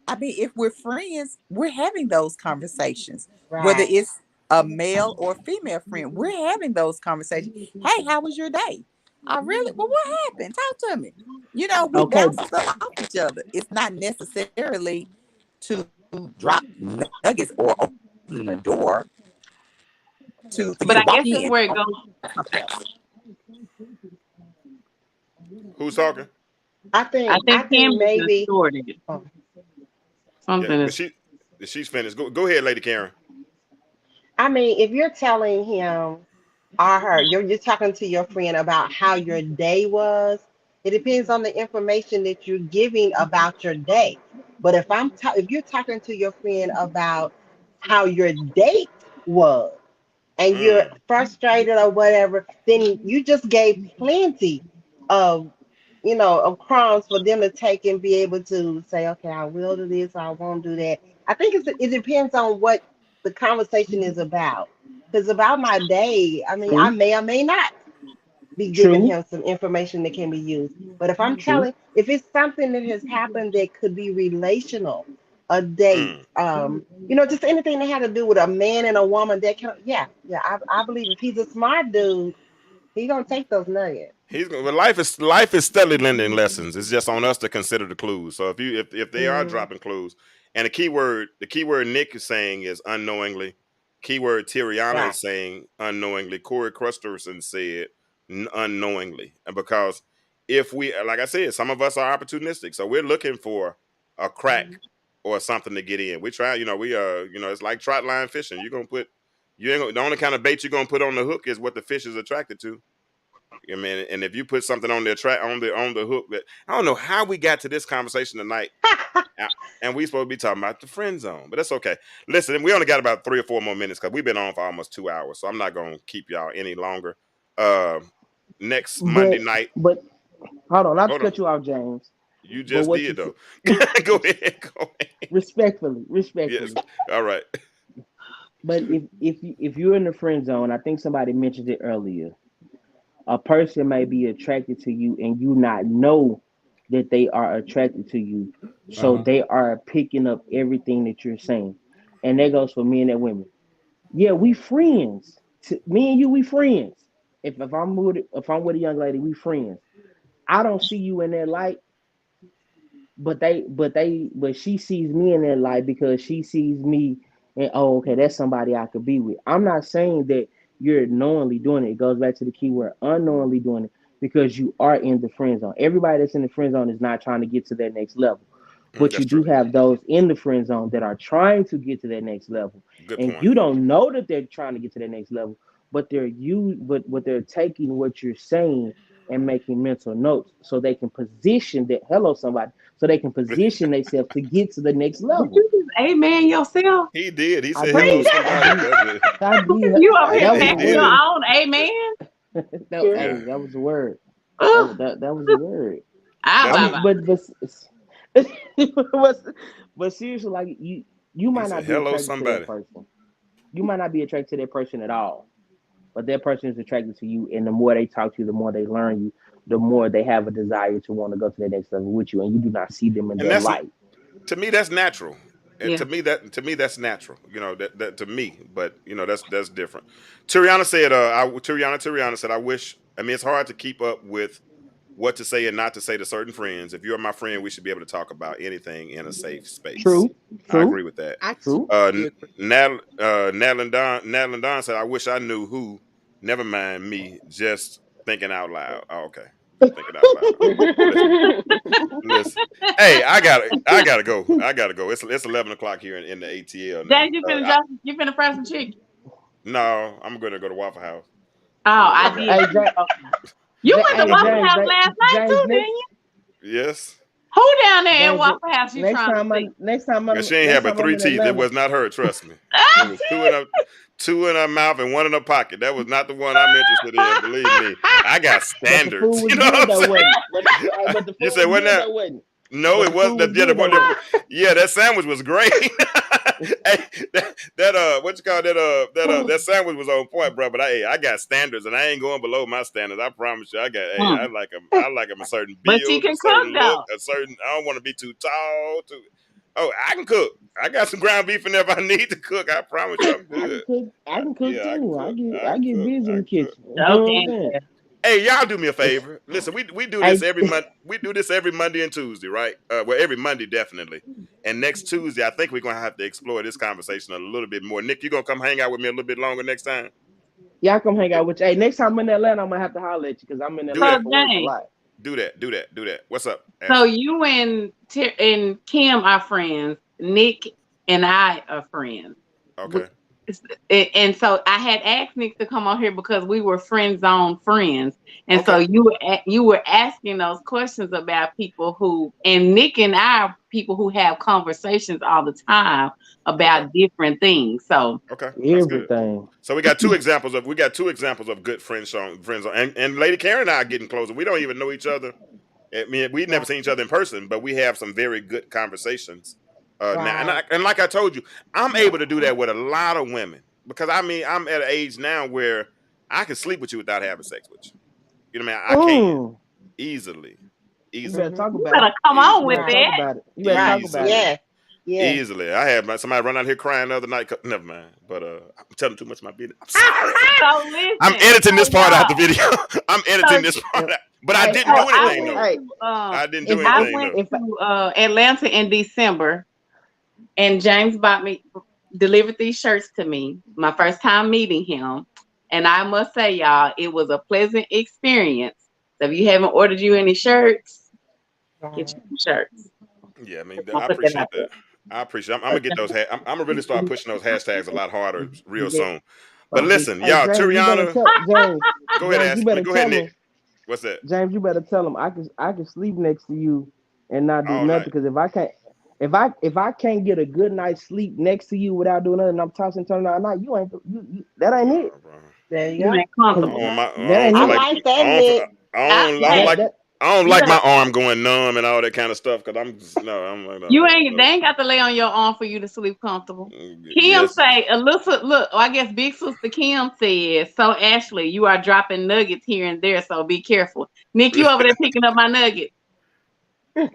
I mean, if we're friends, we're having those conversations, whether Right. it's a male or female friend, we're having those conversations. Hey, how was your day? I really, well, what happened? Talk to me. We Okay, bounce stuff off each other. It's not necessarily to drop nuggets or open the door for you but to I walk guess that's in. where it goes. Who's talking? I I think I think Kim think is maybe distorted. oh, Yeah, Something but is. she's finished. Go ahead, Lady Karen. I mean if you're telling him or her, you're talking to your friend about how your day was. It depends on the information that you're giving about your day. But if you're talking to your friend about how your date was and you're Mm, frustrated or whatever, then you just gave plenty of of crumbs for them to take and be able to say, okay, I will do this, I won't do that. I think it depends on what the conversation is about. Because about my day, I mean, I true, may or may not be giving true, him some information that can be used. But true. if it's something that has happened that could be relational, a date, mm. just anything that had to do with a man and a woman, yeah, I believe if he's a smart dude, he's gonna take those nuggets. But life is steadily lending lessons. It's just on us to consider the clues. So if they are Mm, dropping clues, and the keyword Nick is saying is unknowingly. Keyword Tiriana right. is saying unknowingly. Corey Crusterson said unknowingly, and because if we, like I said, some of us are opportunistic, so we're looking for a crack or something to get in. We try, it's like trot line fishing. You ain't gonna, the only kind of bait you're gonna put on the hook is what the fish is attracted to. I mean, and if you put something on the hook, that I don't know how we got to this conversation tonight, and we supposed to be talking about the friend zone, but that's okay. Listen, we only got about 3 or 4 more minutes because we've been on for almost 2 hours, so I'm not gonna keep y'all any longer. Uh, Next Monday But night, but hold on, not to hold on, cut you off, James. you But just what you did though. said, Go ahead, go ahead. respectfully, Yes, respectfully. all right. But if you're in the friend zone, I think somebody mentioned it earlier. A person may be attracted to you, and you not know that they are attracted to you, so Uh-huh. they are picking up everything that you're saying, and that goes for men and women. Yeah, we friends. Me and you, we friends. If I'm with a young lady, we friends. I don't see you in that light, but she sees me in that light because she sees me and, oh, okay, that's somebody I could be with. I'm not saying that you're knowingly doing it. It goes back to the key word unknowingly doing it because you are in the friend zone. Everybody that's in the friend zone is not trying to get to that next level. But you That's do true. have those in the friend zone that are trying to get to that next level. Good And point. you don't know that they're trying to get to that next level, but they're taking what you're saying and making mental notes so they can position that hello somebody so they can position themselves to get to the next Did level. you just amen yourself? He did. He I said, "Hello, did. I somebody." did. I did. You over He here That was a he backing did your it. word. own amen? Yeah, Hey, that was a word. That Ugh. was that was a word. Ah, I that's bye what mean, bye. but seriously, like you he might said. not be Hello, attracted to that somebody. person. You might not be attracted to that person at all. But that person is attracted to you, and the more they talk to you, the more they learn you, the more they have a desire to want to go to the next level with you, and you do not see them in And that that's light. To me, that's natural. And Yeah. to me that's natural. You know that to me, but you know that's different. Turiana said, Turiana said, I wish. I mean, it's hard to keep up with what to say and not to say to certain friends. If you're my friend, we should be able to talk about anything in a safe space. True, I true, agree with that. I true. totally agree. Natalie Don said, I wish I knew who. Never mind me, just thinking out loud. Oh, okay. Thinking out loud. Listen, listen. Hey, I gotta go. I gotta go. It's 11 o'clock here in the ATL now. James, you finna fry some chicken. No, I'm gonna go to Waffle House. Oh, I'm gonna go I to did. Hey, Waffle. You went to Hey Waffle James, House last night James, too, didn't you? Yes. Who down there in James, Waffle House you next trying to time see? And she ain't had but I'm three in teeth. It Atlanta. was not her, trust me. It was two in her mouth and one in her pocket. That was not the one I'm interested in. Believe me. I got But the food standards. was You know good what though, I'm saying? wasn't it? But the You food said was what good now? though, wasn't it? No, But it the food wasn't. was good though, wasn't Yeah, that sandwich was great. Hey, what you call that sandwich was on point, bro. But I got standards, and I ain't going below my standards. I promise you. I Mm. like them. I like them a certain But she build, a can cook certain look, though. a certain. I don't want to be too tall. Too. Oh, I can cook. I got some ground beef in there if I need to cook. I promise you, I'm it? good. I can cook Yeah, I can too. cook. I I can get cook. busy I in the can cook. kitchen. You know what I'm Okay. saying? Hey, y'all do me a favor. Listen, we do this I every month. We do this every Monday and Tuesday, right? Well, every Monday definitely. And next Tuesday, I think we're gonna have to explore this conversation a little bit more. Nick, you gonna come hang out with me a little bit longer next time? y'all come hang out with you. Hey, next time I'm in Atlanta, I'm gonna have to holler at you because I'm in Do So Atlanta that. for work a James, lot. Do that. Do that. Do that. What's up, so Ashley? you and Kim are friends. Nick and I are friends. Okay. And so I had asked Nick to come on here because we were friend zone friends, and so Okay. you were asking those questions about people who, and Nick and I are people who have conversations all the time Okay. about different things. So Okay. That's good. Everything. So we got two examples of good friends on, and Lady Karen and I are getting closer. We don't even know each other. I mean, we've never Right. seen each other in person, but we have some very good conversations now. Right. And like I told you, I'm able to do that with a lot of women because I mean, I'm at an age now where I can sleep with you without having sex with you. You know what I mean? I can Mm. easily, You better easily, talk you about better it. come on You with better easily, talk that. about it. You better Right. talk about it. easily, Yes. Yes. easily. I had somebody run out here crying the other night. Never mind, but I'm telling too much of my business. I'm sorry. So I'm listen, editing so this part out the y'all, video. I'm editing so this part If, out. But I hey, didn't hey, so do I anything went though. hey, to I didn't if do I anything went though. if to Atlanta in December, and James delivered these shirts to me. My first time meeting him, and I must say, y'all, it was a pleasant experience. So if you haven't ordered you any shirts, get Right. you some shirts. Yeah, I mean, I'll I put that out appreciate there. that. I appreciate. I'm gonna get those. I'm gonna really start pushing those hashtags a lot harder real soon. But listen, hey y'all, James, you better Turiana, tell James. go ahead, James, you Ashley. better Go ahead, tell Nick. him. What's that? James, you better tell him I can sleep next to you and not do All nothing night. because if I can't get a good night's sleep next to you without doing nothing, I'm tossing turning all night. You ain't you that ain't it. Bro. There you You go. ain't I Cause don't want comfortable. my. that I don't ain't feel I it. like. like that, I don't. Nick. I don't Hey, like. That I don't you like my better. arm going numb and all that kind of stuff. Cause I'm just no. I'm like no. You ain't. They ain't got to lay on your arm for you to sleep comfortable. Kim Yes. say, Alyssa, look, I guess Big Sister Kim says, so Ashley, you are dropping nuggets here and there, so be careful. Nick, you over there picking up my nuggets. hey,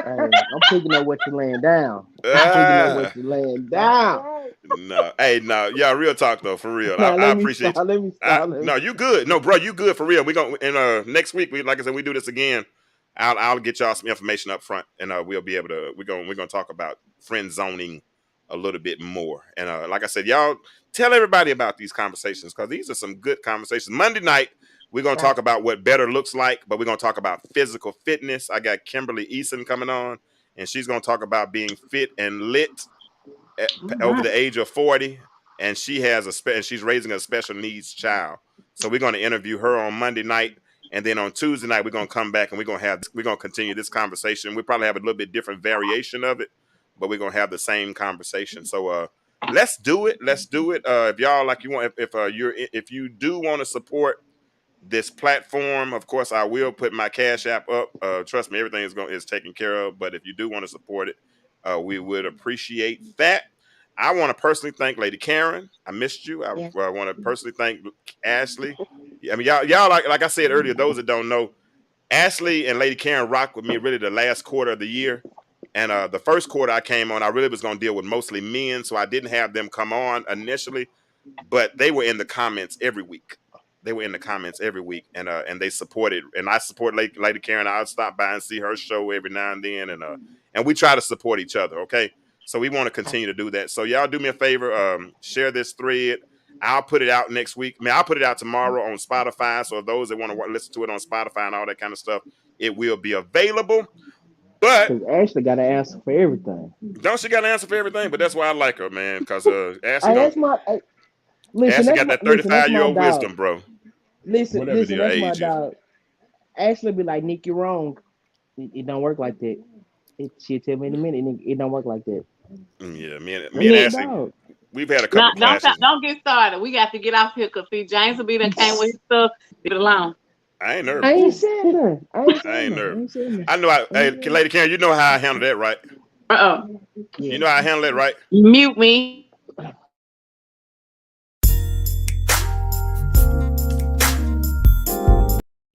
I'm picking up what you're laying down. I'm picking up what Ah. you're laying That's down. right. No, hey, no, yeah, real talk though, for real. Now I let me stop. appreciate you. Let me stop. Let me No, you good. No, bro, you good for real. We gonna and next week we like I said we do this again. I'll get y'all some information up front and we'll be able to we're gonna talk about friend zoning a little bit more. And like I said, y'all tell everybody about these conversations because these are some good conversations. Monday night we're gonna Right. talk about what better looks like, but we're gonna talk about physical fitness. I got Kimberly Eason coming on, and she's gonna talk about being fit and lit All over right. the age of 40, and she has and she's raising a special needs child. So we're going to interview her on Monday night, and then on Tuesday night we're going to come back and we're going to continue this conversation. We probably have a little bit different variation of it, but we're going to have the same conversation. So let's do it. Let's do it. If y'all like you want if you do want to support this platform, of course I will put my cash app up. Trust me, everything is taken care of, but if you do want to support it, we would appreciate that. I want to personally thank Lady Karen. I missed you. I Yes. want to personally thank Ashley. I mean, y'all like I said earlier, those that don't know, Ashley and Lady Karen rocked with me really the last quarter of the year, And the first quarter I came on, I really was going to deal with mostly men, so I didn't have them come on initially, but they were in the comments every week. They were in the comments every week, and they supported, and I support Lady Karen. I'll stop by and see her show every now and then, and we try to support each other. Okay, so we want to continue to do that. So y'all do me a favor, share this thread. I'll put it out next week. I mean, I'll put it out tomorrow on Spotify. So those that want to listen to it on Spotify and all that kind of stuff, it will be available. But Because Ashley got an answer for everything. don't she got an answer for everything? But that's why I like her, man. Because Ashley Hey, don't. that's my listen. Ashley That's got my that listen. That's my 35-year-old dog. wisdom, bro. Listen, Whatever listen. their That's my age is. dog. Ashley be like, Nick, you're wrong. It don't work like that. She'll tell me in a minute. Nick, it don't work like that. Yeah, me and That's my Ashley, dog. we've had a No, couple clashes. don't get started. We got to get off here because see, James will be done came with his stuff. Leave it alone. I ain't I nervous. ain't saying that. I ain't I saying ain't that. I nervous. ain't saying that. I know. Hey, Lady Karen, you know how I handle that, right? Uh-oh. Yeah. You know how I handle that, right? Mute me.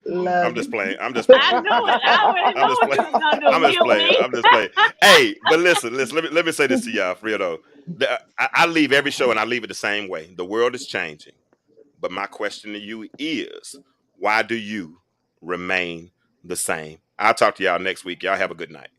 Love I'm it. just playing. I'm just I playing. knew it. I already I'm knew just what you playing. was gonna do. I'm just Mute playing. me. I'm just playing. Hey, but listen. Let me say this to y'all, for real though. I leave every show and I leave it the same way. The world is changing, but my question to you is, why do you remain the same? I'll talk to y'all next week. Y'all have a good night.